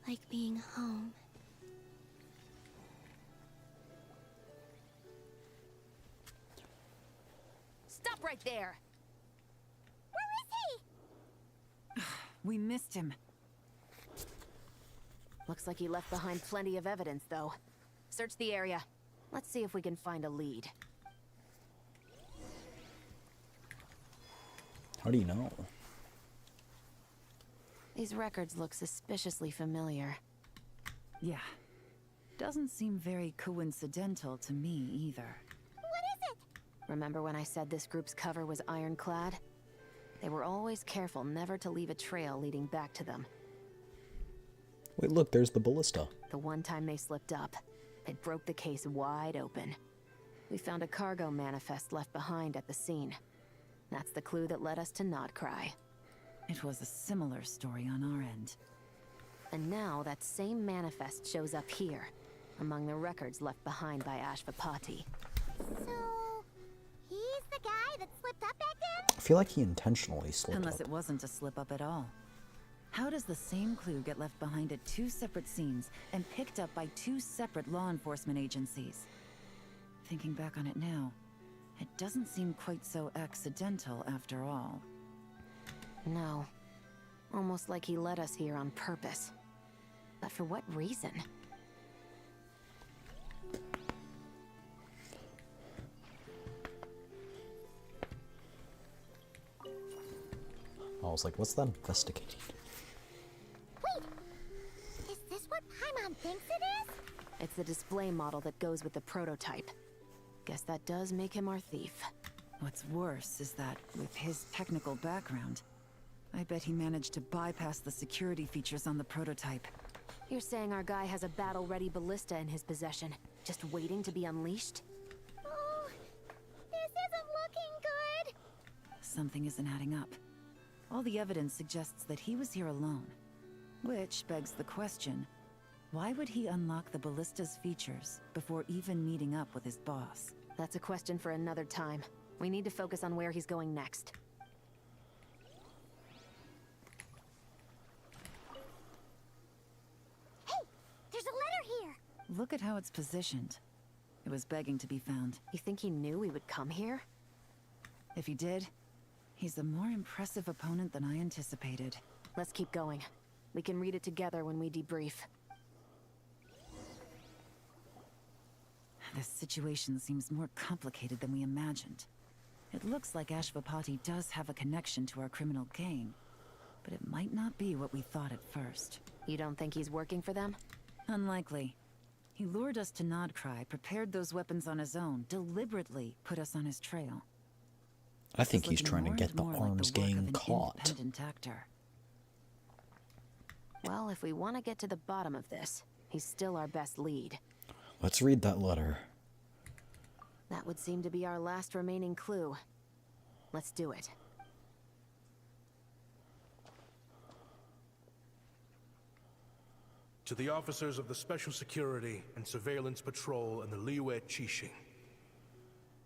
[SPEAKER 5] Like being home.
[SPEAKER 6] Stop right there!
[SPEAKER 5] Where is he?
[SPEAKER 2] We missed him.
[SPEAKER 7] Looks like he left behind plenty of evidence, though. Search the area. Let's see if we can find a lead.
[SPEAKER 1] how do you know?
[SPEAKER 7] These records look suspiciously familiar.
[SPEAKER 2] Yeah. Doesn't seem very coincidental to me either.
[SPEAKER 5] What is it?
[SPEAKER 7] Remember when I said this group's cover was ironclad? They were always careful never to leave a trail leading back to them.
[SPEAKER 1] Wait, look, there's the ballista.
[SPEAKER 7] The one time they slipped up, it broke the case wide open. We found a cargo manifest left behind at the scene. That's the clue that led us to Nodcry.
[SPEAKER 2] It was a similar story on our end.
[SPEAKER 7] And now that same manifest shows up here, among the records left behind by Ashvapati.
[SPEAKER 5] So, he's the guy that slipped up back then?
[SPEAKER 1] I feel like he intentionally slipped
[SPEAKER 2] Unless
[SPEAKER 1] up.
[SPEAKER 2] it wasn't a slip up at all. How does the same clue get left behind at two separate scenes and picked up by two separate law enforcement agencies? Thinking back on it now, it doesn't seem quite so accidental after all.
[SPEAKER 7] No. Almost like he led us here on purpose. But for what reason?
[SPEAKER 1] I was like, what's that investigating?
[SPEAKER 5] Wait! Is this what Paimon thinks it is?
[SPEAKER 7] It's the display model that goes with the prototype. Guess that does make him our thief.
[SPEAKER 2] What's worse is that, with his technical background, I bet he managed to bypass the security features on the prototype.
[SPEAKER 7] You're saying our guy has a battle-ready ballista in his possession, just waiting to be unleashed?
[SPEAKER 5] Oh, this isn't looking good.
[SPEAKER 2] Something isn't adding up. All the evidence suggests that he was here alone. Which begs the question, why would he unlock the ballista's features before even meeting up with his boss?
[SPEAKER 7] That's a question for another time. We need to focus on where he's going next.
[SPEAKER 5] Hey, there's a letter here.
[SPEAKER 2] Look at how it's positioned. It was begging to be found.
[SPEAKER 7] You think he knew we would come here?
[SPEAKER 2] If he did, he's a more impressive opponent than I anticipated.
[SPEAKER 7] Let's keep going. We can read it together when we debrief.
[SPEAKER 2] This situation seems more complicated than we imagined. It looks like Ashvapati does have a connection to our criminal gang, but it might not be what we thought at first.
[SPEAKER 7] You don't think he's working for them?
[SPEAKER 2] Unlikely. He lured us to Nodcry, prepared those weapons on his own, deliberately put us on his trail.
[SPEAKER 1] I think he's trying to get the arms gang caught.
[SPEAKER 2] Independent actor.
[SPEAKER 7] Well, if we want to get to the bottom of this, he's still our best lead.
[SPEAKER 1] Let's read that letter.
[SPEAKER 7] That would seem to be our last remaining clue. Let's do it.
[SPEAKER 11] To the officers of the Special Security and Surveillance Patrol and the Liyue Qixing,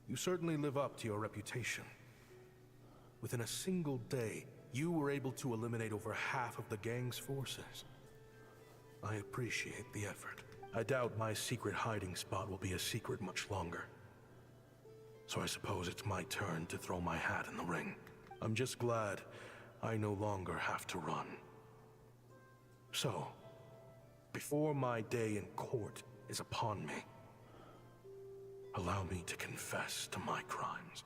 [SPEAKER 11] you certainly live up to your reputation. Within a single day, you were able to eliminate over half of the gang's forces. I appreciate the effort. I doubt my secret hiding spot will be a secret much longer. So I suppose it's my turn to throw my hat in the ring. I'm just glad I no longer have to run. So, before my day in court is upon me, allow me to confess to my crimes.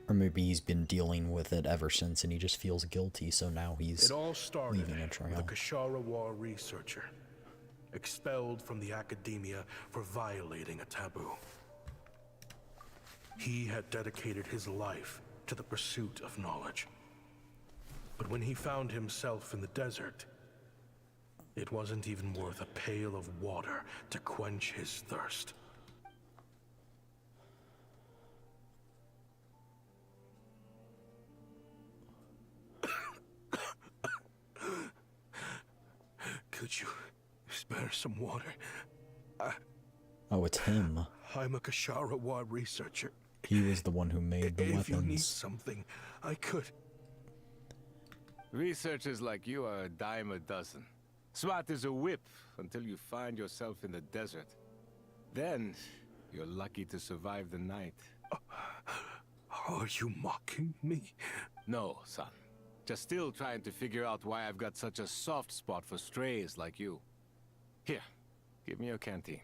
[SPEAKER 1] Or maybe he's been dealing with it ever since and he just feels guilty, so now he's
[SPEAKER 11] It all started
[SPEAKER 1] leaving a trail.
[SPEAKER 11] with a Kashara War researcher, expelled from the academia for violating a taboo. He had dedicated his life to the pursuit of knowledge. But when he found himself in the desert, it wasn't even worth a pail of water to quench his thirst. Could you spare some water?
[SPEAKER 1] Oh, it's him.
[SPEAKER 11] I'm a Kashara War researcher.
[SPEAKER 1] He was the one who made the
[SPEAKER 11] If you need
[SPEAKER 1] weapons.
[SPEAKER 11] something, I could.
[SPEAKER 18] Researchers like you are a dime a dozen. Smart as a whip until you find yourself in the desert. Then, you're lucky to survive the night.
[SPEAKER 11] Are you mocking me?
[SPEAKER 18] No, son. Just still trying to figure out why I've got such a soft spot for strays like you. Here, give me your canteen.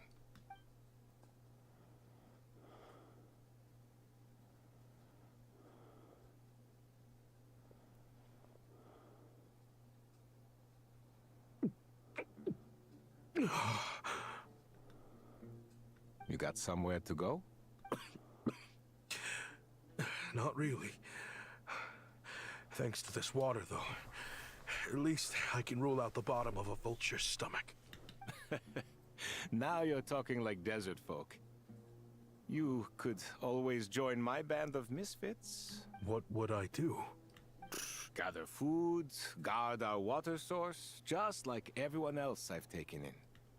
[SPEAKER 18] You got somewhere to go?
[SPEAKER 11] Not really. Thanks to this water, though. At least I can rule out the bottom of a vulture's stomach.
[SPEAKER 18] Now you're talking like desert folk. You could always join my band of misfits.
[SPEAKER 11] What would I do?
[SPEAKER 18] gather food, guard our water source, just like everyone else I've taken in.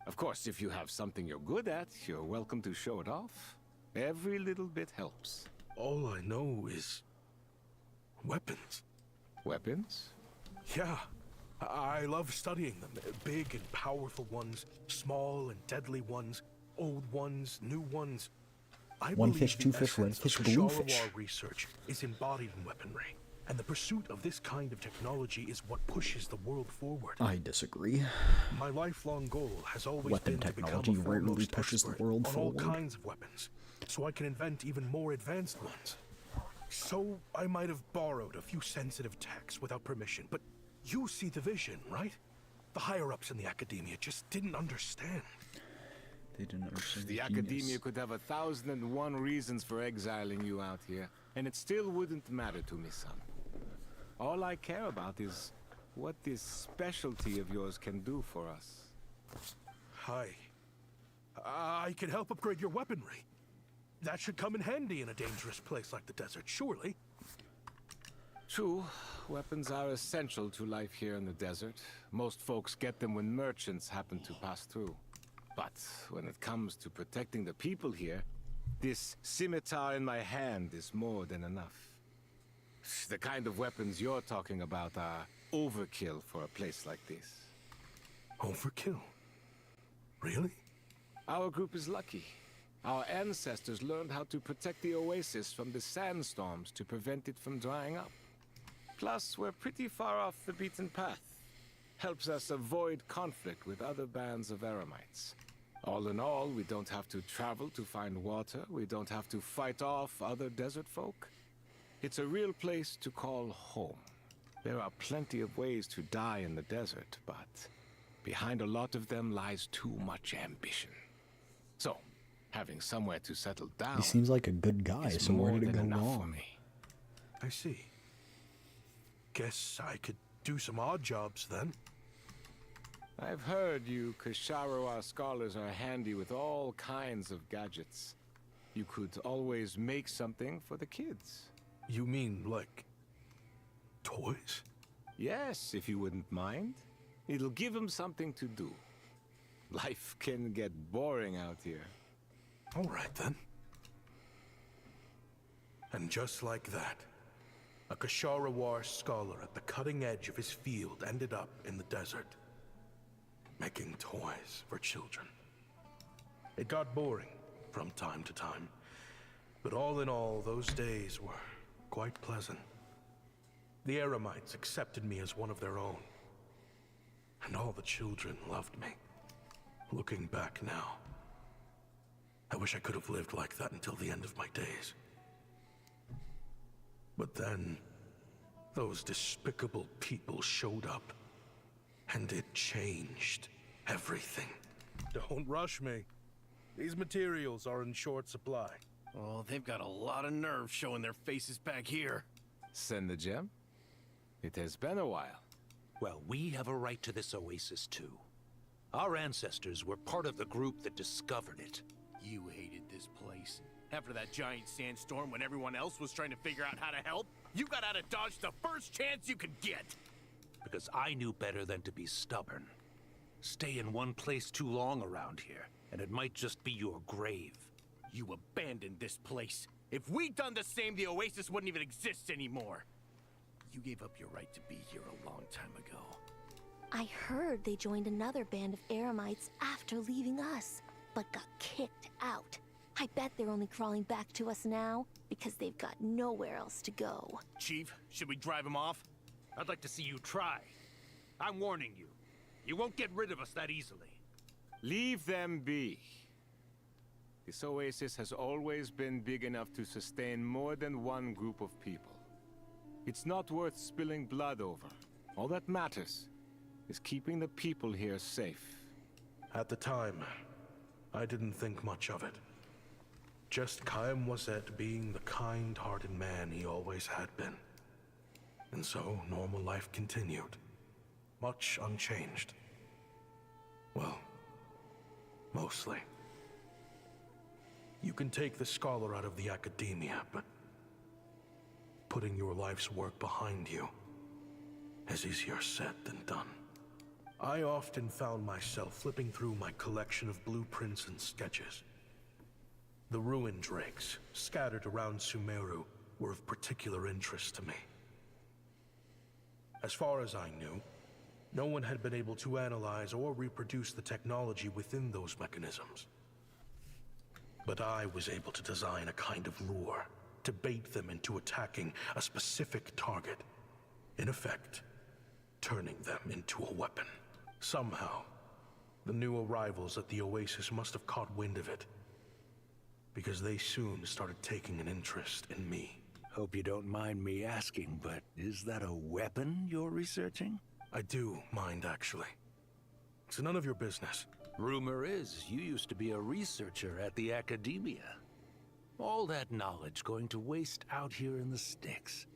[SPEAKER 18] Of course, if you have something you're good at, you're welcome to show it off. Every little bit helps.
[SPEAKER 11] All I know is weapons.
[SPEAKER 18] Weapons?
[SPEAKER 11] Yeah. I love studying them. Big and powerful ones, small and deadly ones, old ones, new ones. I
[SPEAKER 1] One
[SPEAKER 11] believe
[SPEAKER 1] fish,
[SPEAKER 11] the
[SPEAKER 1] two fish, red
[SPEAKER 11] essence
[SPEAKER 1] fish,
[SPEAKER 11] of
[SPEAKER 1] blue
[SPEAKER 11] Kashara
[SPEAKER 1] fish.
[SPEAKER 11] War research is embodied in weaponry, and the pursuit of this kind of technology is what pushes the world forward.
[SPEAKER 1] I disagree.
[SPEAKER 11] My lifelong goal has always
[SPEAKER 1] Weapon
[SPEAKER 11] been to
[SPEAKER 1] technology
[SPEAKER 11] become a
[SPEAKER 1] rarely
[SPEAKER 11] foremost
[SPEAKER 1] pushes the
[SPEAKER 11] expert
[SPEAKER 1] world
[SPEAKER 11] on
[SPEAKER 1] forward.
[SPEAKER 11] all kinds of weapons, so I can invent even more advanced ones. So I might have borrowed a few sensitive techs without permission, but you see the vision, right? The higher-ups in the academia just didn't understand.
[SPEAKER 1] They didn't understand
[SPEAKER 18] The
[SPEAKER 1] genius.
[SPEAKER 18] academia could have 1,001 reasons for exiling you out here, and it still wouldn't matter to me, son. All I care about is what this specialty of yours can do for us.
[SPEAKER 11] Hi. I can help upgrade your weaponry. That should come in handy in a dangerous place like the desert, surely.
[SPEAKER 18] True, weapons are essential to life here in the desert. Most folks get them when merchants happen to pass through. But when it comes to protecting the people here, this scimitar in my hand is more than enough. The kind of weapons you're talking about are overkill for a place like this.
[SPEAKER 11] Overkill? Really?
[SPEAKER 18] Our group is lucky. Our ancestors learned how to protect the oasis from the sandstorms to prevent it from drying up. Plus, we're pretty far off the beaten path. Helps us avoid conflict with other bands of Eremites. All in all, we don't have to travel to find water. We don't have to fight off other desert folk. It's a real place to call home. There are plenty of ways to die in the desert, but behind a lot of them lies too much ambition. So, having somewhere to settle down.
[SPEAKER 1] He seems like a good guy,
[SPEAKER 18] is
[SPEAKER 1] so where
[SPEAKER 18] more
[SPEAKER 1] did it
[SPEAKER 18] than
[SPEAKER 1] go
[SPEAKER 18] enough for
[SPEAKER 1] wrong?
[SPEAKER 18] me.
[SPEAKER 11] I see. Guess I could do some odd jobs then.
[SPEAKER 18] I've heard you Kasharawa scholars are handy with all kinds of gadgets. You could always make something for the kids.
[SPEAKER 11] You mean, like, toys?
[SPEAKER 18] Yes, if you wouldn't mind. It'll give them something to do. Life can get boring out here.
[SPEAKER 11] All right, then. And just like that, a Kashara War scholar at the cutting edge of his field ended up in the desert, making toys for children. It got boring from time to time, but all in all, those days were quite pleasant. The Eremites accepted me as one of their own, and all the children loved me. Looking back now, I wish I could have lived like that until the end of my days. But then, those despicable people showed up, and it changed everything. Don't rush me. These materials are in short supply.
[SPEAKER 3] Oh, they've got a lot of nerve showing their faces back here.
[SPEAKER 18] Send the gem? It has been a while.
[SPEAKER 19] Well, we have a right to this oasis too. Our ancestors were part of the group that discovered it.
[SPEAKER 3] You hated this place. After that giant sandstorm when everyone else was trying to figure out how to help, you got out of Dodge the first chance you could get.
[SPEAKER 19] Because I knew better than to be stubborn. Stay in one place too long around here, and it might just be your grave.
[SPEAKER 3] You abandoned this place. If we'd done the same, the oasis wouldn't even exist anymore. You gave up your right to be here a long time ago.
[SPEAKER 6] I heard they joined another band of Eremites after leaving us, but got kicked out. I bet they're only crawling back to us now because they've got nowhere else to go.
[SPEAKER 3] Chief, should we drive him off?
[SPEAKER 19] I'd like to see you try. I'm warning you. You won't get rid of us that easily.
[SPEAKER 18] Leave them be. This oasis has always been big enough to sustain more than one group of people. It's not worth spilling blood over. All that matters is keeping the people here safe.
[SPEAKER 11] At the time, I didn't think much of it. Just Chaim Wazet being the kind-hearted man he always had been. And so, normal life continued. Much unchanged. Well, mostly. You can take the scholar out of the academia, but putting your life's work behind you is easier said than done. I often found myself flipping through my collection of blueprints and sketches. The ruin drakes scattered around Sumeru were of particular interest to me. As far as I knew, no one had been able to analyze or reproduce the technology within those mechanisms. But I was able to design a kind of lure to bait them into attacking a specific target. In effect, turning them into a weapon. Somehow, the new arrivals at the Oasis must have caught wind of it, because they soon started taking an interest in me.
[SPEAKER 19] Hope you don't mind me asking, but is that a weapon you're researching?
[SPEAKER 11] I do mind, actually. It's none of your business.
[SPEAKER 19] Rumor is you used to be a researcher at the Academia. All that knowledge going to waste out here in the sticks.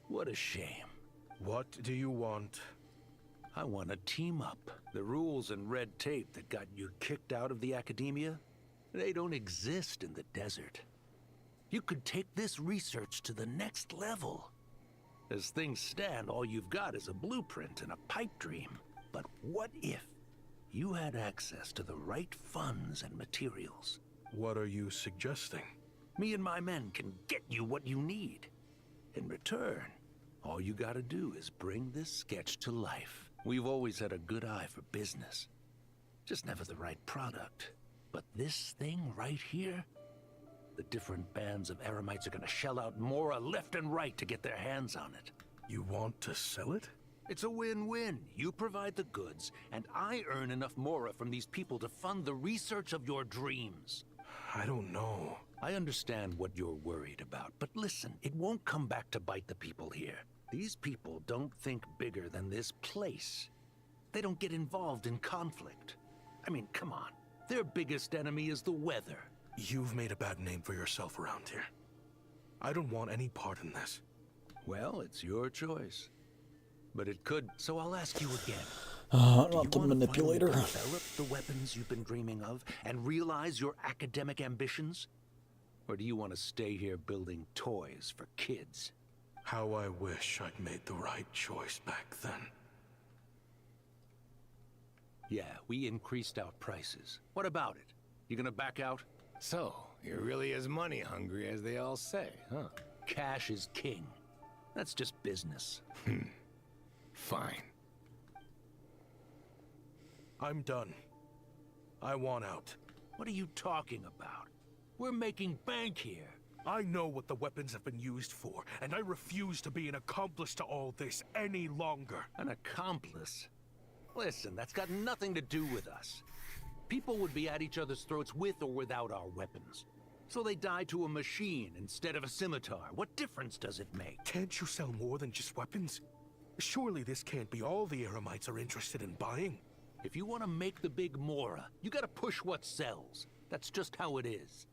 [SPEAKER 19] What a shame.
[SPEAKER 11] What do you want?
[SPEAKER 19] I want to team up. The rules and red tape that got you kicked out of the Academia, they don't exist in the desert. You could take this research to the next level. As things stand, all you've got is a blueprint and a pipe dream. But what if you had access to the right funds and materials?
[SPEAKER 11] What are you suggesting?
[SPEAKER 19] Me and my men can get you what you need. In return, all you gotta do is bring this sketch to life. We've always had a good eye for business. Just never the right product. But this thing right here, the different bands of Eremites are gonna shell out Mora left and right to get their hands on it.
[SPEAKER 11] You want to sell it?
[SPEAKER 19] It's a win-win. You provide the goods, and I earn enough Mora from these people to fund the research of your dreams.
[SPEAKER 11] I don't know.
[SPEAKER 19] I understand what you're worried about, but listen, it won't come back to bite the people here. These people don't think bigger than this place. They don't get involved in conflict. I mean, come on. Their biggest enemy is the weather.
[SPEAKER 11] You've made a bad name for yourself around here. I don't want any part in this.
[SPEAKER 19] Well, it's your choice. But it could, so I'll ask you again.
[SPEAKER 1] Not the manipulator.
[SPEAKER 19] Develop the weapons you've been dreaming of and realize your academic ambitions? Or do you want to stay here building toys for kids?
[SPEAKER 11] How I wish I'd made the right choice back then.
[SPEAKER 19] Yeah, we increased our prices. What about it? You gonna back out?
[SPEAKER 18] So, you're really as money hungry as they all say, huh?
[SPEAKER 19] Cash is king. That's just business.
[SPEAKER 18] Fine.
[SPEAKER 11] I'm done. I want out.
[SPEAKER 19] What are you talking about? We're making bank here.
[SPEAKER 11] I know what the weapons have been used for, and I refuse to be an accomplice to all this any longer.
[SPEAKER 19] An accomplice? Listen, that's got nothing to do with us. People would be at each other's throats with or without our weapons. So they die to a machine instead of a scimitar. What difference does it make?
[SPEAKER 11] Can't you sell more than just weapons? Surely this can't be all the Eremites are interested in buying.
[SPEAKER 19] If you want to make the big Mora, you gotta push what sells. That's just how it is.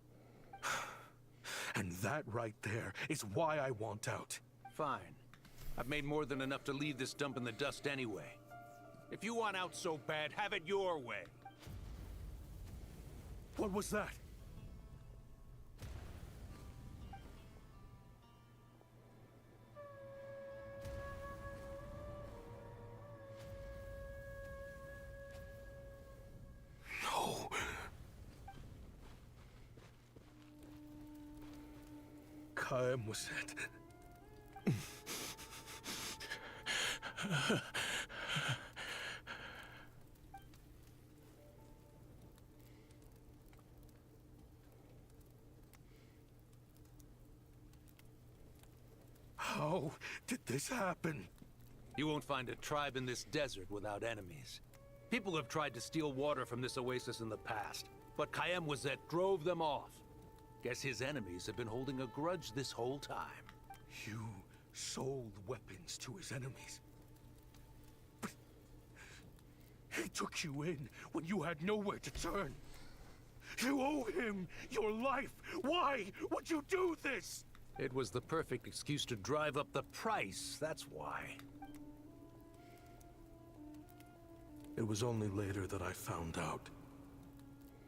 [SPEAKER 11] And that right there is why I want out.
[SPEAKER 19] Fine. I've made more than enough to leave this dump in the dust anyway. If you want out so bad, have it your way.
[SPEAKER 11] What was that? No. Kaem was it? How did this happen?
[SPEAKER 19] You won't find a tribe in this desert without enemies. People have tried to steal water from this oasis in the past, but Kaem Wazet drove them off. Guess his enemies have been holding a grudge this whole time.
[SPEAKER 11] You sold weapons to his enemies. But he took you in when you had nowhere to turn. You owe him your life. Why would you do this?
[SPEAKER 19] It was the perfect excuse to drive up the price, that's why.
[SPEAKER 11] It was only later that I found out.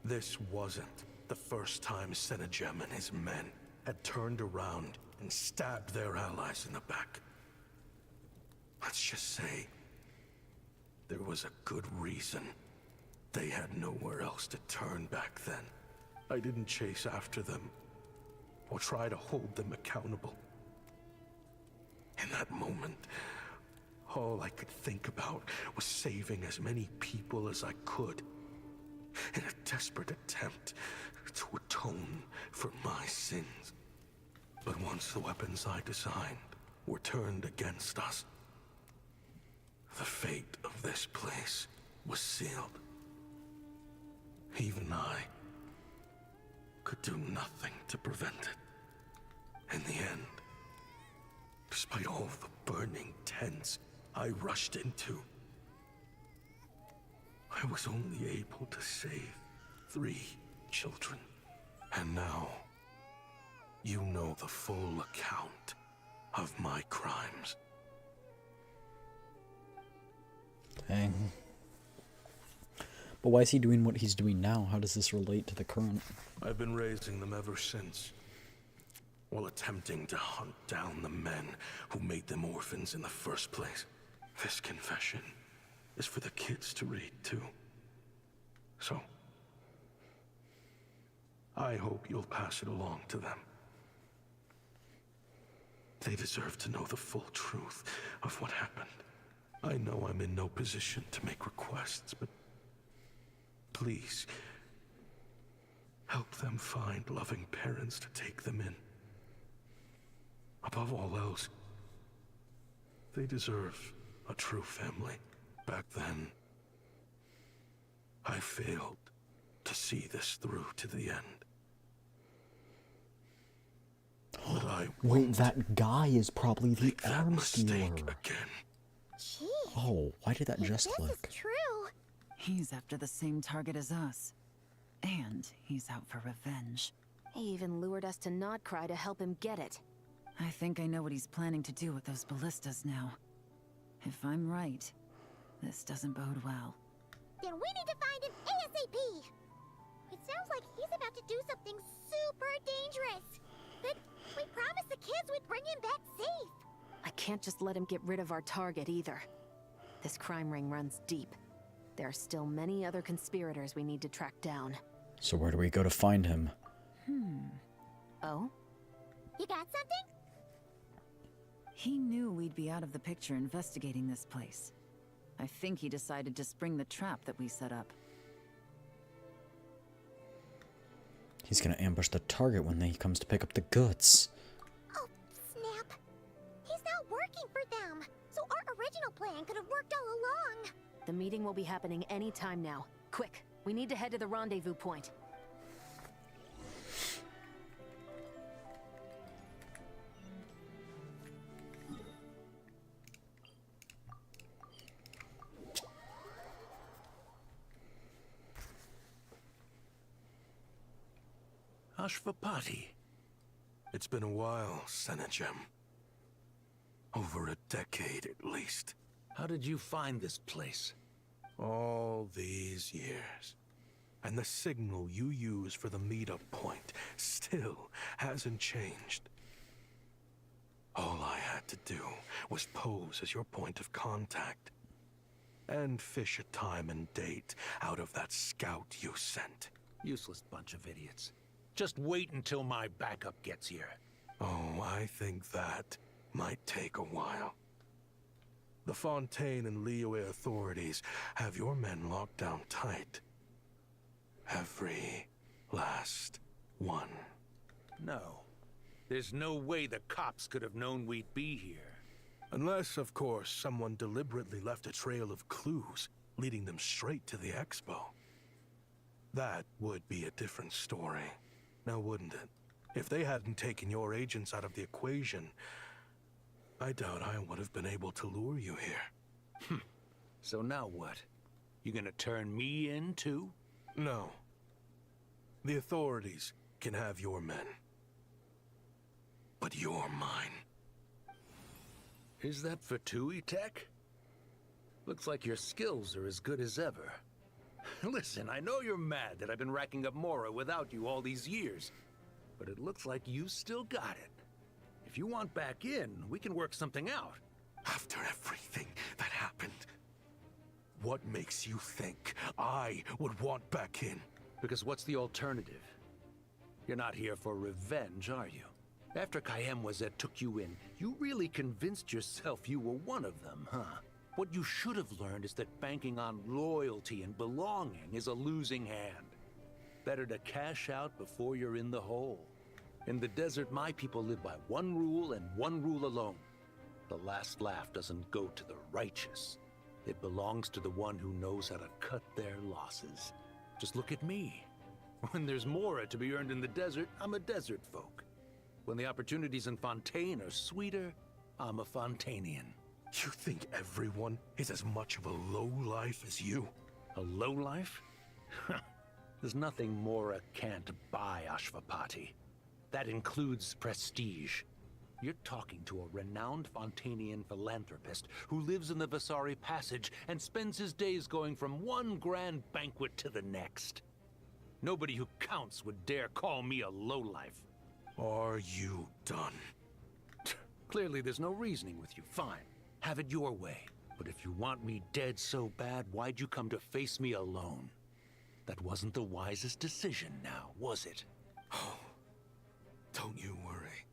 [SPEAKER 11] This wasn't the first time Senejem and his men had turned around and stabbed their allies in the back. That's just say, there was a good reason. They had nowhere else to turn back then. I didn't chase after them or try to hold them accountable. In that moment, all I could think about was saving as many people as I could in a desperate attempt to atone for my sins. But once the weapons I designed were turned against us, the fate of this place was sealed. Even I could do nothing to prevent it. In the end, despite all the burning tents I rushed into, I was only able to save 3 children. And now, you know the full account of my crimes.
[SPEAKER 1] Dang. But why is he doing what he's doing now? How does this relate to the current?
[SPEAKER 11] I've been raising them ever since, while attempting to hunt down the men who made them orphans in the first place. This confession is for the kids to read too. So, I hope you'll pass it along to them. They deserve to know the full truth of what happened. I know I'm in no position to make requests, but please, help them find loving parents to take them in. Above all else, they deserve a true family. Back then, I failed to see this through to the end. But
[SPEAKER 1] Wait, that guy is probably the arms dealer.
[SPEAKER 11] again.
[SPEAKER 5] Gee,
[SPEAKER 1] Oh, why did that just click?
[SPEAKER 5] true.
[SPEAKER 2] He's after the same target as us. And he's out for revenge.
[SPEAKER 7] He even lured us to Nodcry to help him get it.
[SPEAKER 2] I think I know what he's planning to do with those ballistas now. If I'm right, this doesn't bode well.
[SPEAKER 5] Then we need to find him ASAP. It sounds like he's about to do something super dangerous. But we promised the kids we'd bring him back safe.
[SPEAKER 7] I can't just let him get rid of our target either. This crime ring runs deep. There are still many other conspirators we need to track down.
[SPEAKER 1] So where do we go to find him?
[SPEAKER 7] Oh?
[SPEAKER 5] You got something?
[SPEAKER 2] He knew we'd be out of the picture investigating this place. I think he decided to spring the trap that we set up.
[SPEAKER 1] He's gonna ambush the target when he comes to pick up the goods.
[SPEAKER 5] Oh, snap. He's not working for them. So our original plan could have worked all along.
[SPEAKER 7] The meeting will be happening any time now. Quick, we need to head to the rendezvous point.
[SPEAKER 19] Ashvapati.
[SPEAKER 11] It's been a while, Senegem. Over a decade at least.
[SPEAKER 19] How did you find this place?
[SPEAKER 11] All these years. And the signal you use for the meetup point still hasn't changed. All I had to do was pose as your point of contact. And fish a time and date out of that scout you sent.
[SPEAKER 19] Useless bunch of idiots. Just wait until my backup gets here.
[SPEAKER 11] Oh, I think that might take a while. The Fontaine and Liyue authorities have your men locked down tight. Every last one.
[SPEAKER 19] No. There's no way the cops could have known we'd be here.
[SPEAKER 11] Unless, of course, someone deliberately left a trail of clues, leading them straight to the expo. That would be a different story. Now, wouldn't it? If they hadn't taken your agents out of the equation, I doubt I would have been able to lure you here.
[SPEAKER 19] So now what? You gonna turn me in, too?
[SPEAKER 11] No. The authorities can have your men. But you're mine.
[SPEAKER 19] Is that for Tui Tech? Looks like your skills are as good as ever. Listen, I know you're mad that I've been racking up Mora without you all these years, but it looks like you still got it. If you want back in, we can work something out.
[SPEAKER 11] After everything What makes you think I would want back in?
[SPEAKER 19] Because what's the alternative? You're not here for revenge, are you? After Kayemwazet took you in, you really convinced yourself you were one of them, huh? What you should have learned is that banking on loyalty and belonging is a losing hand. Better to cash out before you're in the hole. In the desert, my people live by one rule and one rule alone. The last laugh doesn't go to the righteous. It belongs to the one who knows how to cut their losses. Just look at me. When there's Mora to be earned in the desert, I'm a desert folk. When the opportunities in Fontaine are sweeter, I'm a Fontanian.
[SPEAKER 11] You think everyone is as much of a lowlife as you?
[SPEAKER 19] A lowlife? There's nothing Mora can't buy, Ashvapati. That includes prestige. You're talking to a renowned Fontanian philanthropist who lives in the Vasari Passage and spends his days going from one grand banquet to the next. Nobody who counts would dare call me a lowlife.
[SPEAKER 11] Are you done?
[SPEAKER 19] Clearly there's no reasoning with you. Fine. Have it your way. But if you want me dead so bad, why'd you come to face me alone? That wasn't the wisest decision now, was it?
[SPEAKER 11] Oh, don't you worry.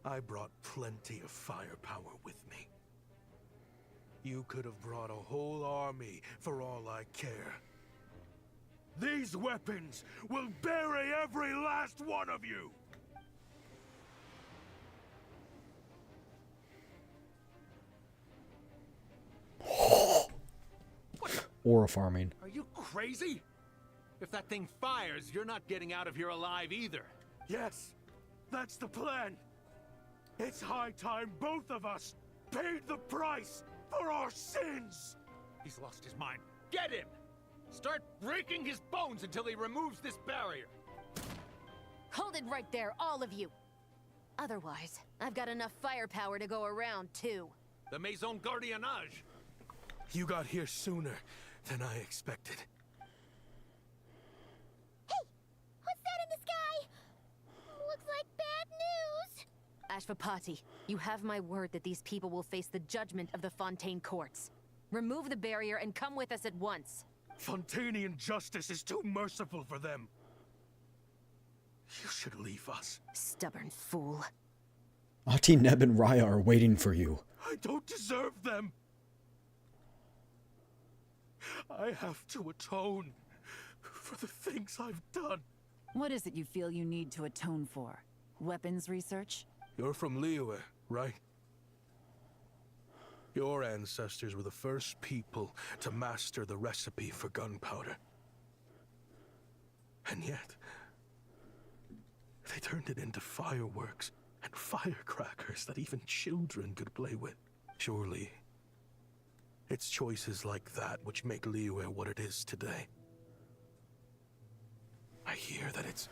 [SPEAKER 11] I brought plenty of firepower with me. You could have brought a whole army for all I care. These weapons will bury every last one of you!
[SPEAKER 1] Aura farming.
[SPEAKER 3] Are you crazy? If that thing fires, you're not getting out of here alive either.
[SPEAKER 11] Yes, that's the plan. It's high time both of us paid the price for our sins!
[SPEAKER 3] He's lost his mind. Get him! Start breaking his bones until he removes this barrier.
[SPEAKER 7] Hold it right there, all of you. Otherwise, I've got enough firepower to go around, too.
[SPEAKER 3] The Maison Gardiennage.
[SPEAKER 11] You got here sooner than I expected.
[SPEAKER 5] Hey! What's that in the sky? Looks like bad news.
[SPEAKER 7] Ashvapati, you have my word that these people will face the judgment of the Fontaine courts. Remove the barrier and come with us at once.
[SPEAKER 11] Fontanian justice is too merciful for them. You should leave us.
[SPEAKER 7] Stubborn fool.
[SPEAKER 1] Ati, Neb, and Raya are waiting for you.
[SPEAKER 11] I don't deserve them. I have to atone for the things I've done.
[SPEAKER 2] What is it you feel you need to atone for? Weapons research?
[SPEAKER 11] You're from Liyue, right? Your ancestors were the first people to master the recipe for gunpowder. And yet, they turned it into fireworks and firecrackers that even children could play with. Surely, it's choices like that which make Liyue what it is today. I hear that it's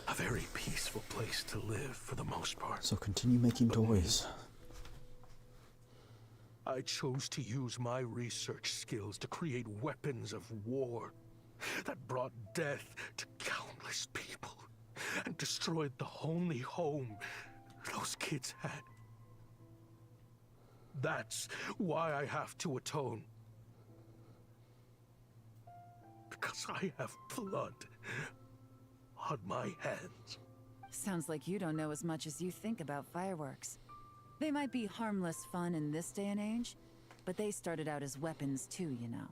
[SPEAKER 11] a very peaceful place to live for the most part.
[SPEAKER 1] So continue making toys.
[SPEAKER 11] I chose to use my research skills to create weapons of war that brought death to countless people and destroyed the only home those kids had. That's why I have to atone. Because I have blood on my hands.
[SPEAKER 2] Sounds like you don't know as much as you think about fireworks. They might be harmless fun in this day and age, but they started out as weapons too, you know.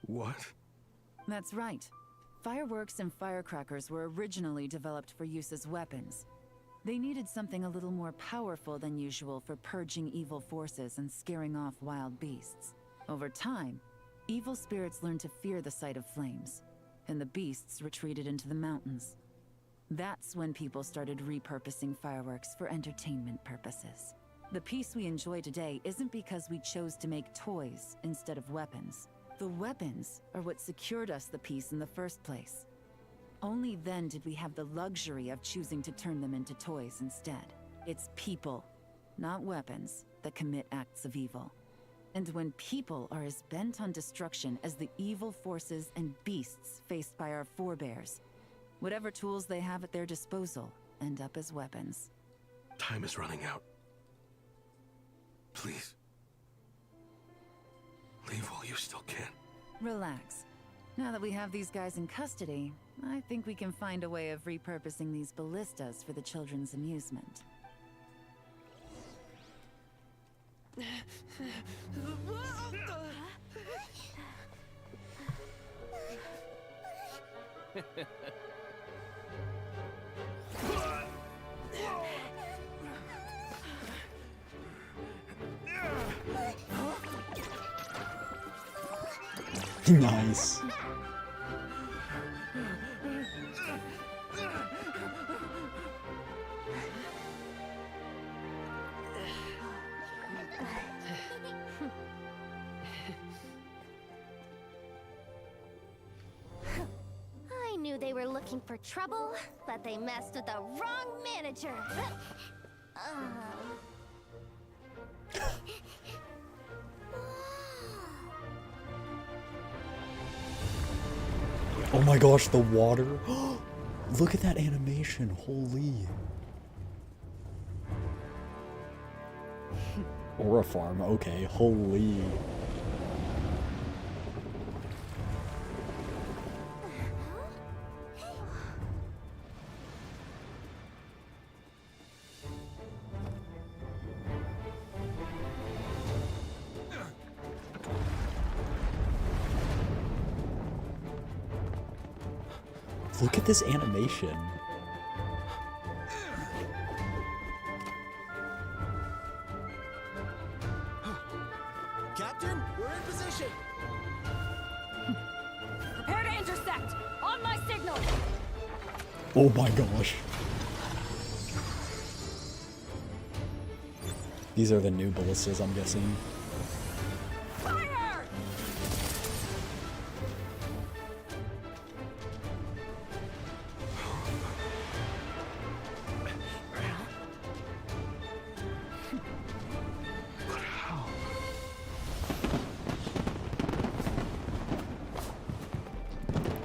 [SPEAKER 11] What?
[SPEAKER 2] That's right. Fireworks and firecrackers were originally developed for use as weapons. They needed something a little more powerful than usual for purging evil forces and scaring off wild beasts. Over time, evil spirits learned to fear the sight of flames, and the beasts retreated into the mountains. That's when people started repurposing fireworks for entertainment purposes. The peace we enjoy today isn't because we chose to make toys instead of weapons. The weapons are what secured us the peace in the first place. Only then did we have the luxury of choosing to turn them into toys instead. It's people, not weapons, that commit acts of evil. And when people are as bent on destruction as the evil forces and beasts faced by our forebears, whatever tools they have at their disposal end up as weapons.
[SPEAKER 11] Time is running out. Please. Leave while you still can.
[SPEAKER 2] Relax. Now that we have these guys in custody, I think we can find a way of repurposing these ballistas for the children's amusement.
[SPEAKER 1] Nice.
[SPEAKER 6] I knew they were looking for trouble, but they messed with the wrong manager.
[SPEAKER 1] Oh my gosh, the water. Look at that animation. Holy. Or a farm. Okay, holy. Look at this animation.
[SPEAKER 16] Captain, we're in position.
[SPEAKER 8] Prepare to intersect! On my signal!
[SPEAKER 1] Oh my gosh. These are the new ballistas, I'm guessing.
[SPEAKER 8] Fire!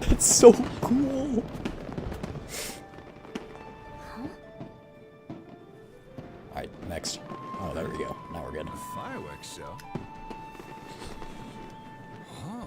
[SPEAKER 1] That's so cool. Alright, next. Oh, there we go. Now we're good.
[SPEAKER 20] Fireworks show? Oh.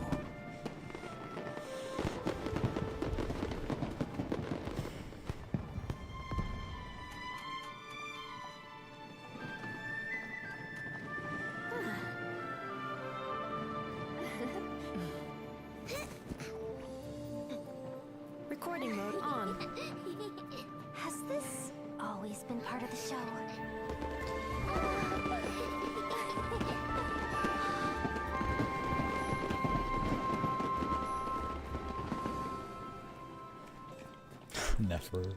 [SPEAKER 9] Recording mode on.
[SPEAKER 6] Has this always been part of the show?
[SPEAKER 1] Never.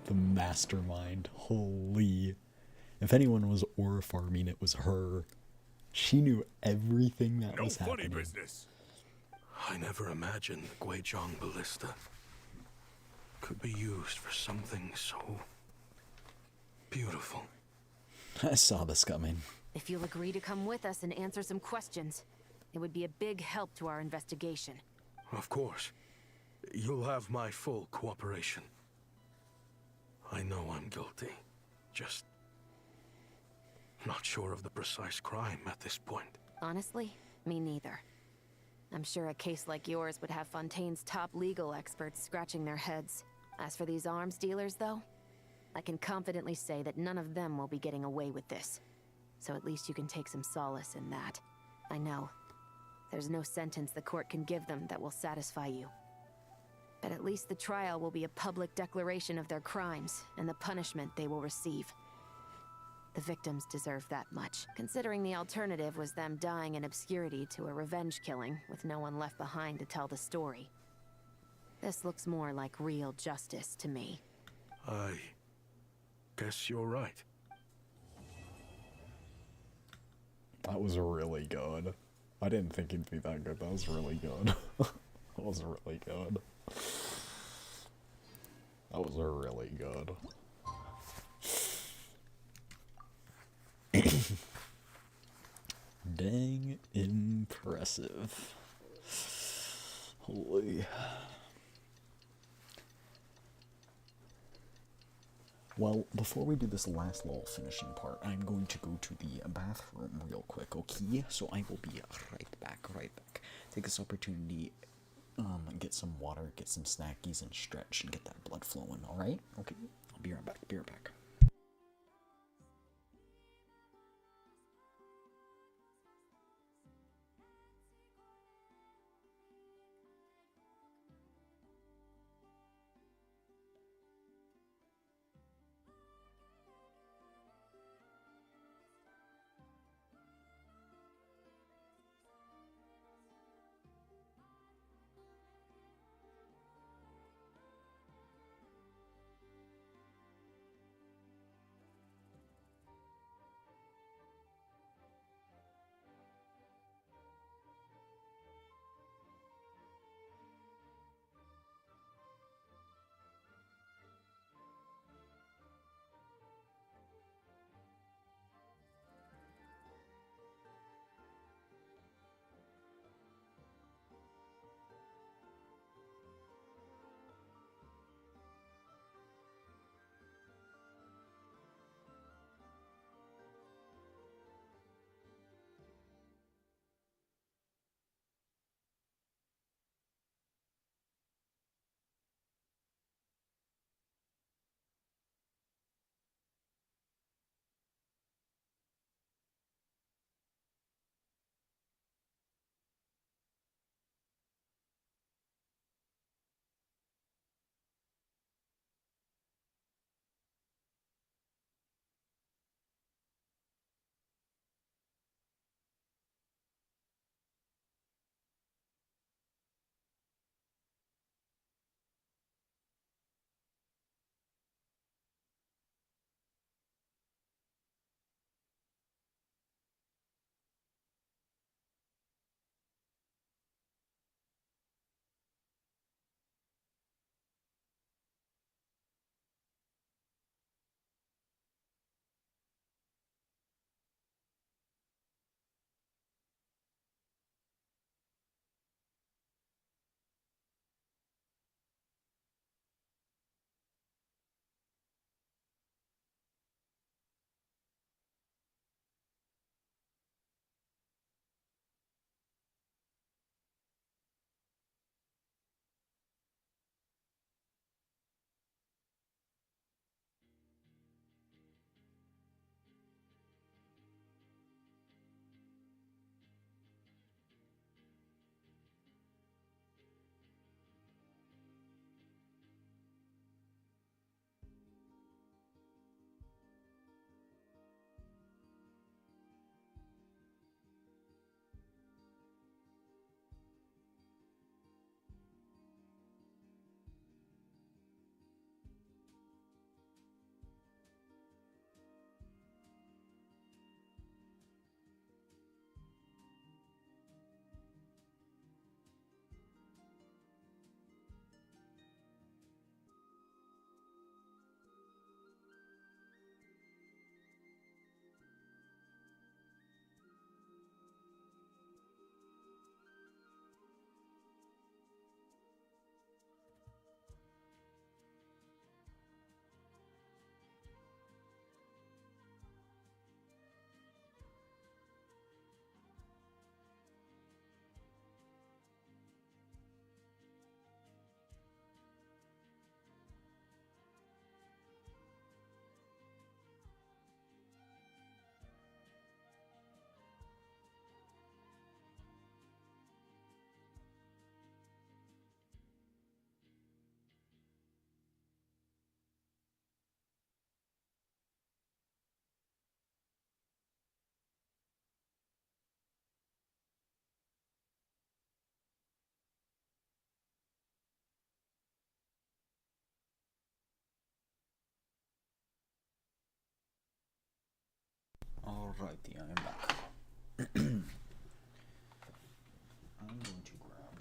[SPEAKER 1] The mastermind. Holy. If anyone was ore farming, it was her. She knew everything that was happening.
[SPEAKER 11] Business. I never imagined the Guizhong ballista could be used for something so beautiful.
[SPEAKER 1] I saw this coming.
[SPEAKER 7] If you'll agree to come with us and answer some questions, it would be a big help to our investigation.
[SPEAKER 11] Of course. You'll have my full cooperation. I know I'm guilty. Just not sure of the precise crime at this point.
[SPEAKER 7] Honestly, me neither. I'm sure a case like yours would have Fontaine's top legal experts scratching their heads. As for these arms dealers, though, I can confidently say that none of them will be getting away with this. So at least you can take some solace in that. I know. There's no sentence the court can give them that will satisfy you. But at least the trial will be a public declaration of their crimes and the punishment they will receive. The victims deserve that much, considering the alternative was them dying in obscurity to a revenge killing with no one left behind to tell the story. This looks more like real justice to me.
[SPEAKER 11] I guess you're right.
[SPEAKER 1] That was really good. I didn't think it'd be that good. That was really good. That was really good. That was really good. Dang impressive. Holy. Well, before we do this last little finishing part, I'm going to go to the bathroom real quick, okay? So I will be right back, Take this opportunity, get some water, get some snackies, and stretch, and get that blood flowing, alright? Okay, I'll be right back. Alrighty, I am back. I'm going to grab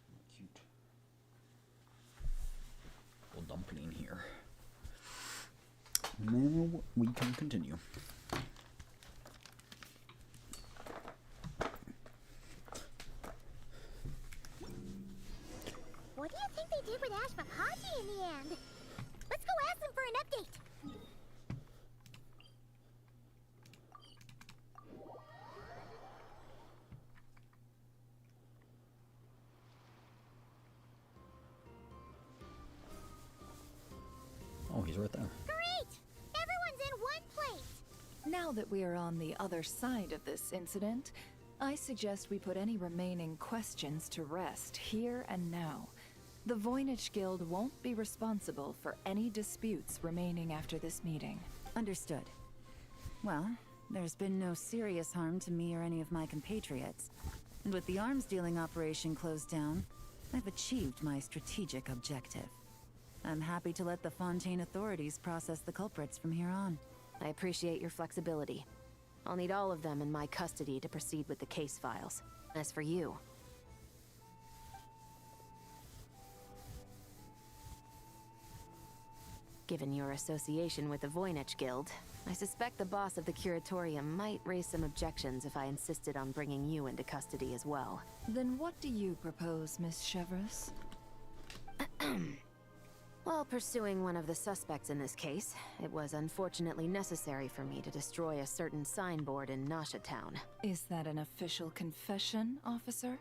[SPEAKER 1] a cute little dumpling here. Now we can continue.
[SPEAKER 5] What do you think they did with Ashmapachi in the end?
[SPEAKER 1] She's right there.
[SPEAKER 5] Great! Everyone's in one place!
[SPEAKER 4] Now that we are on the other side of this incident, I suggest we put any remaining questions to rest here and now. The Voynich Guild won't be responsible for any disputes remaining after this meeting.
[SPEAKER 2] Understood. Well, there's been no serious harm to me or any of my compatriots. And with the arms dealing operation closed down, I've achieved my strategic objective. I'm happy to let the Fontaine authorities process the culprits from here on.
[SPEAKER 7] I appreciate your flexibility. I'll need all of them in my custody to proceed with the case files. As for you... Given your association with the Voynich Guild, I suspect the boss of the Curatorium might raise some objections if I insisted on bringing you into custody as well.
[SPEAKER 4] Then what do you propose, Miss Chevreuse?
[SPEAKER 7] While pursuing one of the suspects in this case, it was unfortunately necessary for me to destroy a certain signboard in Nasha Town.
[SPEAKER 4] Is that an official confession, officer?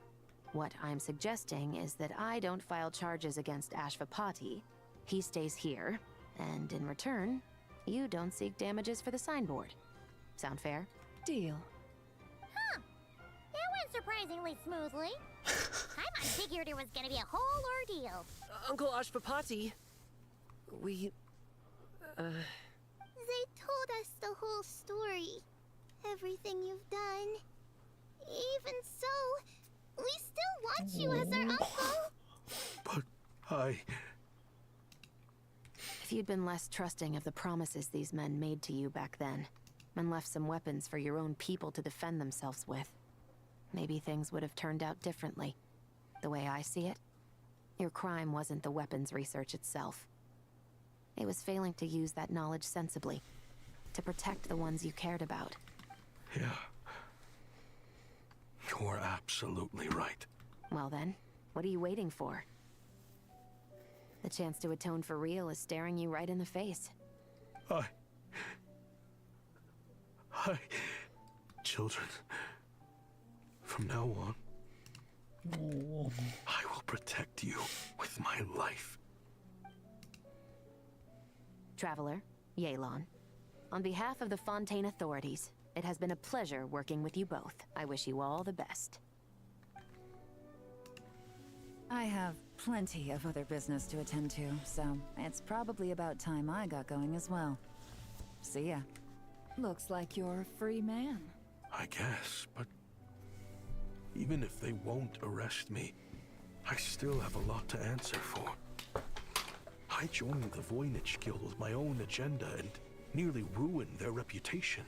[SPEAKER 7] What I'm suggesting is that I don't file charges against Ashvapati. He stays here, and in return, you don't seek damages for the signboard. Sound fair?
[SPEAKER 4] Deal.
[SPEAKER 5] Huh. It went surprisingly smoothly. I figured it was gonna be a whole ordeal.
[SPEAKER 12] Uncle Ashvapati, we...
[SPEAKER 5] They told us the whole story. Everything you've done. Even so, we still want you as our uncle.
[SPEAKER 11] But I...
[SPEAKER 7] If you'd been less trusting of the promises these men made to you back then, and left some weapons for your own people to defend themselves with, maybe things would have turned out differently. The way I see it, your crime wasn't the weapons research itself. It was failing to use that knowledge sensibly, to protect the ones you cared about.
[SPEAKER 11] Yeah. You're absolutely right.
[SPEAKER 7] Well then, what are you waiting for? The chance to atone for real is staring you right in the face.
[SPEAKER 11] Children, from now on, I will protect you with my life.
[SPEAKER 7] Traveler, Yelan, on behalf of the Fontaine authorities, it has been a pleasure working with you both. I wish you all the best.
[SPEAKER 2] I have plenty of other business to attend to, so it's probably about time I got going as well. See ya.
[SPEAKER 4] Looks like you're a free man.
[SPEAKER 11] I guess, but even if they won't arrest me, I still have a lot to answer for. I joined the Voynich Guild with my own agenda and nearly ruined their reputation.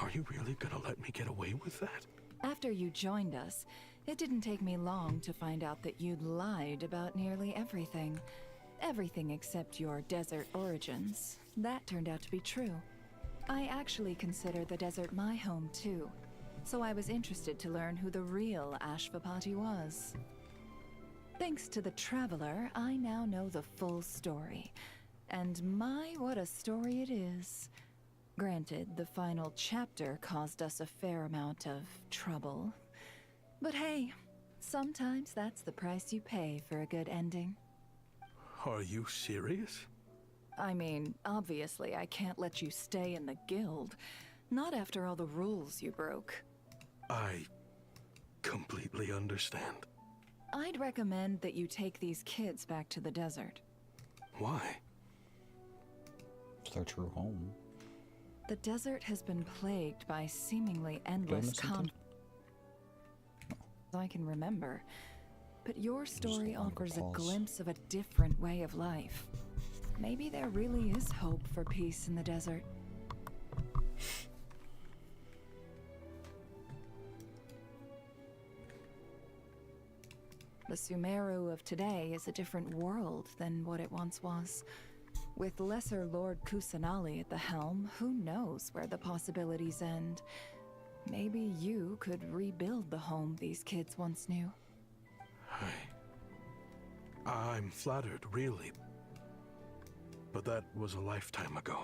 [SPEAKER 11] Are you really gonna let me get away with that?
[SPEAKER 4] After you joined us, it didn't take me long to find out that you'd lied about nearly everything. Everything except your desert origins. That turned out to be true. I actually consider the desert my home too, so I was interested to learn who the real Ashvapati was. Thanks to the Traveler, I now know the full story. And my, what a story it is. Granted, the final chapter caused us a fair amount of trouble. But hey, sometimes that's the price you pay for a good ending.
[SPEAKER 11] Are you serious?
[SPEAKER 4] I mean, obviously I can't let you stay in the guild. Not after all the rules you broke.
[SPEAKER 11] I completely understand.
[SPEAKER 4] I'd recommend that you take these kids back to the desert.
[SPEAKER 11] Why?
[SPEAKER 1] It's their true home.
[SPEAKER 4] The desert has been plagued by seemingly endless conflict. I can remember. But your story offers a glimpse of a different way of life. Maybe there really is hope for peace in the desert. The Sumeru of today is a different world than what it once was. With Lesser Lord Kusanali at the helm, who knows where the possibilities end? Maybe you could rebuild the home these kids once knew.
[SPEAKER 11] I'm flattered, really. But that was a lifetime ago.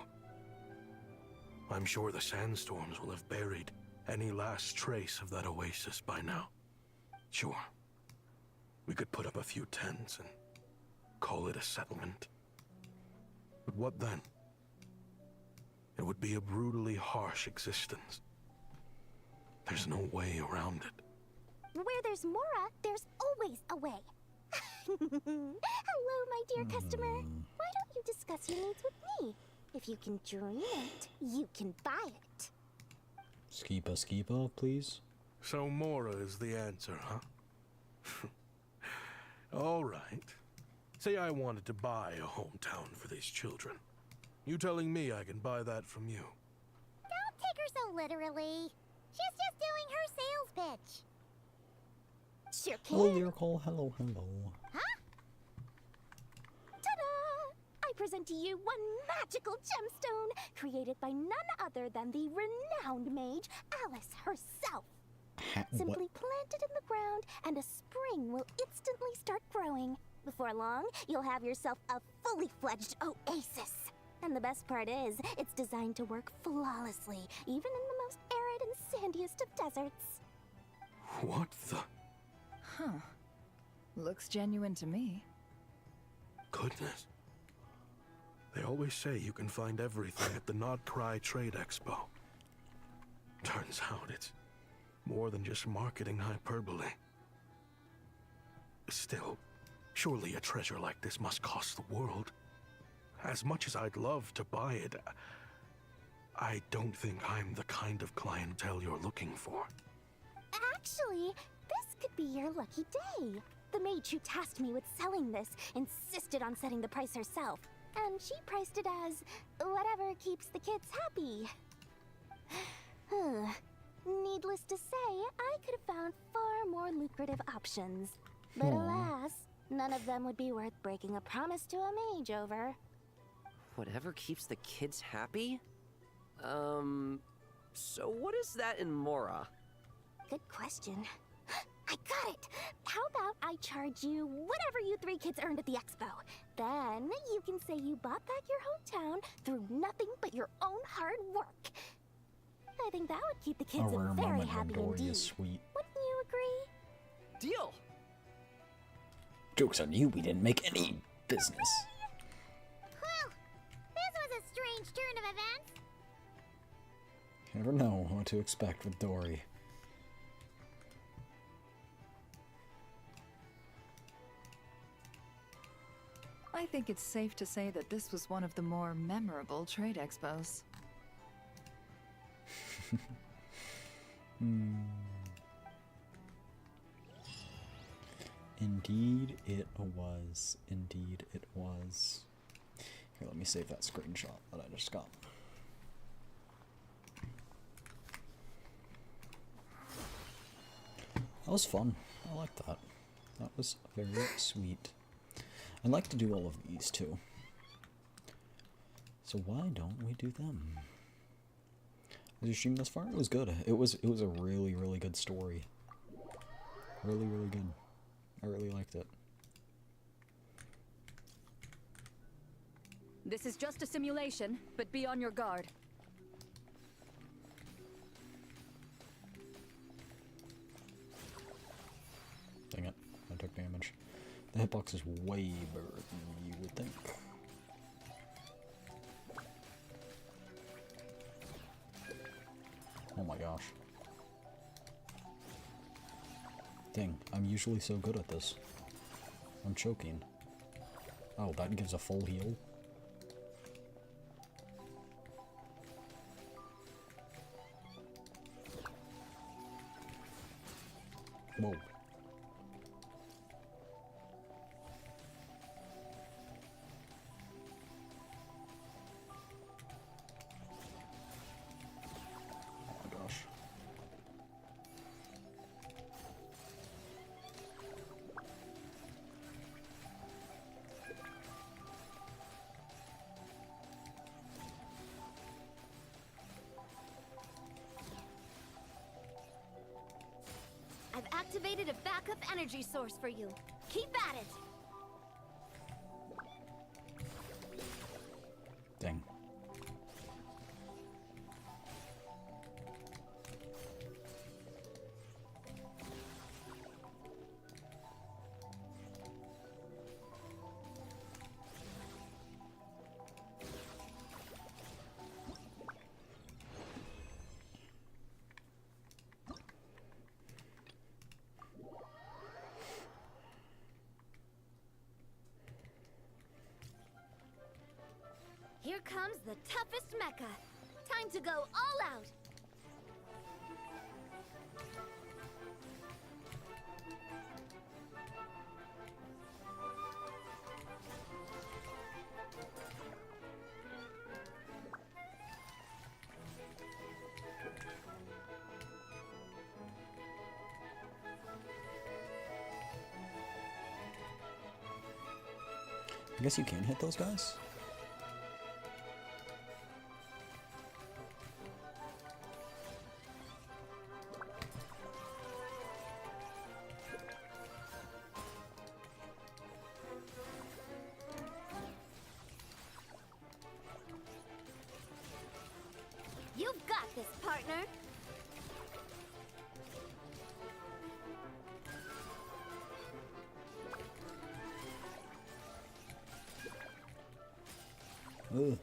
[SPEAKER 11] I'm sure the sandstorms will have buried any last trace of that oasis by now. Sure. We could put up a few tents and call it a settlement. But what then? It would be a brutally harsh existence. There's no way around it.
[SPEAKER 6] Where there's Mora, there's always a way. Hello, my dear customer. Why don't you discuss your needs with me? If you can dream it, you can buy it.
[SPEAKER 1] Skipa, please.
[SPEAKER 11] So Mora is the answer, huh? All right. Say I wanted to buy a hometown for these children. You telling me I can buy that from you?
[SPEAKER 5] Don't take her so literally. She's just doing her sales pitch.
[SPEAKER 6] Sure can.
[SPEAKER 1] Hello, Lyrical. Hello.
[SPEAKER 6] Huh? Ta-da! I present to you one magical gemstone created by none other than the renowned mage Alice herself. Simply plant it in the ground and a spring will instantly start growing. Before long, you'll have yourself a fully fledged oasis. And the best part is, it's designed to work flawlessly, even in the most arid and sandiest of deserts.
[SPEAKER 11] What the?
[SPEAKER 4] Huh. Looks genuine to me.
[SPEAKER 11] Goodness. They always say you can find everything at the Nodcry Trade Expo. Turns out it's more than just marketing hyperbole. Still, surely a treasure like this must cost the world. As much as I'd love to buy it, I don't think I'm the kind of clientele you're looking for.
[SPEAKER 6] Actually, this could be your lucky day. The mage who tasked me with selling this insisted on setting the price herself, and she priced it as whatever keeps the kids happy. Needless to say, I could have found far more lucrative options. But alas, none of them would be worth breaking a promise to a mage over.
[SPEAKER 12] Whatever keeps the kids happy? So what is that in Mora?
[SPEAKER 6] Good question. I got it! How about I charge you whatever you three kids earned at the expo? Then you can say you bought back your hometown through nothing but your own hard work. I think that would keep the kids
[SPEAKER 1] A rare
[SPEAKER 6] very
[SPEAKER 1] moment
[SPEAKER 6] happy
[SPEAKER 1] when Dory
[SPEAKER 6] indeed.
[SPEAKER 1] is sweet.
[SPEAKER 6] Wouldn't you agree?
[SPEAKER 12] Deal!
[SPEAKER 1] Joke's on you, we didn't make any business.
[SPEAKER 5] Well, this was a strange turn of events.
[SPEAKER 1] You never know what to expect with Dory.
[SPEAKER 4] I think it's safe to say that this was one of the more memorable trade expos.
[SPEAKER 1] Indeed it was. Indeed it was. Here, let me save that screenshot that I just got. That was fun. I like that. That was very sweet. I'd like to do all of these too. So why don't we do them? Did you stream this far? It was good. It was a really, really good story. Really, really good. I really liked it.
[SPEAKER 15] This is just a simulation, but be on your guard.
[SPEAKER 1] Dang it. I took damage. The hitbox is way better than you would think. Oh my gosh. Dang, I'm usually so good at this. I'm choking. Oh, that gives a full heal. Whoa.
[SPEAKER 6] I've activated a backup energy source for you. Keep at it!
[SPEAKER 1] Dang.
[SPEAKER 14] Here comes the toughest mecha. Time to go all out.
[SPEAKER 1] I guess you can hit those guys?
[SPEAKER 14] You've got this, partner.
[SPEAKER 1] Ugh.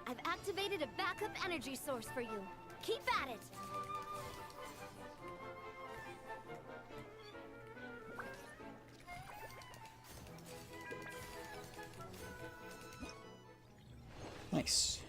[SPEAKER 14] I've activated a backup energy source for you. Keep at it.
[SPEAKER 1] Nice.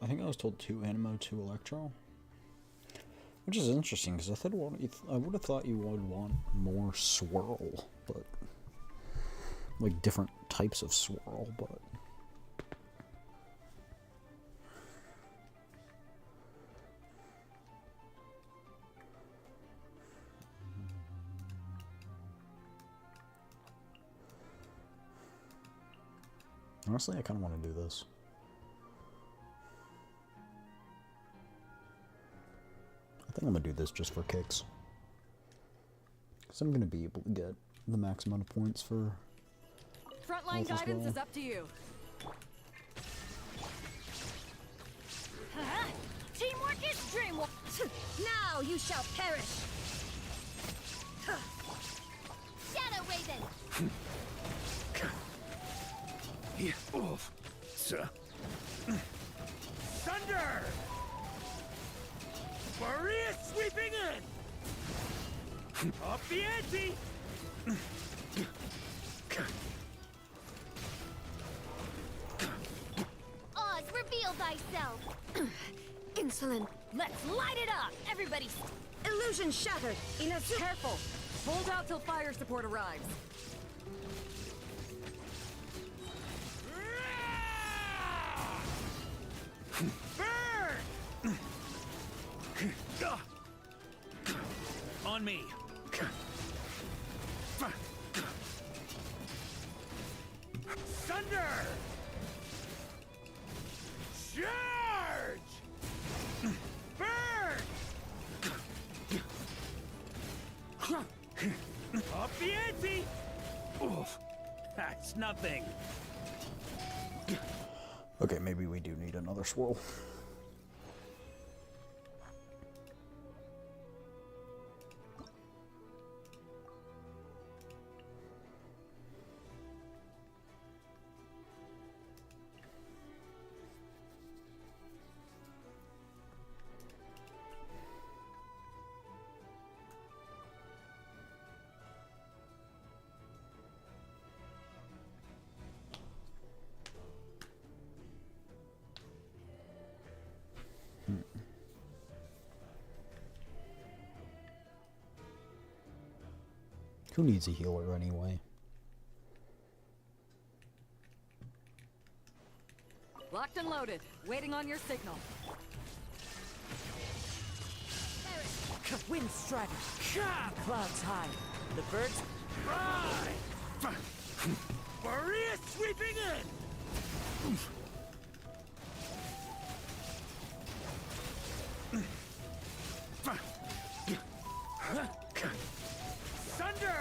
[SPEAKER 1] I think I was told 2 Animo, 2 Electro, which is interesting because I would have thought you would want more swirl, but like different types of swirl, but honestly, I kind of want to do this. I think I'm gonna do this just for kicks. Because I'm gonna be able to get the max amount of points for
[SPEAKER 8] Frontline guidance is up to you.
[SPEAKER 6] Teamwork is dreamwork. Now you shall perish.
[SPEAKER 14] Shadow Raven.
[SPEAKER 3] Thunder! Maria sweeping in! Up the ante!
[SPEAKER 14] Oz, reveal thyself.
[SPEAKER 6] Insolent.
[SPEAKER 8] Let's light it up! Everybody!
[SPEAKER 6] Illusion shattered.
[SPEAKER 8] Careful! Hold out till fire support arrives.
[SPEAKER 3] Burn! On me. Thunder! Charge! Burn! Up the ante! Oof. That's nothing.
[SPEAKER 1] Okay, maybe we do need another swirl. Who needs a healer anyway?
[SPEAKER 8] Locked and loaded, waiting on your signal.
[SPEAKER 21] Wind strider. Clouds high. The birds
[SPEAKER 3] Fly! Maria sweeping in! Thunder!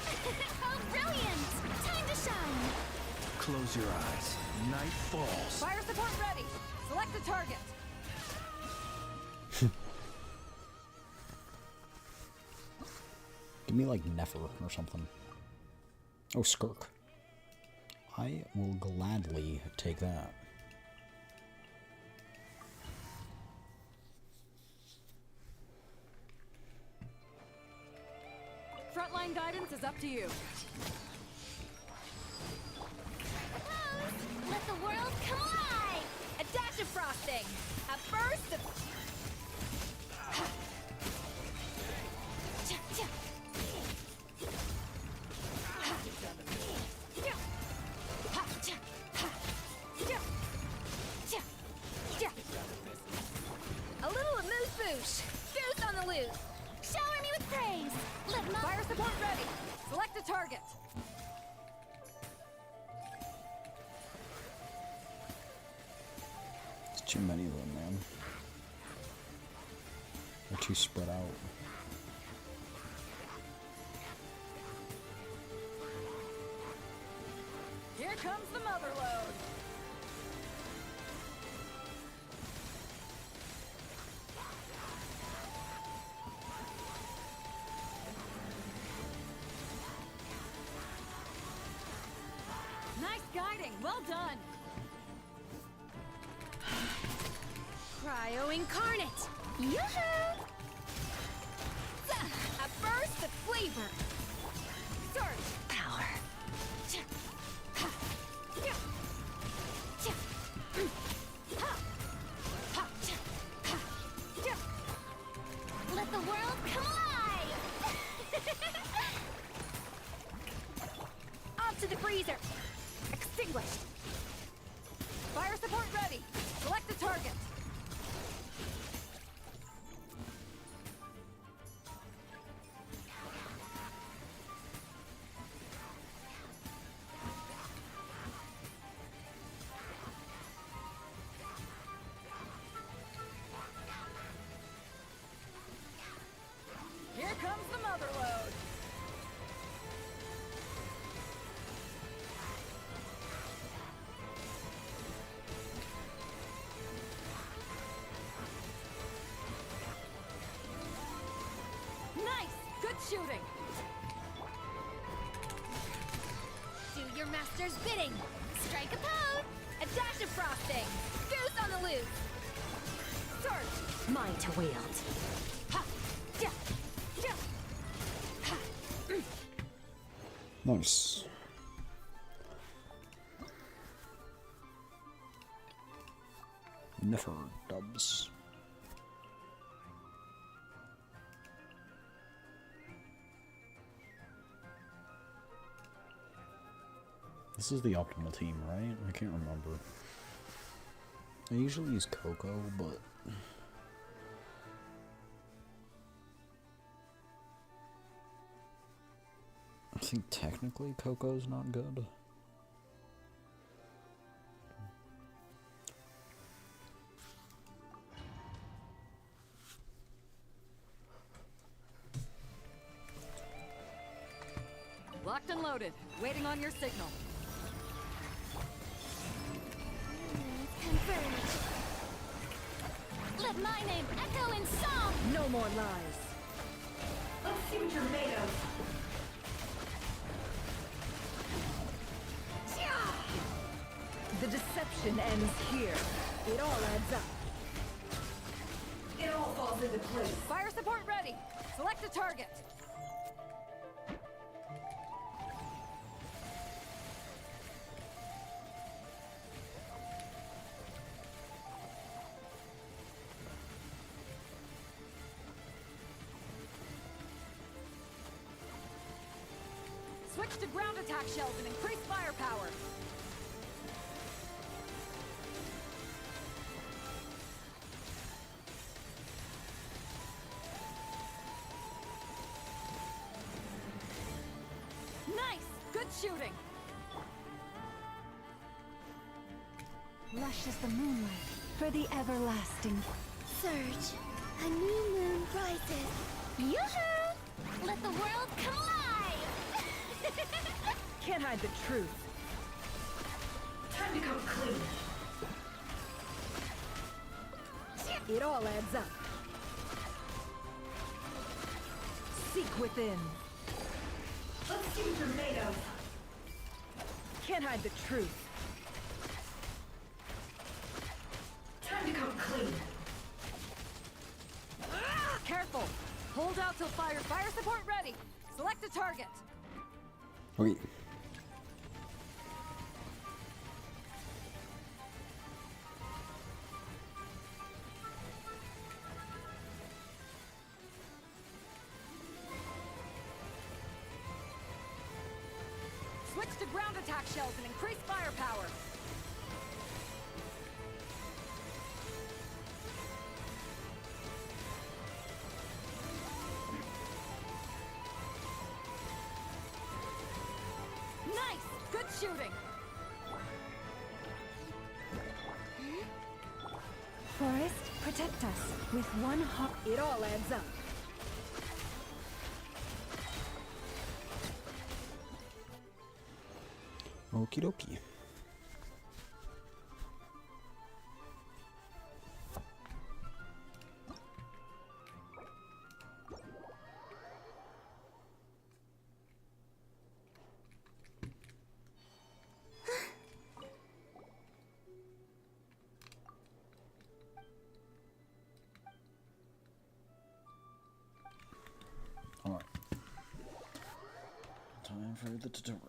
[SPEAKER 6] Oh, brilliant! Time to shine!
[SPEAKER 19] Close your eyes. Night falls.
[SPEAKER 8] Fire support ready! Select a target!
[SPEAKER 1] Give me like Nefer or something. Oh, Skirk. I will gladly take that.
[SPEAKER 8] Frontline guidance is up to you.
[SPEAKER 6] Pose! Let the world come alive! A dash of frosting! A burst of... A little amuse-bouche! Goose on the loose! Shower me with praise! Let my...
[SPEAKER 8] Fire support ready! Select a target!
[SPEAKER 1] There's too many of them, man. They're too spread out.
[SPEAKER 8] Here comes the mother load! Nice guiding! Well done!
[SPEAKER 6] Cryo incarnate! Yoo-hoo! A burst of flavor! Surge! Power! Let the world come alive! On to the freezer! Extinguished!
[SPEAKER 8] Fire support ready! Select a target! Here comes the mother load! Nice! Good shooting!
[SPEAKER 6] Do your master's bidding! Strike a pose! A dash of frosting! Goose on the loose! Surge!
[SPEAKER 15] Mine to wield.
[SPEAKER 6] Ha! Ja! Ja! Ha!
[SPEAKER 1] Nice. Nefer dubs. This is the optimal team, right? I can't remember. I usually use Coco, but I think technically Coco's not good.
[SPEAKER 8] Locked and loaded, waiting on your signal.
[SPEAKER 6] Confirmed. Let my name echo in song!
[SPEAKER 15] No more lies.
[SPEAKER 6] Let's see what you're made of.
[SPEAKER 15] The deception ends here. It all adds up. It all falls into place.
[SPEAKER 8] Fire support ready! Select a target! Switch to ground attack shells and increase firepower! Nice! Good shooting!
[SPEAKER 2] Lush as the moonlight for the everlasting.
[SPEAKER 6] Surge. A new moon rises. Yoo-hoo! Let the world come alive!
[SPEAKER 13] Can't hide the truth. Time to come clean. It all adds up. Seek within. Let's see what you're made of. Can't hide the truth. Time to come clean.
[SPEAKER 8] Careful! Hold out till fire support ready! Select a target!
[SPEAKER 1] Okay.
[SPEAKER 8] Switch to ground attack shells and increase firepower! Nice! Good shooting!
[SPEAKER 13] Forest, protect us. With one heart, it all adds up.
[SPEAKER 1] Okie dokie. Alright. Time for the tutorial.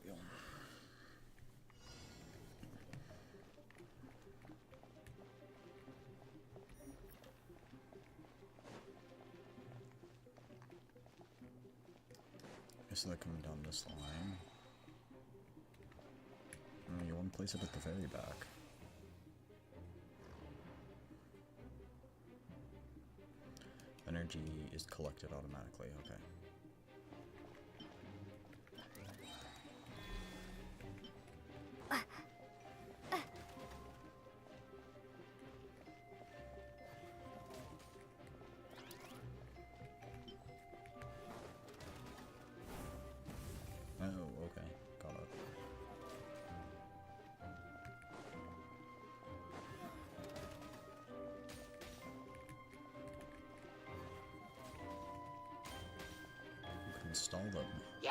[SPEAKER 1] So they're coming down this line. Oh, you want to place it at the very back. Energy is collected automatically, okay. Oh, okay. Got it. You can install them.
[SPEAKER 3] Yeah!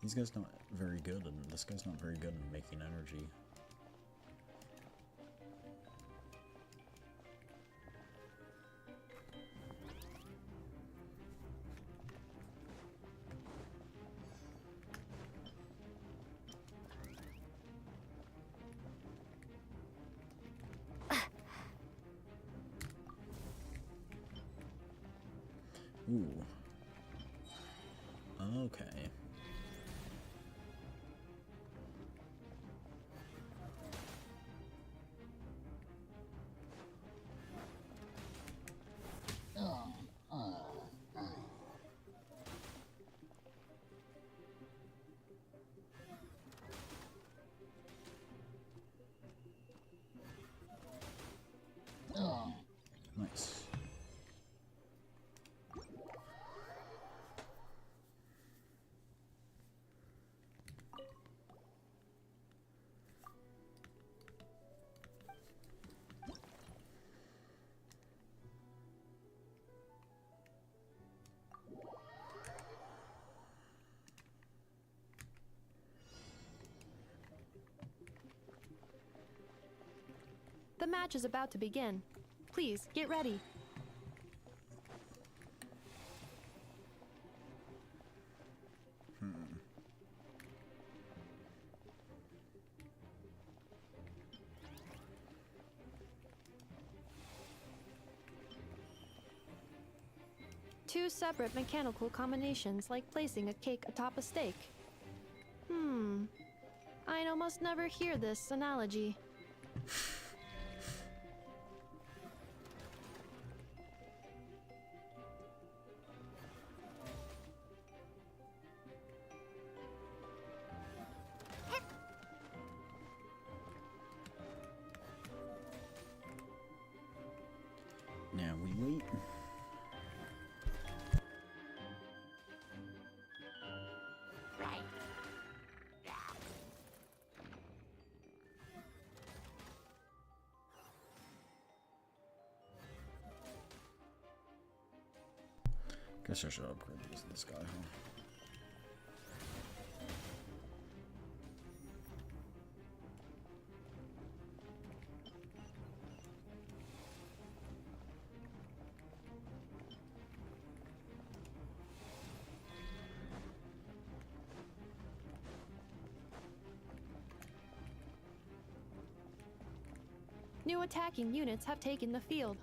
[SPEAKER 1] These guys not very good, and this guy's not very good in making energy. Ooh. Okay. Nice.
[SPEAKER 9] The match is about to begin. Please, get ready. Two separate mechanical combinations, like placing a cake atop a steak. I'd almost never hear this analogy.
[SPEAKER 1] Now we wait. Guess I should upgrade this guy, huh?
[SPEAKER 9] New attacking units have taken the field.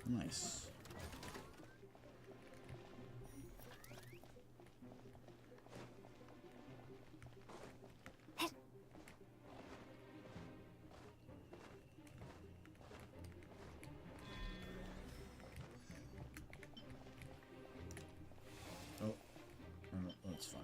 [SPEAKER 1] Nice. Oh, that's fine.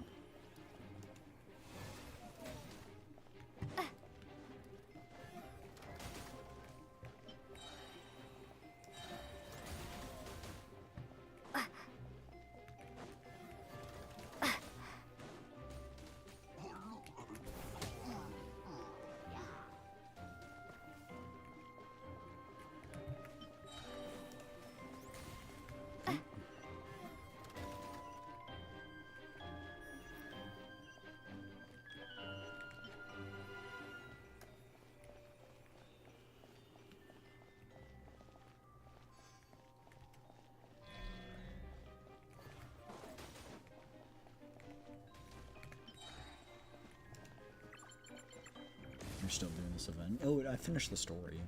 [SPEAKER 1] You're still doing this event. Oh, I finished the story.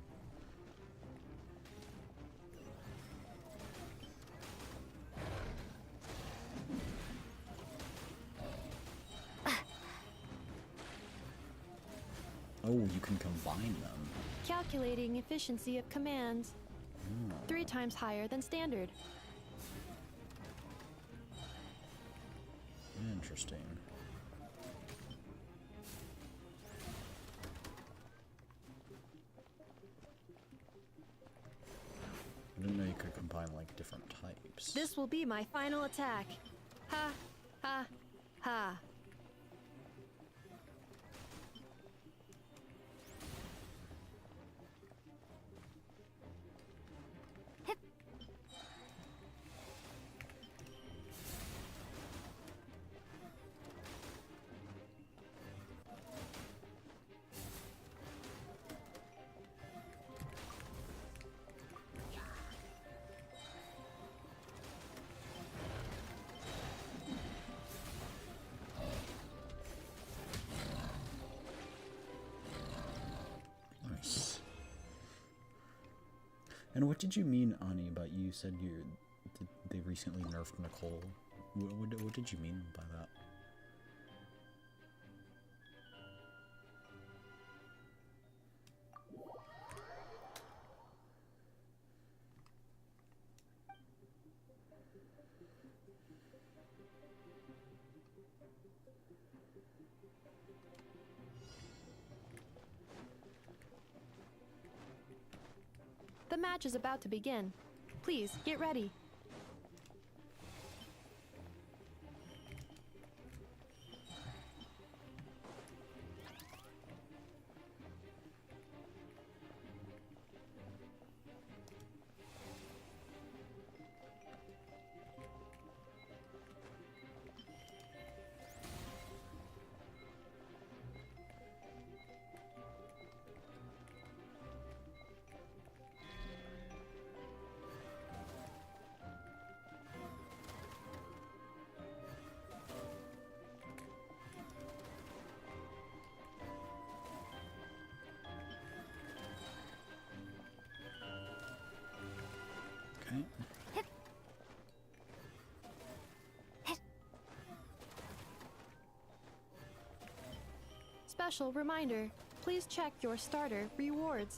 [SPEAKER 1] Oh, you can combine them.
[SPEAKER 9] Calculating efficiency of commands. 3 times higher than standard.
[SPEAKER 1] Interesting. I didn't know you could combine like different types.
[SPEAKER 9] This will be my final attack. Ha, ha, ha.
[SPEAKER 1] Nice. And what did you mean, Ani, about you said they recently nerfed Nicole? What did you mean by that?
[SPEAKER 9] The match is about to begin. Please, get ready. Special reminder, please check your starter rewards.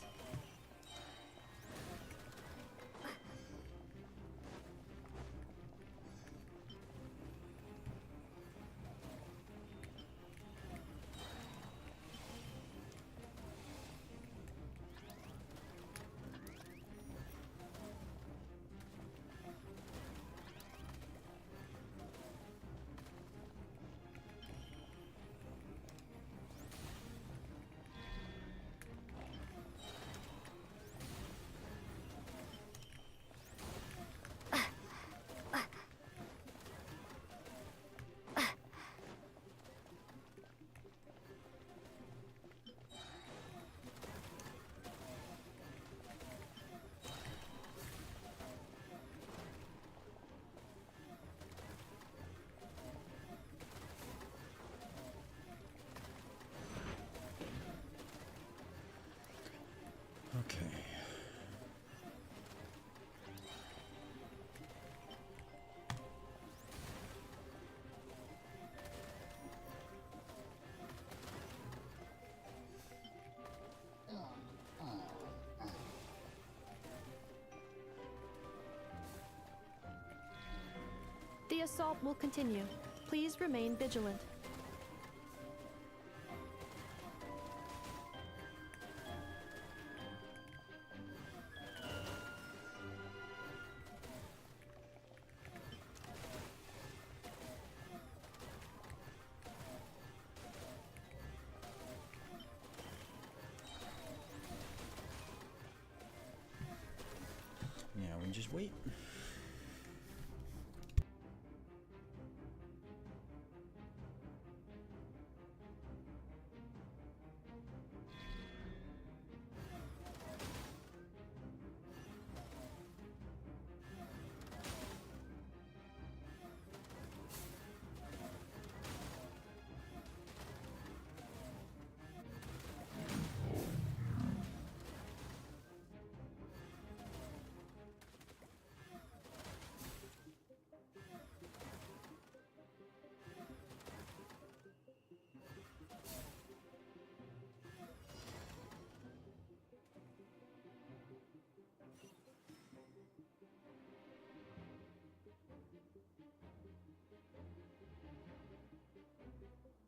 [SPEAKER 9] The assault will continue. Please remain vigilant.
[SPEAKER 1] Yeah, we just wait.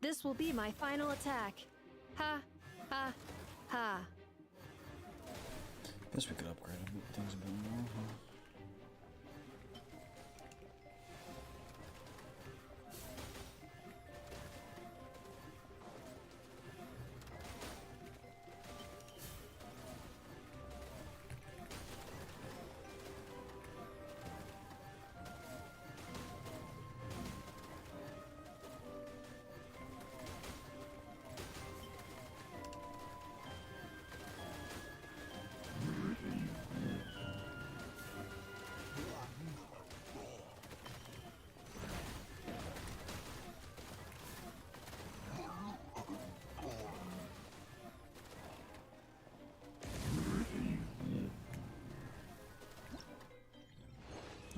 [SPEAKER 9] This will be my final attack. Ha, ha, ha.
[SPEAKER 1] Guess we could upgrade things a bit more, huh?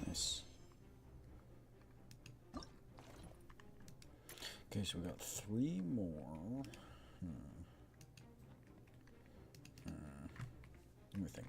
[SPEAKER 1] Nice. Okay, so we got 3 more. Let me think.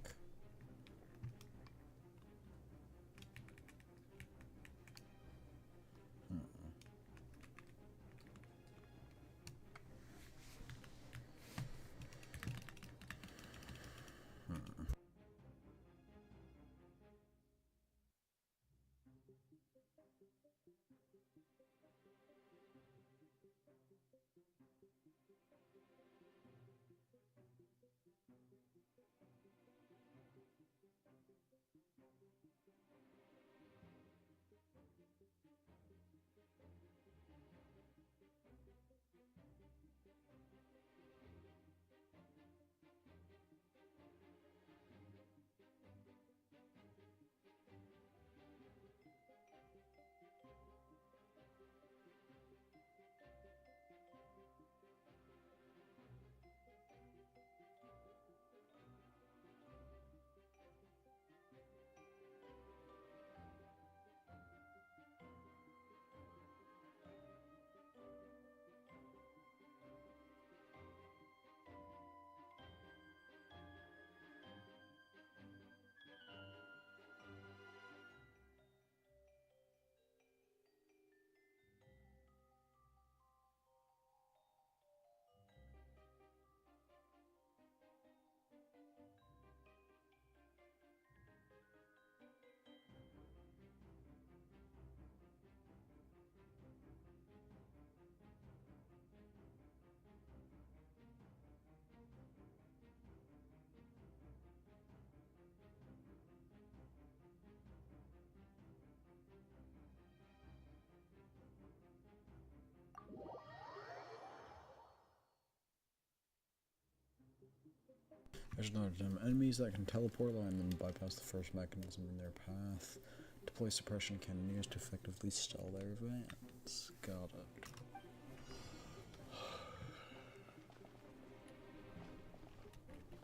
[SPEAKER 1] There's no enemies that can teleport and then bypass the first mechanism in their path. Deploy suppression cannon used to effectively stall their advance. Got it.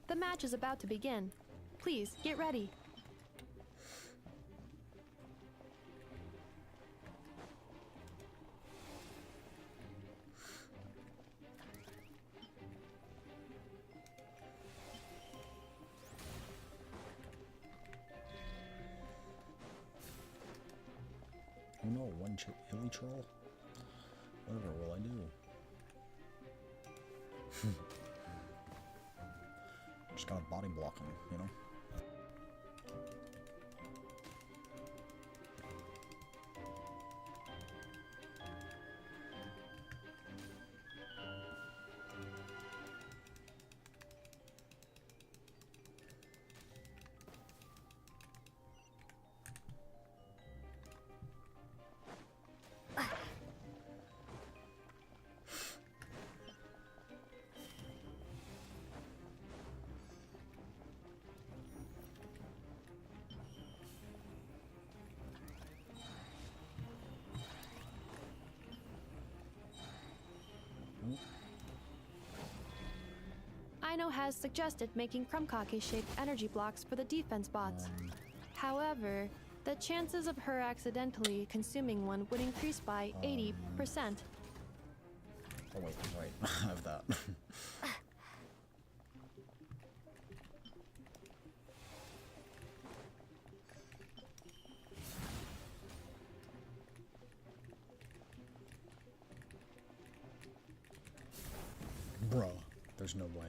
[SPEAKER 9] The match is about to begin. Please, get ready.
[SPEAKER 1] Oh no, one illy troll? Whatever will I do? Just gotta body block him, you know?
[SPEAKER 9] Ino has suggested making Krumkake-shaped energy blocks for the defense bots. However, the chances of her accidentally consuming one would increase by 80%.
[SPEAKER 1] Oh wait, I have that. Bruh, there's no way.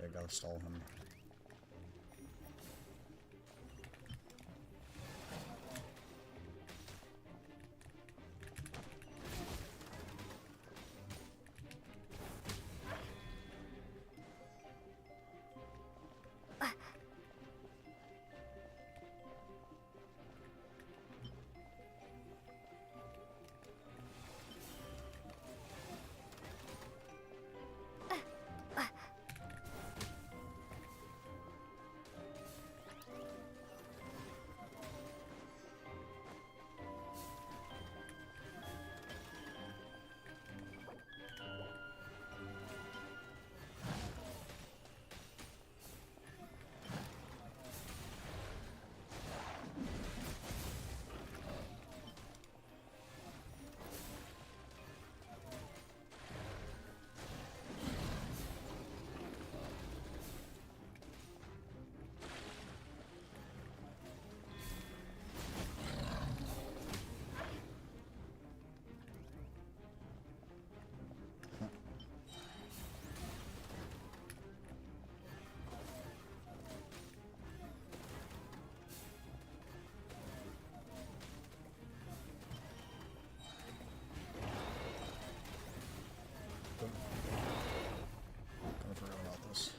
[SPEAKER 1] I gotta stall him. I forgot about this.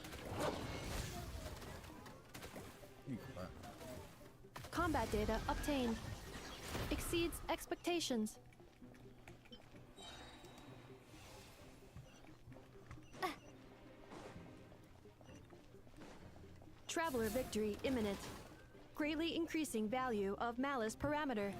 [SPEAKER 9] Combat data obtained. Exceeds expectations. Traveler victory imminent. Greatly increasing value of malice parameter.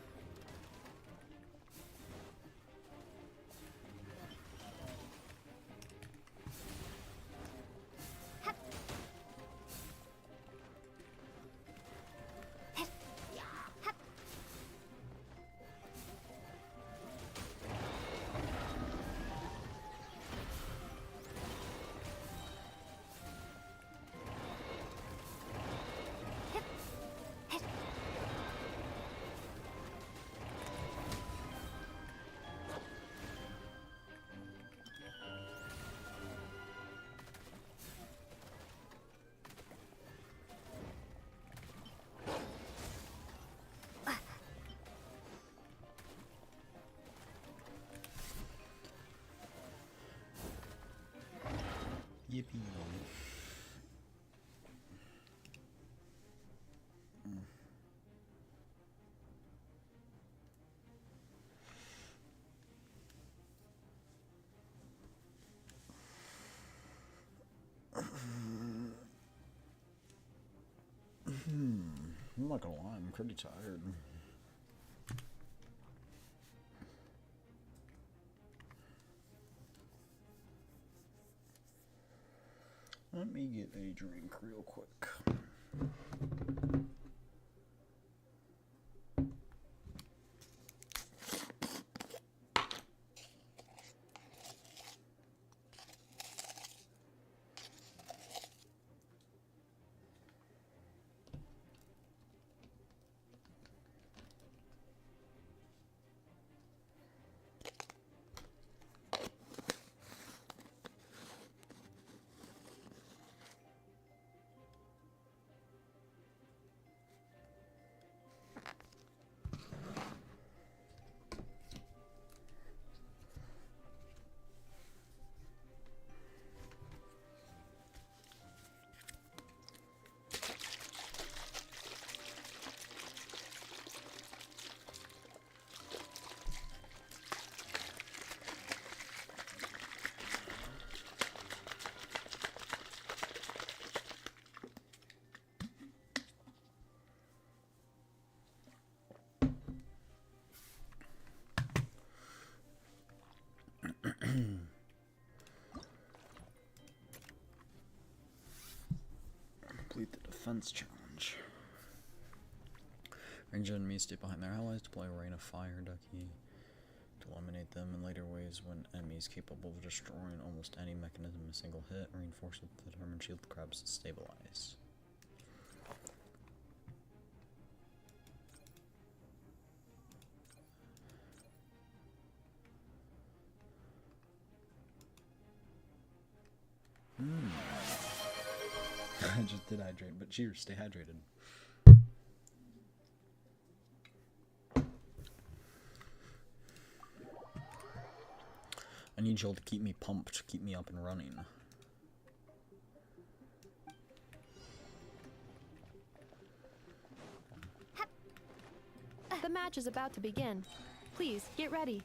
[SPEAKER 1] Yippee. I'm not gonna lie, I'm pretty tired. Let me get a drink real quick. defense challenge. Range enemies stay behind their allies to play a rain of fire ducky to eliminate them in later ways when enemies capable of destroying almost any mechanism in a single hit. Reinforce with the determined shield crabs to stabilize. I just did hydrate, but cheers, stay hydrated. I need y'all to keep me pumped, keep me up and running.
[SPEAKER 9] The match is about to begin. Please, get ready.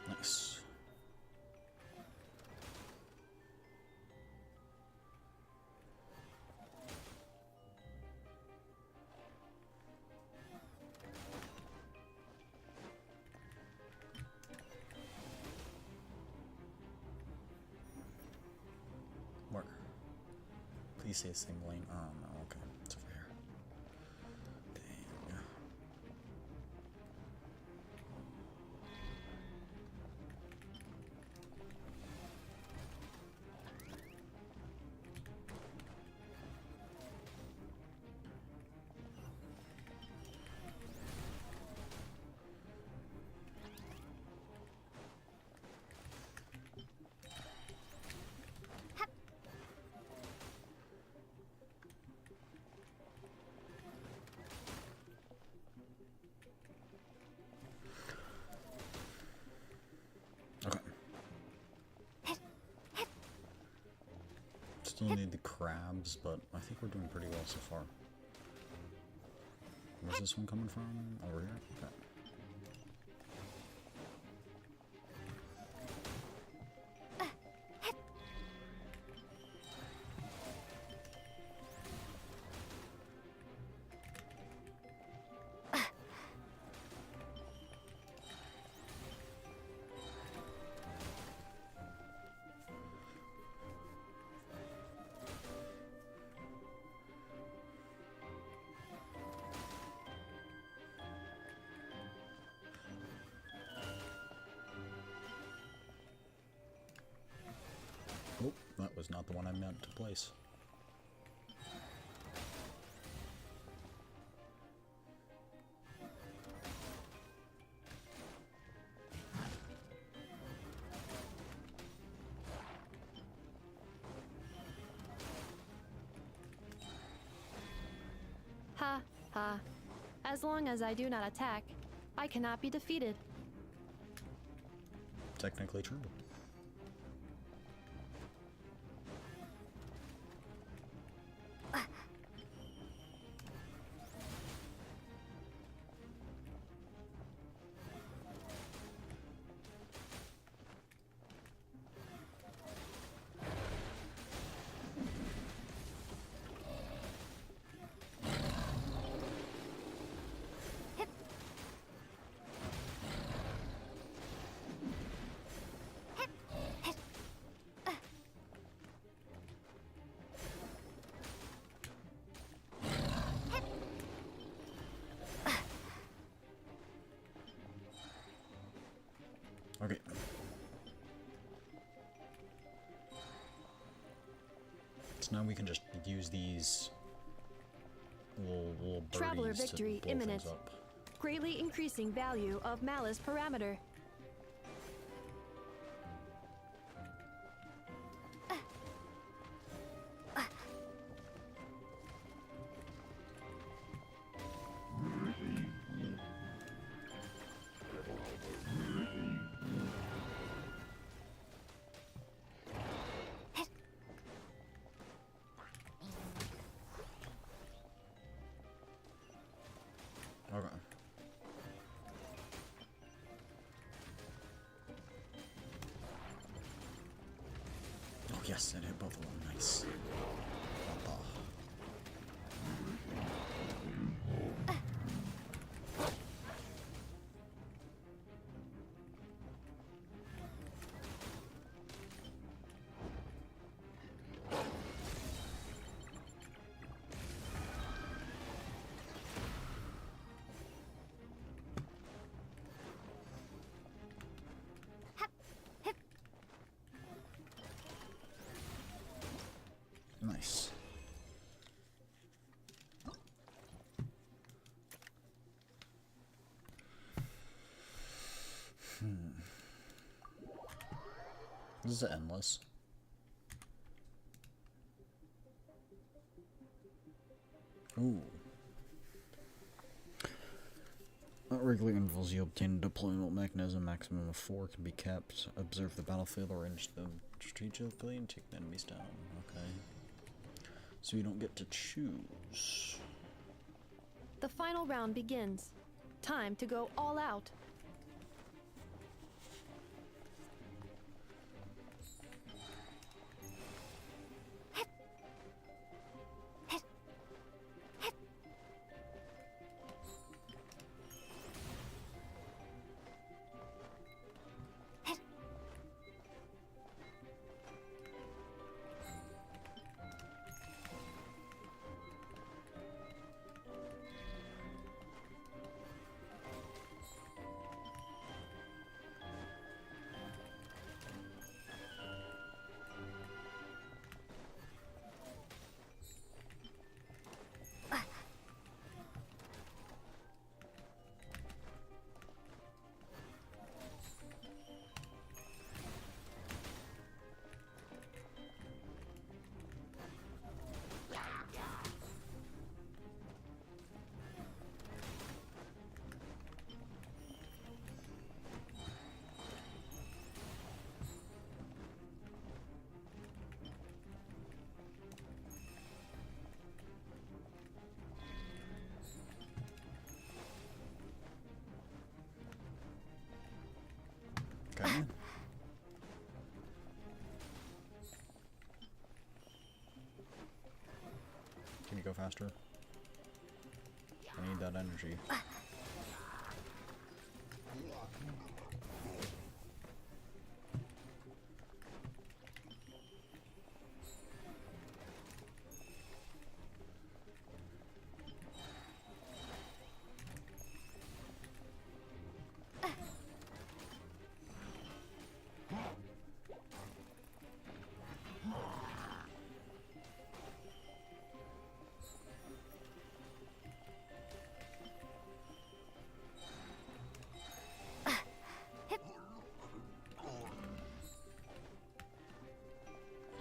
[SPEAKER 1] Nice. Where? Please say single lane. Oh no, okay. It's over here. Dang. Okay. Still need the crabs, but I think we're doing pretty well so far. Where's this one coming from? Over here? Okay. Oh, that was not the one I meant to place.
[SPEAKER 9] Ha, ha. As long as I do not attack, I cannot be defeated.
[SPEAKER 1] Technically true. Okay. So now we can just use these little
[SPEAKER 9] Traveler
[SPEAKER 1] birdies
[SPEAKER 9] victory
[SPEAKER 1] to blow
[SPEAKER 9] imminent.
[SPEAKER 1] things up.
[SPEAKER 9] Greatly increasing value of malice parameter.
[SPEAKER 1] Okay. Oh yes, it hit both of them. Nice. Nice. This is endless. Ooh. At regular intervals, you obtain a deployable mechanism. Maximum of 4 can be kept. Observe the battlefield, arrange them strategically, and take the enemies down. Okay. So you don't get to choose.
[SPEAKER 9] The final round begins. Time to go all out.
[SPEAKER 1] Okay. Can you go faster? I need that energy.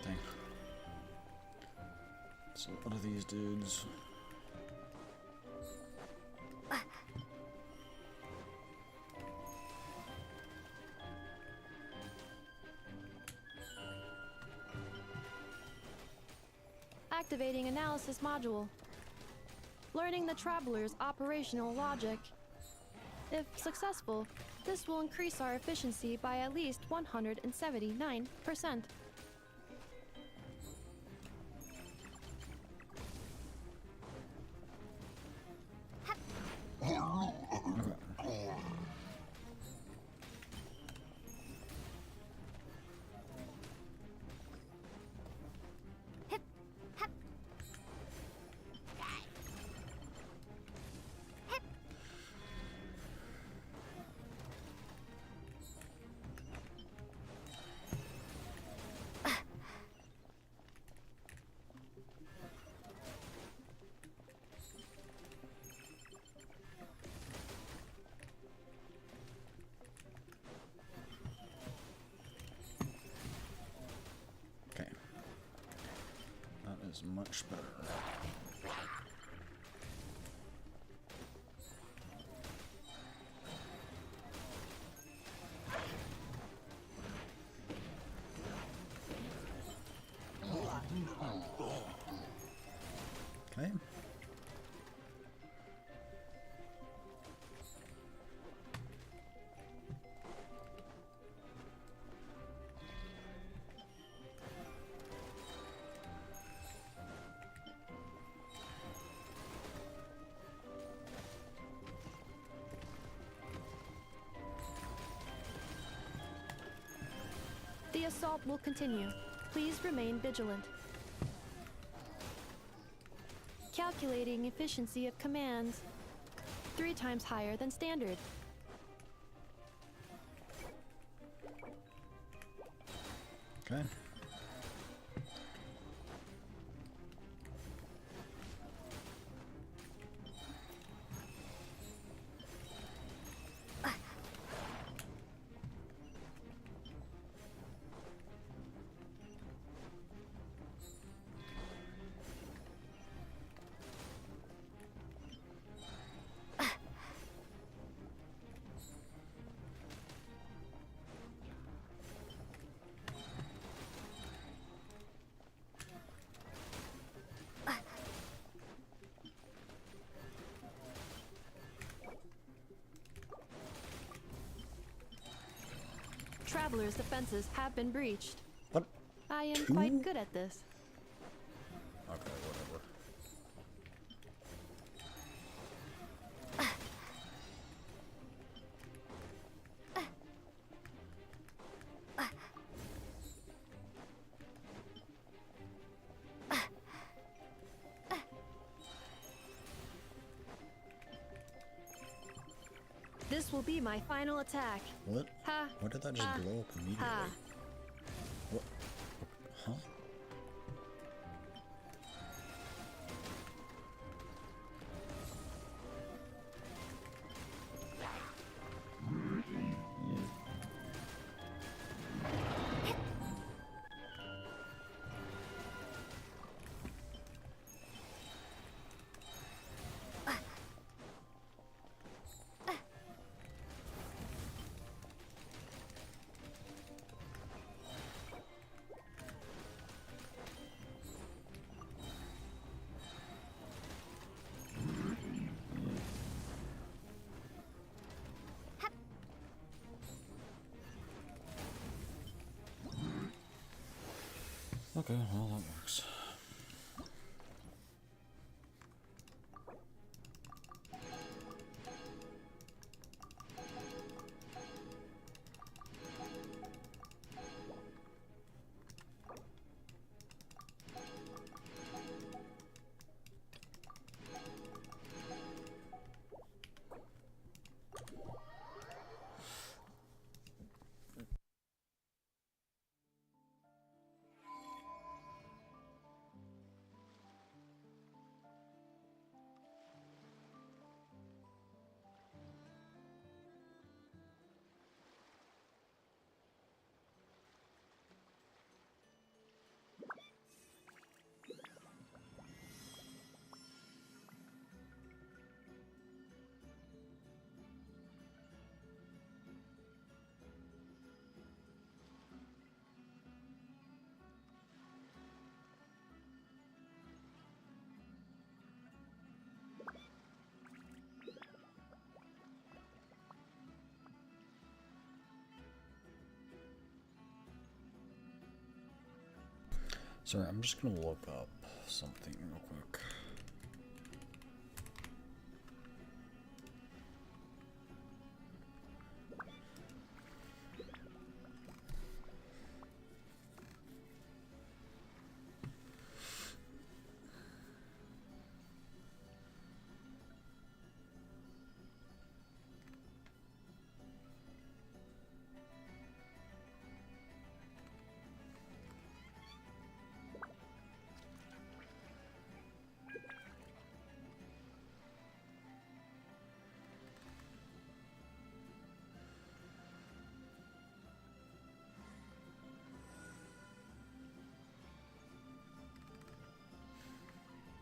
[SPEAKER 1] Dang. So what are these dudes?
[SPEAKER 9] Activating analysis module. Learning the traveler's operational logic. If successful, this will increase our efficiency by at least 179%. Is much better. Okay. assault will continue. Please remain vigilant. Calculating efficiency of commands. 3 times higher than standard.
[SPEAKER 1] Okay.
[SPEAKER 9] Travelers' defenses have been breached.
[SPEAKER 1] What?
[SPEAKER 9] I am
[SPEAKER 1] 2?
[SPEAKER 9] quite good at this.
[SPEAKER 1] Okay, whatever.
[SPEAKER 9] This will be my final attack.
[SPEAKER 1] What?
[SPEAKER 9] Ha.
[SPEAKER 1] Why did that just
[SPEAKER 9] Ha.
[SPEAKER 1] blow up immediately?
[SPEAKER 9] Ha.
[SPEAKER 1] What? Huh? Okay, well, that works. Sorry, I'm just gonna look up something real quick.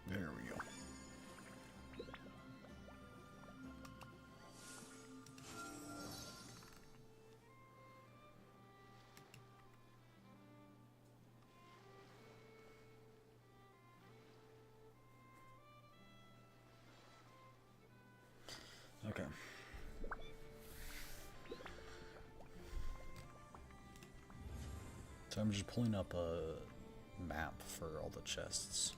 [SPEAKER 1] There we go. Okay. So I'm just pulling up a map for all the chests.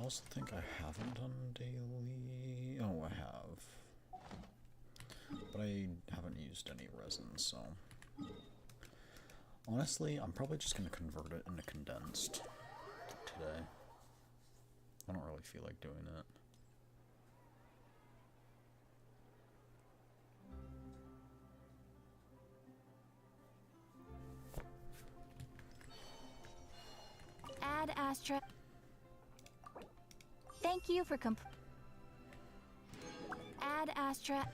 [SPEAKER 1] also think I haven't done daily. Oh, I have. But I haven't used any resin, so. Honestly, I'm probably just going to convert it into condensed today. I don't really feel like doing it.
[SPEAKER 6] Add Astra. Thank you for Add Astra.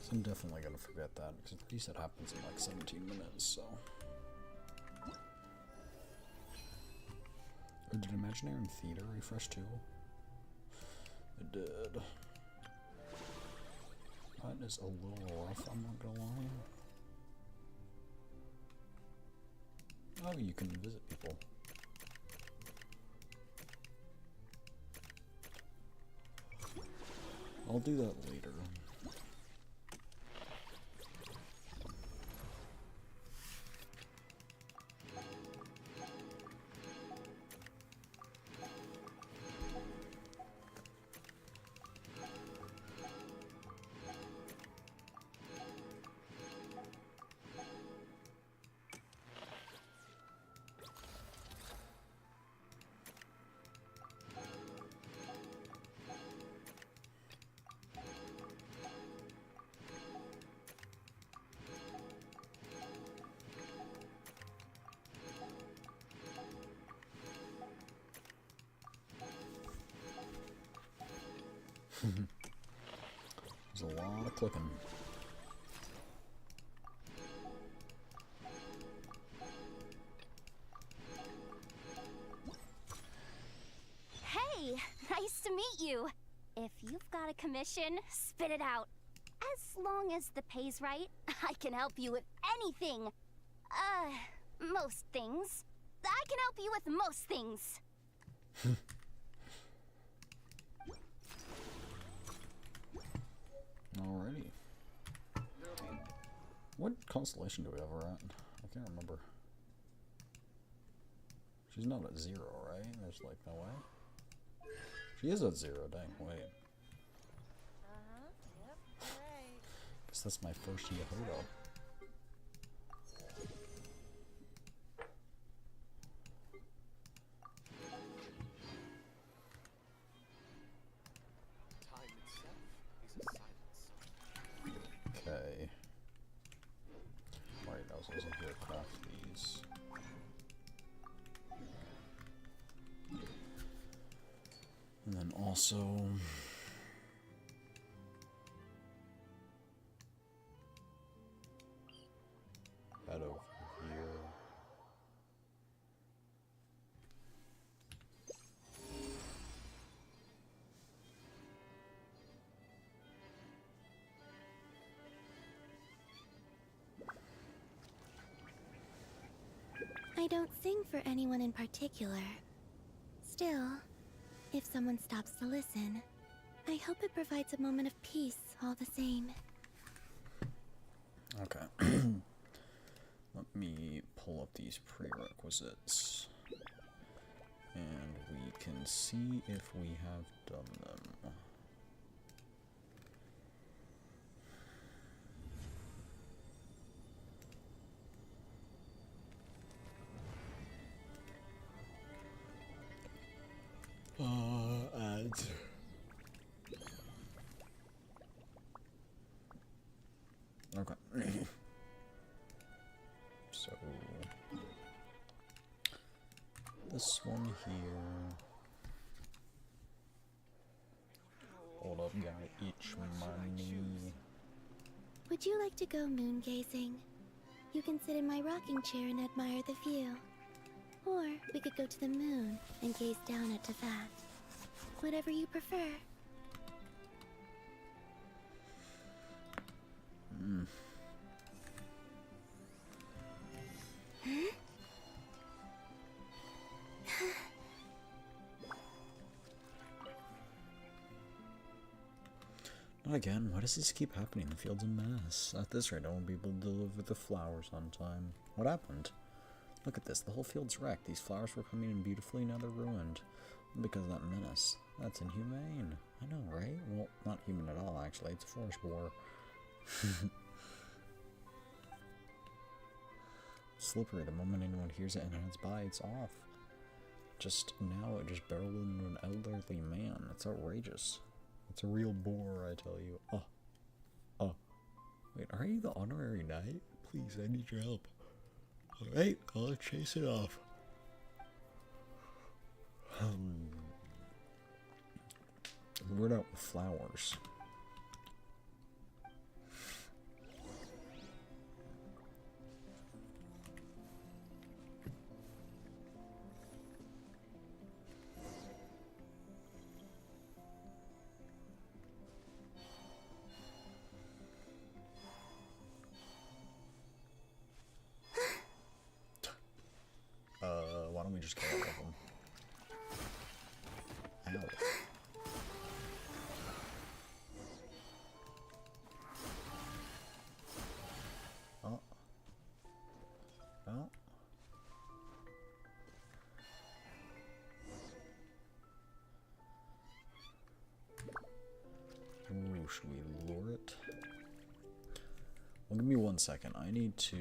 [SPEAKER 1] So I'm definitely gonna forget that because the reset happens in like 17 minutes, so. Or did Imaginary Theater refresh too? It did. That is a little rough, I'm not gonna lie. Oh, you can visit people. I'll do that later. There's a lot of clicking.
[SPEAKER 6] Hey, nice to meet you. If you've got a commission, spit it out. As long as the pay's right, I can help you with anything. Most things. I can help you with most things.
[SPEAKER 1] Alrighty. What constellation do we have her at? I can't remember. She's not at 0, right? There's like no way. She is at 0, dang, wait.
[SPEAKER 13] Yep, right.
[SPEAKER 1] Guess that's my first Yehodo. Okay. Right, I was also here to craft these. And then also head over here.
[SPEAKER 5] I don't sing for anyone in particular. Still, if someone stops to listen, I hope it provides a moment of peace all the same.
[SPEAKER 1] Okay. Let me pull up these prerequisites. And we can see if we have done them. Ads. Okay. So this one here. Hold up, gotta eat money.
[SPEAKER 5] Would you like to go moon gazing? You can sit in my rocking chair and admire the view. Or we could go to the moon and gaze down at Tefat. Whatever you prefer.
[SPEAKER 1] Not again. Why does this keep happening? The field's a mess. At this rate, I won't be able to deliver the flowers on time. What happened? Look at this. The whole field's wrecked. These flowers were coming in beautifully, now they're ruined. Because of that menace. That's inhumane. I know, right? Well, not human at all, actually. It's a forest war. Slippery. The moment anyone hears it and heads by, it's off. Just now, it just barreled into an elderly man. It's outrageous. It's a real bore, I tell you. Oh. Wait, are you the honorary knight? Please, I need your help. Alright, I'll chase it off. We're out with flowers. Why don't we just kill all of them? Ow. Oh. Oh. Ooh, should we lure it? Well, give me 1 second. I need to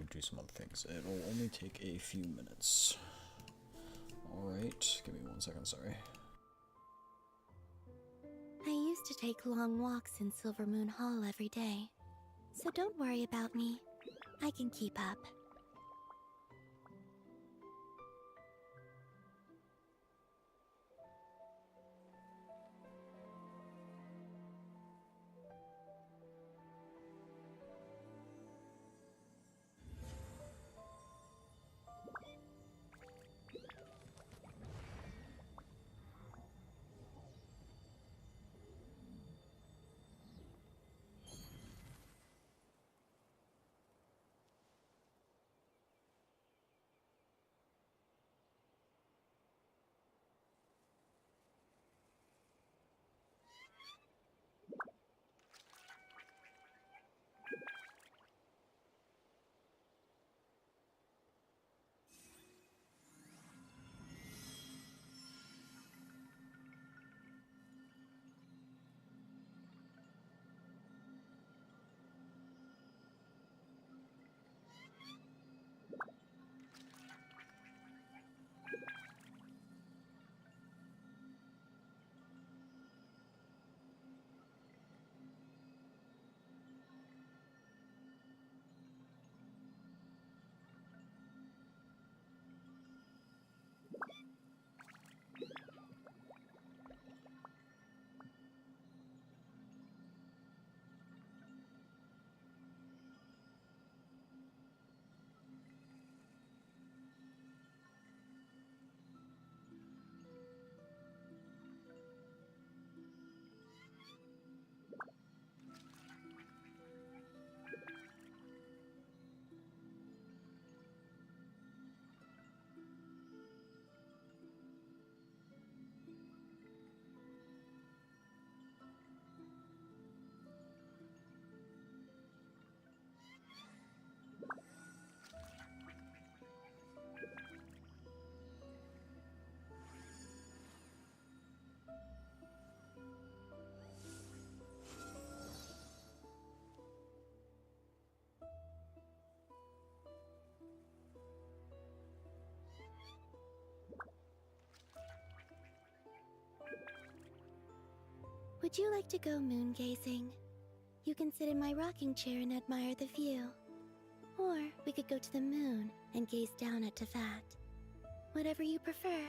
[SPEAKER 1] do some other things. It'll only take a few minutes. Alright, give me 1 second, sorry.
[SPEAKER 5] I used to take long walks in Silver Moon Hall every day, so don't worry about me. I can keep up. Would you like to go moon gazing? You can sit in my rocking chair and admire the view. Or we could go to the moon and gaze down at Tefat. Whatever you prefer.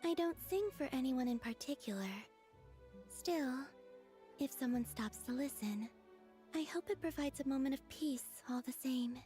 [SPEAKER 5] I don't sing for anyone in particular. Still, if someone stops to listen, I hope it provides a moment of peace all the same.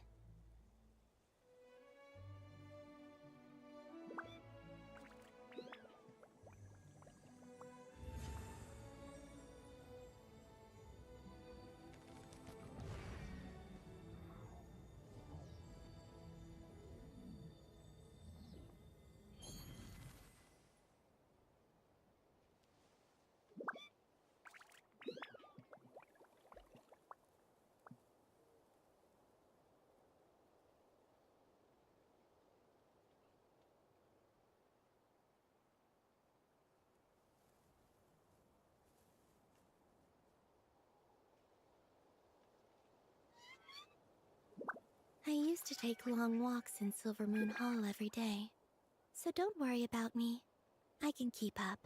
[SPEAKER 5] I used to take long walks in Silver Moon Hall every day, so don't worry about me. I can keep up.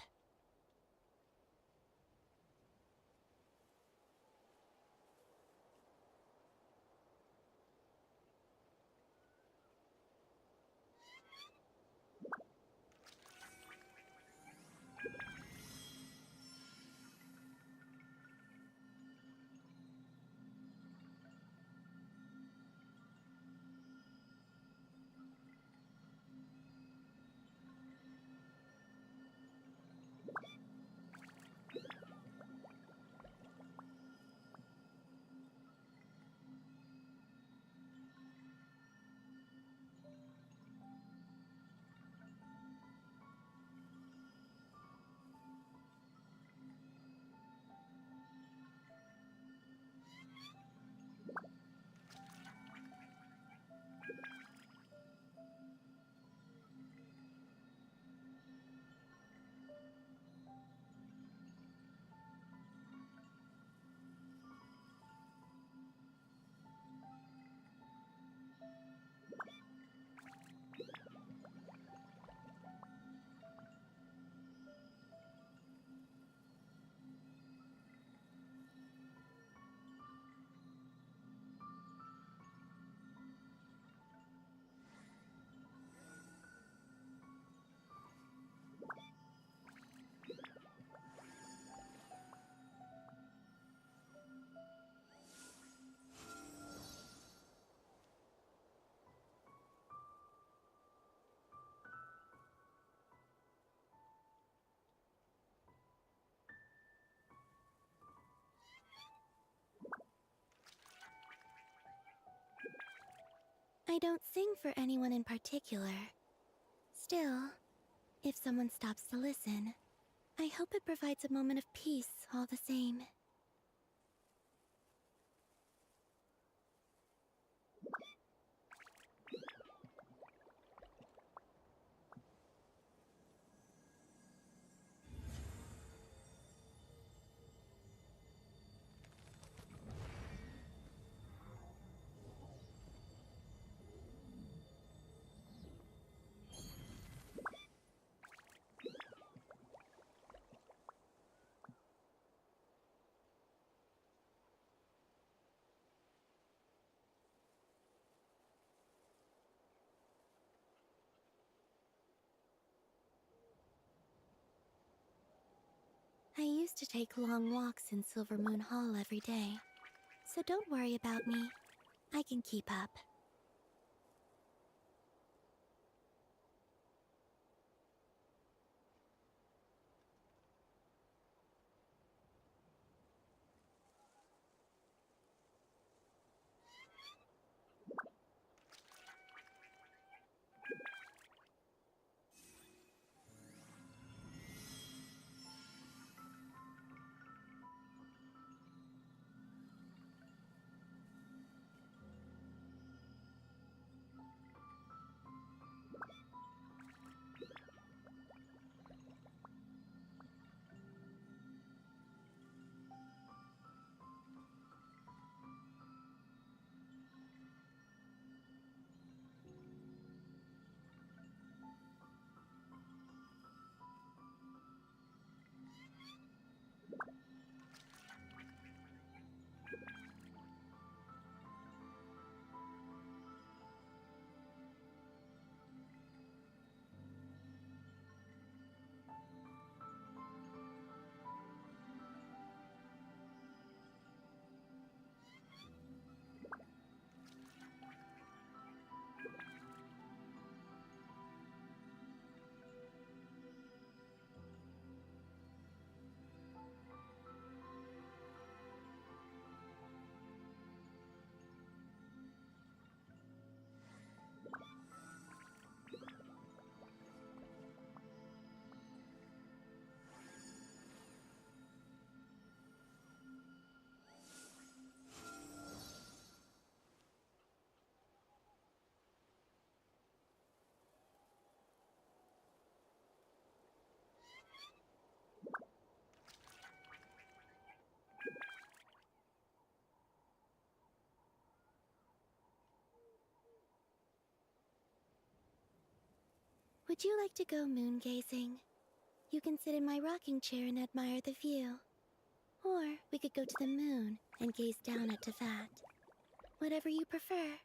[SPEAKER 5] I don't sing for anyone in particular. Still, if someone stops to listen, I hope it provides a moment of peace all the same. I used to take long walks in Silver Moon Hall every day, so don't worry about me. I can keep up. Would you like to go moon gazing? You can sit in my rocking chair and admire the view. Or we could go to the moon and gaze down at Tefat. Whatever you prefer.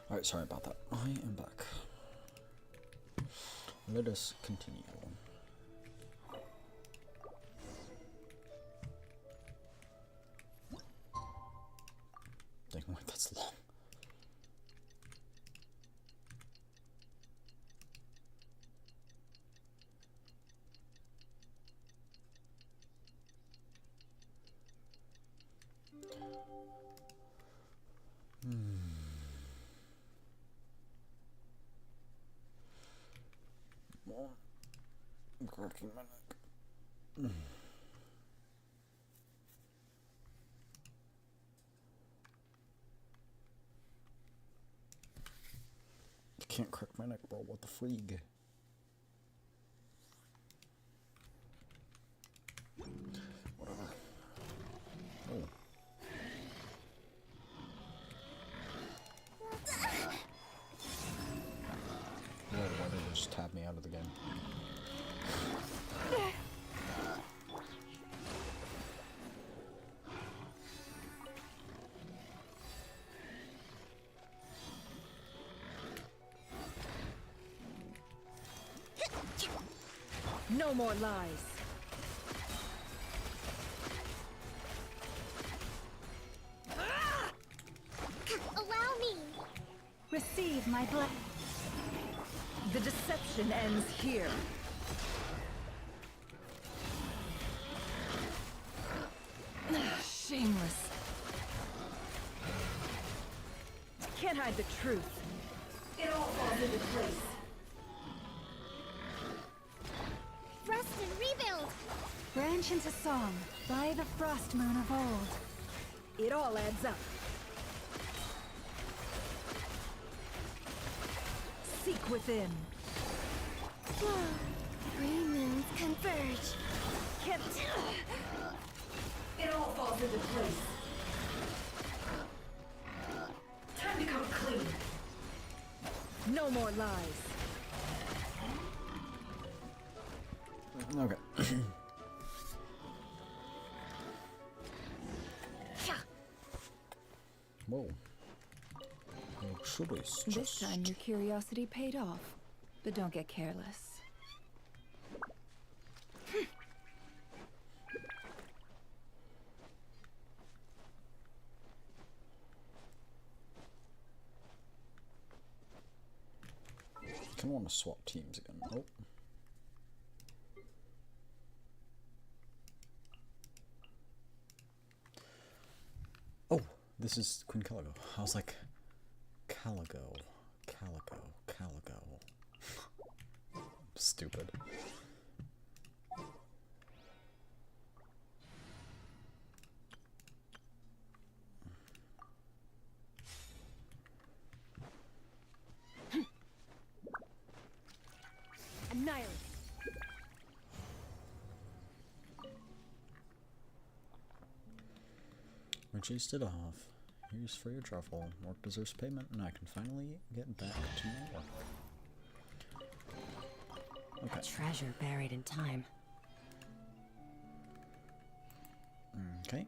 [SPEAKER 1] Alright, sorry about that. I am back. Let us continue. Dang, wait, that's long. I'm cracking my neck. You can't crack my neck, bro. What the freak? Whatever. Oh. Why did they just tap me out of the game?
[SPEAKER 13] No more lies.
[SPEAKER 5] Allow me.
[SPEAKER 13] Receive my blood. The deception ends here. Shameless. Can't hide the truth. It all falls into place.
[SPEAKER 5] Rest and rebuild.
[SPEAKER 2] Branch into song by the frost moon of old.
[SPEAKER 13] It all adds up. Seek within.
[SPEAKER 5] Whoa. Three moons converge.
[SPEAKER 13] Can't. It all falls into place. Time to come clean. No more lies.
[SPEAKER 1] Okay. Whoa.
[SPEAKER 2] This time your curiosity paid off, but don't get careless.
[SPEAKER 1] I kind of want to swap teams again. Oh. Oh, this is Queen Caligo. I was like, Caligo. Stupid. chased it off. Here's for your truffle. Work deserves payment, and I can finally get back to my work. Okay.
[SPEAKER 18] A treasure buried in time.
[SPEAKER 1] Okay.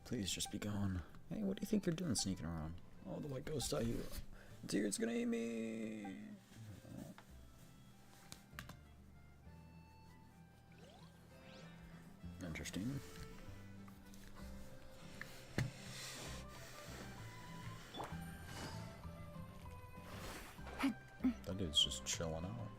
[SPEAKER 1] Please just be gone. Hey, what do you think you're doing sneaking around? Oh, the white ghost I hear. It's gonna eat me. Interesting. That dude's just chilling out.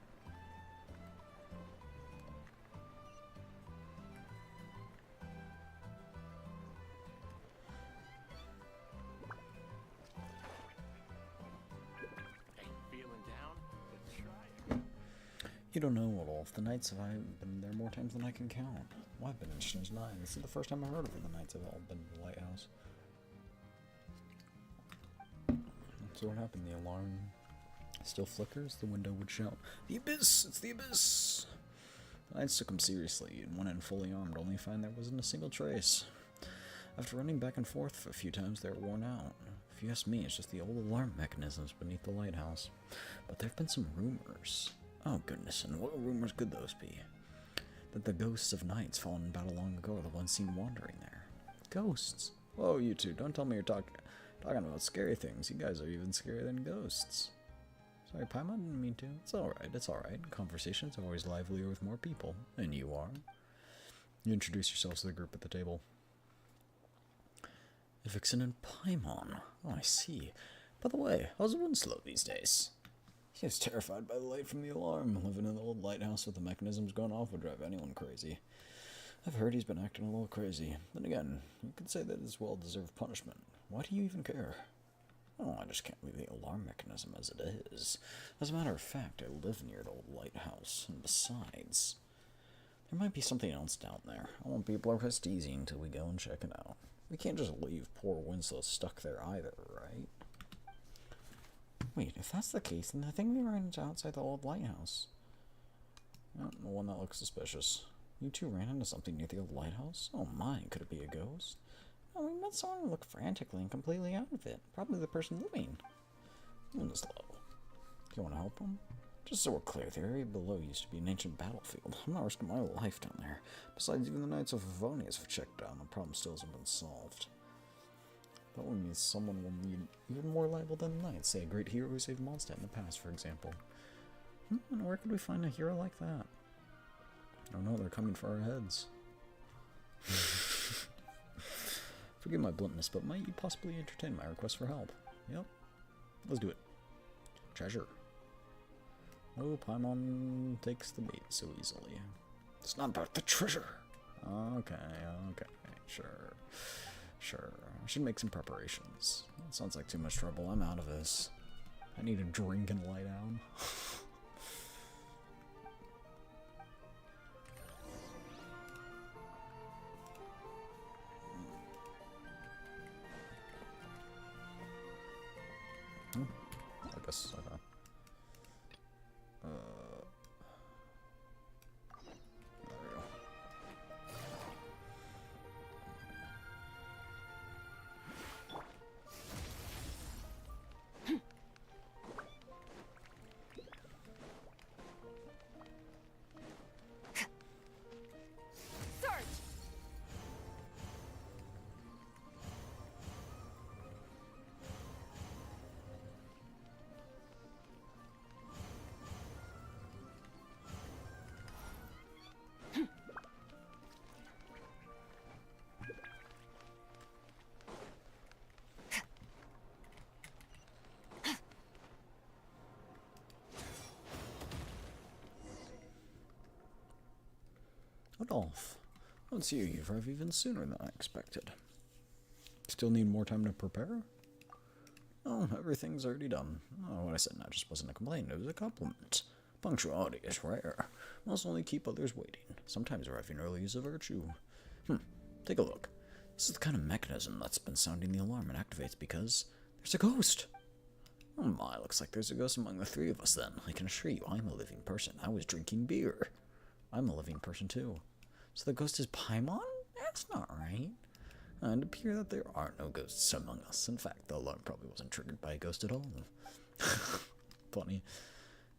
[SPEAKER 1] You don't know, Olaf. The Knights have been there more times than I can count. Well, I've been in Shin's 9. This is the first time I heard of it. The Knights have all been to the lighthouse. So what happened? The alarm still flickers? The window would shout, "The Abyss! It's the Abyss!" The Knights took him seriously and went in fully armed, only to find there wasn't a single trace. After running back and forth a few times, they were worn out. If you ask me, it's just the old alarm mechanisms beneath the lighthouse. But there have been some rumors. Oh goodness, and what rumors could those be? That the ghosts of knights fallen in battle long ago are the ones seen wandering there. Ghosts? Whoa, you two, don't tell me you're talking about scary things. You guys are even scarier than ghosts. Sorry, Paimon, didn't mean to. It's alright. Conversations are always livelier with more people. And you are. You introduce yourselves to the group at the table. Vixen and Paimon. Oh, I see. By the way, how's Winslow these days? He was terrified by the light from the alarm. Living in the old lighthouse with the mechanisms going off would drive anyone crazy. I've heard he's been acting a little crazy. Then again, you could say that it's well-deserved punishment. Why do you even care? Oh, I just can't leave the alarm mechanism as it is. As a matter of fact, I live near the old lighthouse, and besides, there might be something else down there. I won't be able to rest easy until we go and check it out. We can't just leave poor Winslow stuck there either, right? Wait, if that's the case, then the thing we ran into outside the old lighthouse. Oh, the one that looks suspicious. You two ran into something near the old lighthouse? Oh my, could it be a ghost? No, we met someone who looked frantically and completely out of it. Probably the person living. Winslow. Do you want to help him? Just so we're clear, the area below used to be an ancient battlefield. I'm not risking my life down there. Besides, even the Knights of Favonius have checked down. The problem still hasn't been solved. That one means someone will need even more liable than the Knights. Say a great hero who saved Mondstadt in the past, for example. And where could we find a hero like that? Oh no, they're coming for our heads. Forgive my bluntness, but might you possibly entertain my request for help? Yep. Let's do it. Treasure. Oh, Paimon takes the bait so easily. It's not about the treasure. Okay, sure. I should make some preparations. That sounds like too much trouble. I'm out of this. I need a drink and lie down. I guess, okay. There we go.
[SPEAKER 6] Search!
[SPEAKER 1] Adolf, let's see you arrive even sooner than I expected. Still need more time to prepare? Oh, everything's already done. Oh, what I said now just wasn't a complaint, it was a compliment. Punctuality is rare. Must only keep others waiting. Sometimes arriving early is a virtue. Take a look. This is the kind of mechanism that's been sounding the alarm and activates because there's a ghost. Oh my, looks like there's a ghost among the three of us then. I can assure you, I'm a living person. I was drinking beer. I'm a living person too. So the ghost is Paimon? That's not right. And it appears that there are no ghosts among us. In fact, the alarm probably wasn't triggered by a ghost at all. Funny.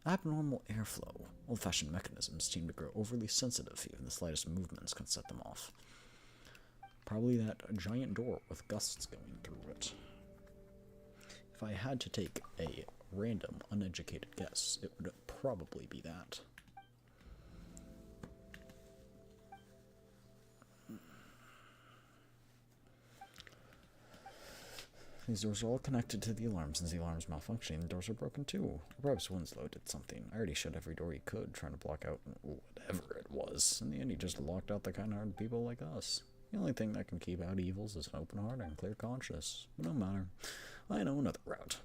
[SPEAKER 1] Abnormal airflow. Old-fashioned mechanisms seem to grow overly sensitive. Even the slightest movements can set them off. Probably that giant door with gusts going through it. If I had to take a random, uneducated guess, it would probably be that. These doors are all connected to the alarm. Since the alarm's malfunctioning, the doors are broken too. Or perhaps Winslow did something. I already shut every door he could, trying to block out whatever it was. In the end, he just locked out the kind-hearted people like us. The only thing that can keep out evils is an open heart and clear conscience. But no matter. I know another route.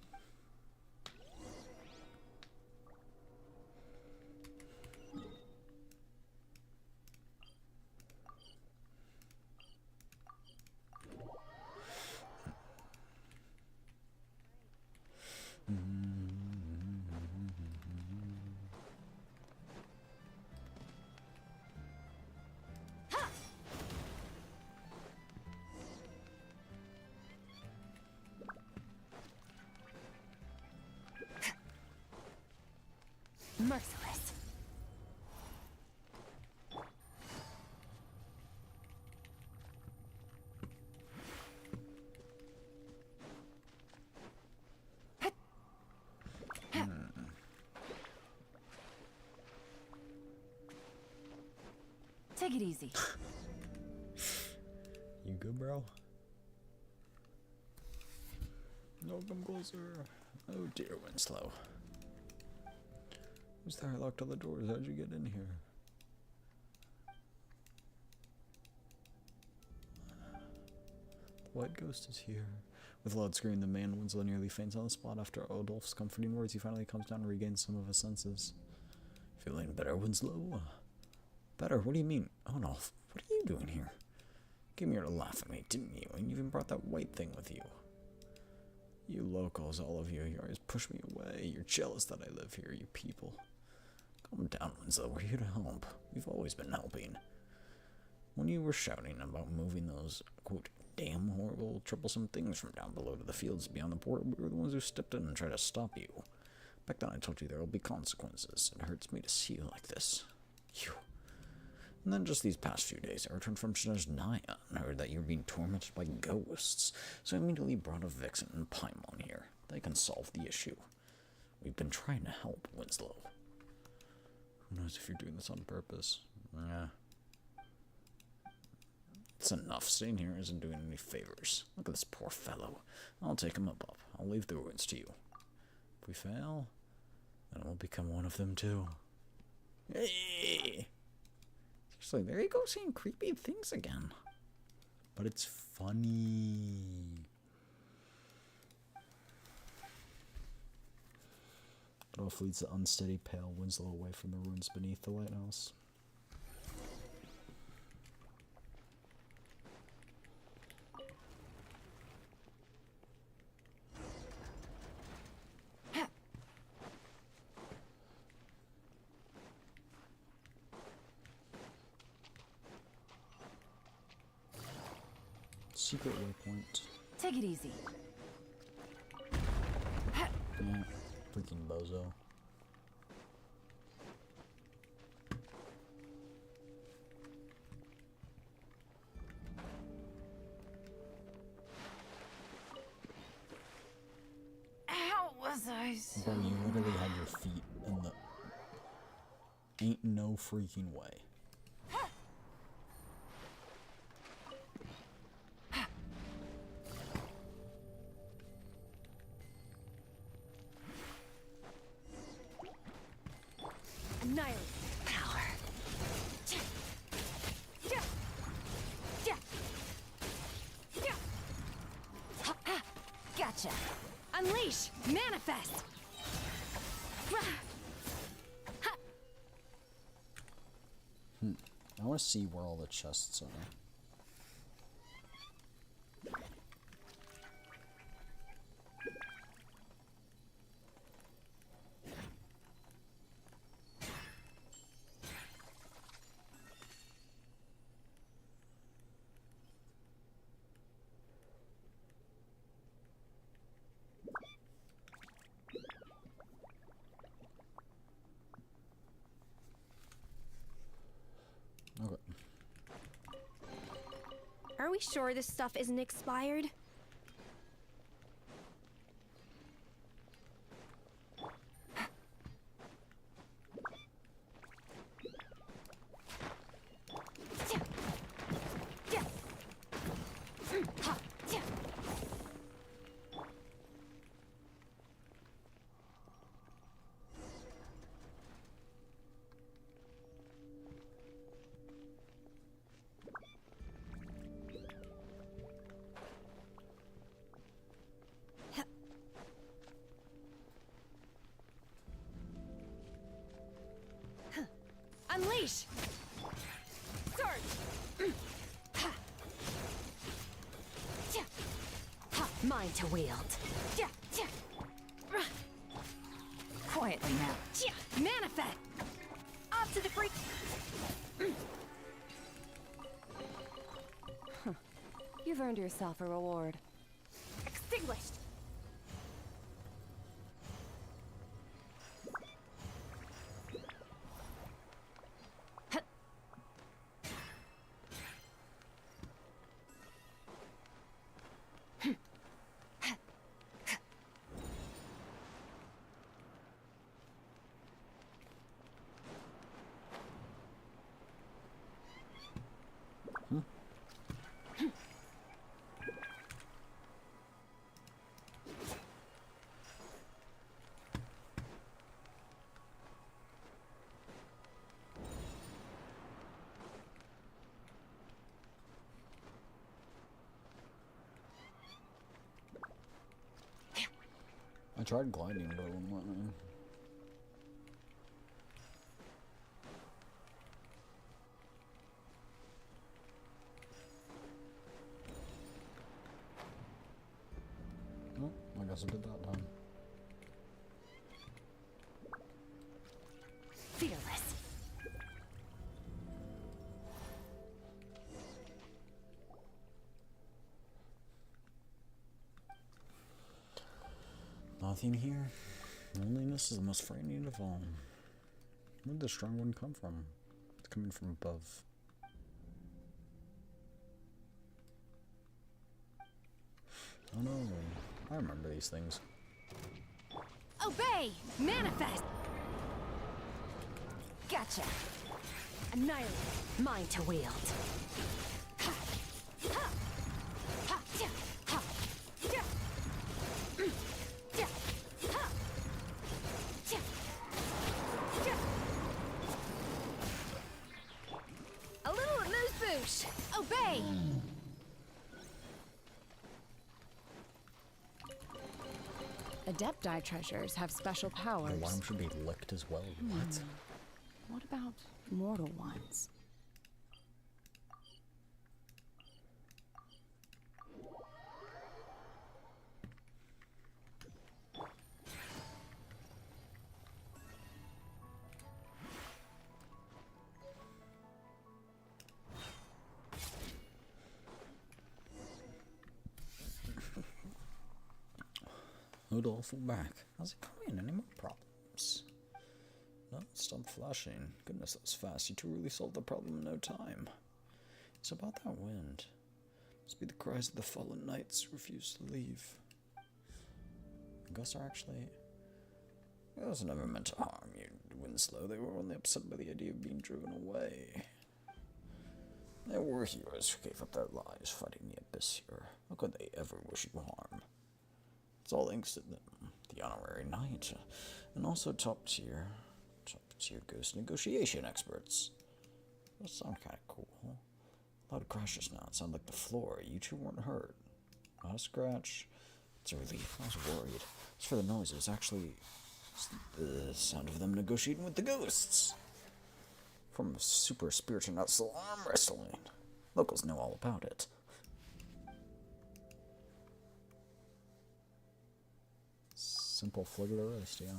[SPEAKER 2] Merciless. Take it easy.
[SPEAKER 1] You good, bro? No, come closer. Oh dear, Winslow. Who's there? I locked all the doors. How'd you get in here? The white ghost is here. With a loud scream, the man Winslow nearly faints on the spot. After Adolf's comforting words, he finally comes down and regains some of his senses. Feeling better, Winslow? Better? What do you mean? Adolf, what are you doing here? You came here to laugh at me, didn't you? And you even brought that white thing with you. You locals, all of you, you always push me away. You're jealous that I live here, you people. Calm down, Winslow. We're here to help. We've always been helping. When you were shouting about moving those, quote, damn horrible, troublesome things from down below to the fields beyond the port, we were the ones who stepped in and tried to stop you. Back then I told you there will be consequences. It hurts me to see you like this. Phew. And then just these past few days, I returned from Naya and heard that you were being tormented by ghosts. So I immediately brought a Vixen and Paimon here. They can solve the issue. We've been trying to help, Winslow. Who knows if you're doing this on purpose? Yeah. It's enough. Staying here isn't doing any favors. Look at this poor fellow. I'll take him above. I'll leave the ruins to you. If we fail, then we'll become one of them too. Hey! Seriously, there you go saying creepy things again. But it's funny. Adolf leads the unsteady, pale Winslow away from the ruins beneath the lighthouse. Secret waypoint.
[SPEAKER 2] Take it easy.
[SPEAKER 1] Yeah, freaking bozo.
[SPEAKER 2] How was I
[SPEAKER 1] Bro, you literally had your feet in the... Ain't no freaking way.
[SPEAKER 6] Annihilate power. Gotcha! Unleash! Manifest!
[SPEAKER 1] I want to see where all the chests are. Okay.
[SPEAKER 6] Are we sure this stuff isn't expired? Unleash! Surge! Mine to wield.
[SPEAKER 2] Quietly now.
[SPEAKER 6] Manifest! Up to the freak!
[SPEAKER 7] You've earned yourself a reward.
[SPEAKER 6] Extinguished!
[SPEAKER 1] I tried gliding, but it wouldn't let me. Oh, I guess I did that time.
[SPEAKER 6] Fearless.
[SPEAKER 1] Nothing here. Loneliness is the most frightening of all. Where did the strong one come from? It's coming from above. Oh no, I remember these things.
[SPEAKER 6] Obey! Manifest! Gotcha! Annihilate! Mine to wield. A little amuse-bouche! Obey!
[SPEAKER 16] Adepti treasures have special powers.
[SPEAKER 1] The worm should be licked as well. What?
[SPEAKER 16] What about mortal ones?
[SPEAKER 1] Awful back. How's it going? Any more problems? No, stop flashing. Goodness, that was fast. You two really solved the problem in no time. It's about that wind. Must be the cries of the fallen knights who refuse to leave. Gus are actually... It was never meant to harm you, Winslow. They were only upset by the idea of being driven away. There were heroes who gave up their lives fighting the Abyss here. How could they ever wish you harm? It's all thanks to them, the honorary knight, and also top tier ghost negotiation experts. That sound kind of cool. Loud crashes now. It sounded like the floor. You two weren't hurt. Not a scratch. It's a relief. I was worried. As for the noise, it was actually the sound of them negotiating with the ghosts. From super spiritual arm wrestling. Locals know all about it. Simple flick of the wrist, yeah.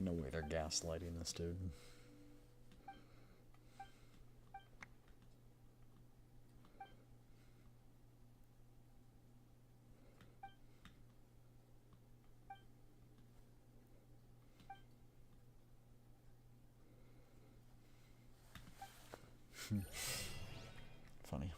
[SPEAKER 1] No way they're gaslighting this dude. Funny.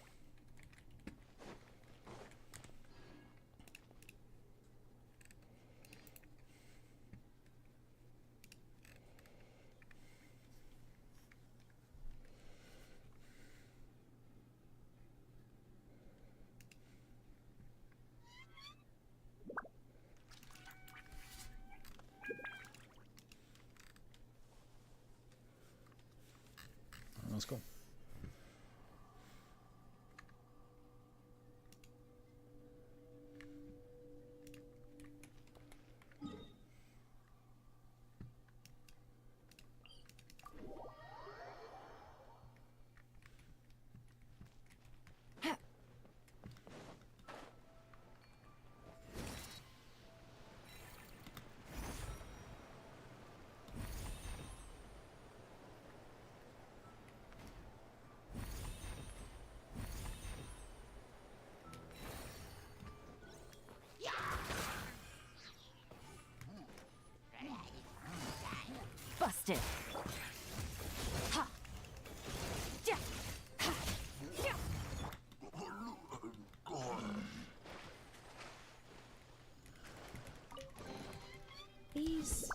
[SPEAKER 1] Let's go.
[SPEAKER 2] Busted. Ha. Yeah. Ha. Yeah.
[SPEAKER 9] These...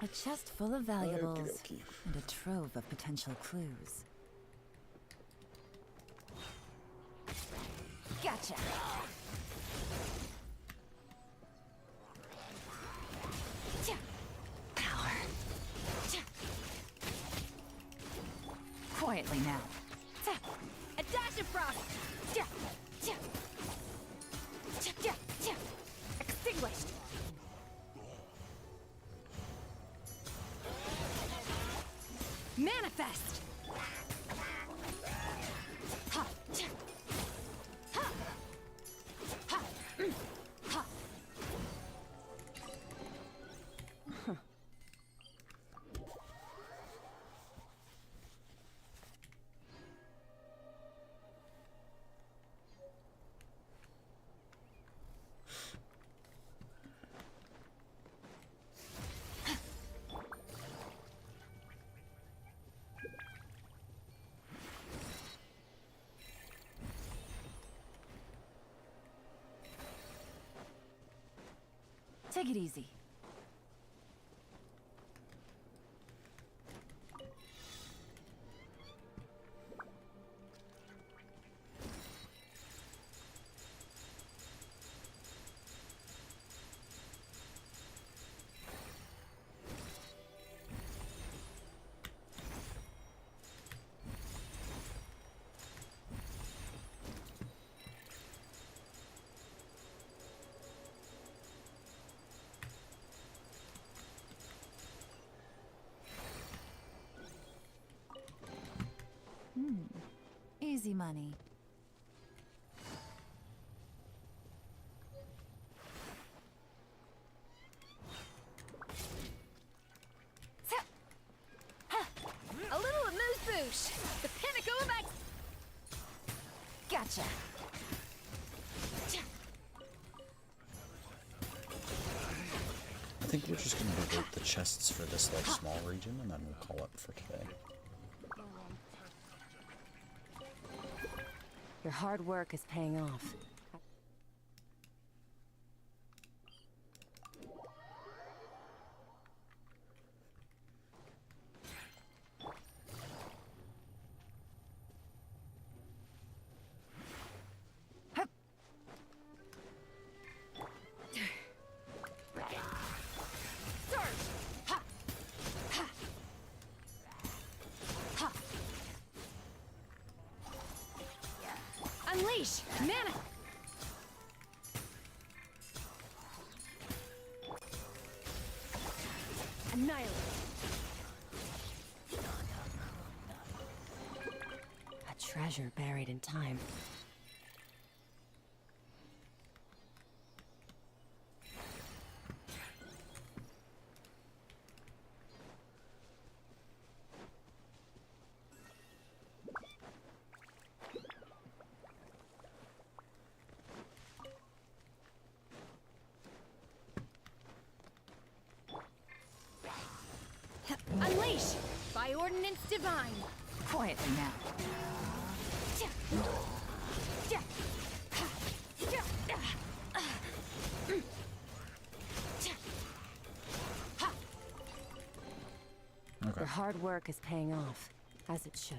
[SPEAKER 2] A chest full of valuables
[SPEAKER 1] Okey-dokey.
[SPEAKER 2] and a trove of potential clues. Gotcha. Power. Quietly now.
[SPEAKER 6] A dash of frost! Extinguished!
[SPEAKER 2] Manifest! Ha! Ha! Ha! Ha! Take it easy. Easy money.
[SPEAKER 1] I think we're just gonna devote the chests for this like small region, and then we'll call it for today.
[SPEAKER 7] Your hard work is paying off.
[SPEAKER 6] Unleash! Mana! Annihilate!
[SPEAKER 7] A treasure buried in time.
[SPEAKER 6] Unleash! By ordinance divine!
[SPEAKER 2] Quietly now.
[SPEAKER 7] Your hard work is paying off, as it should.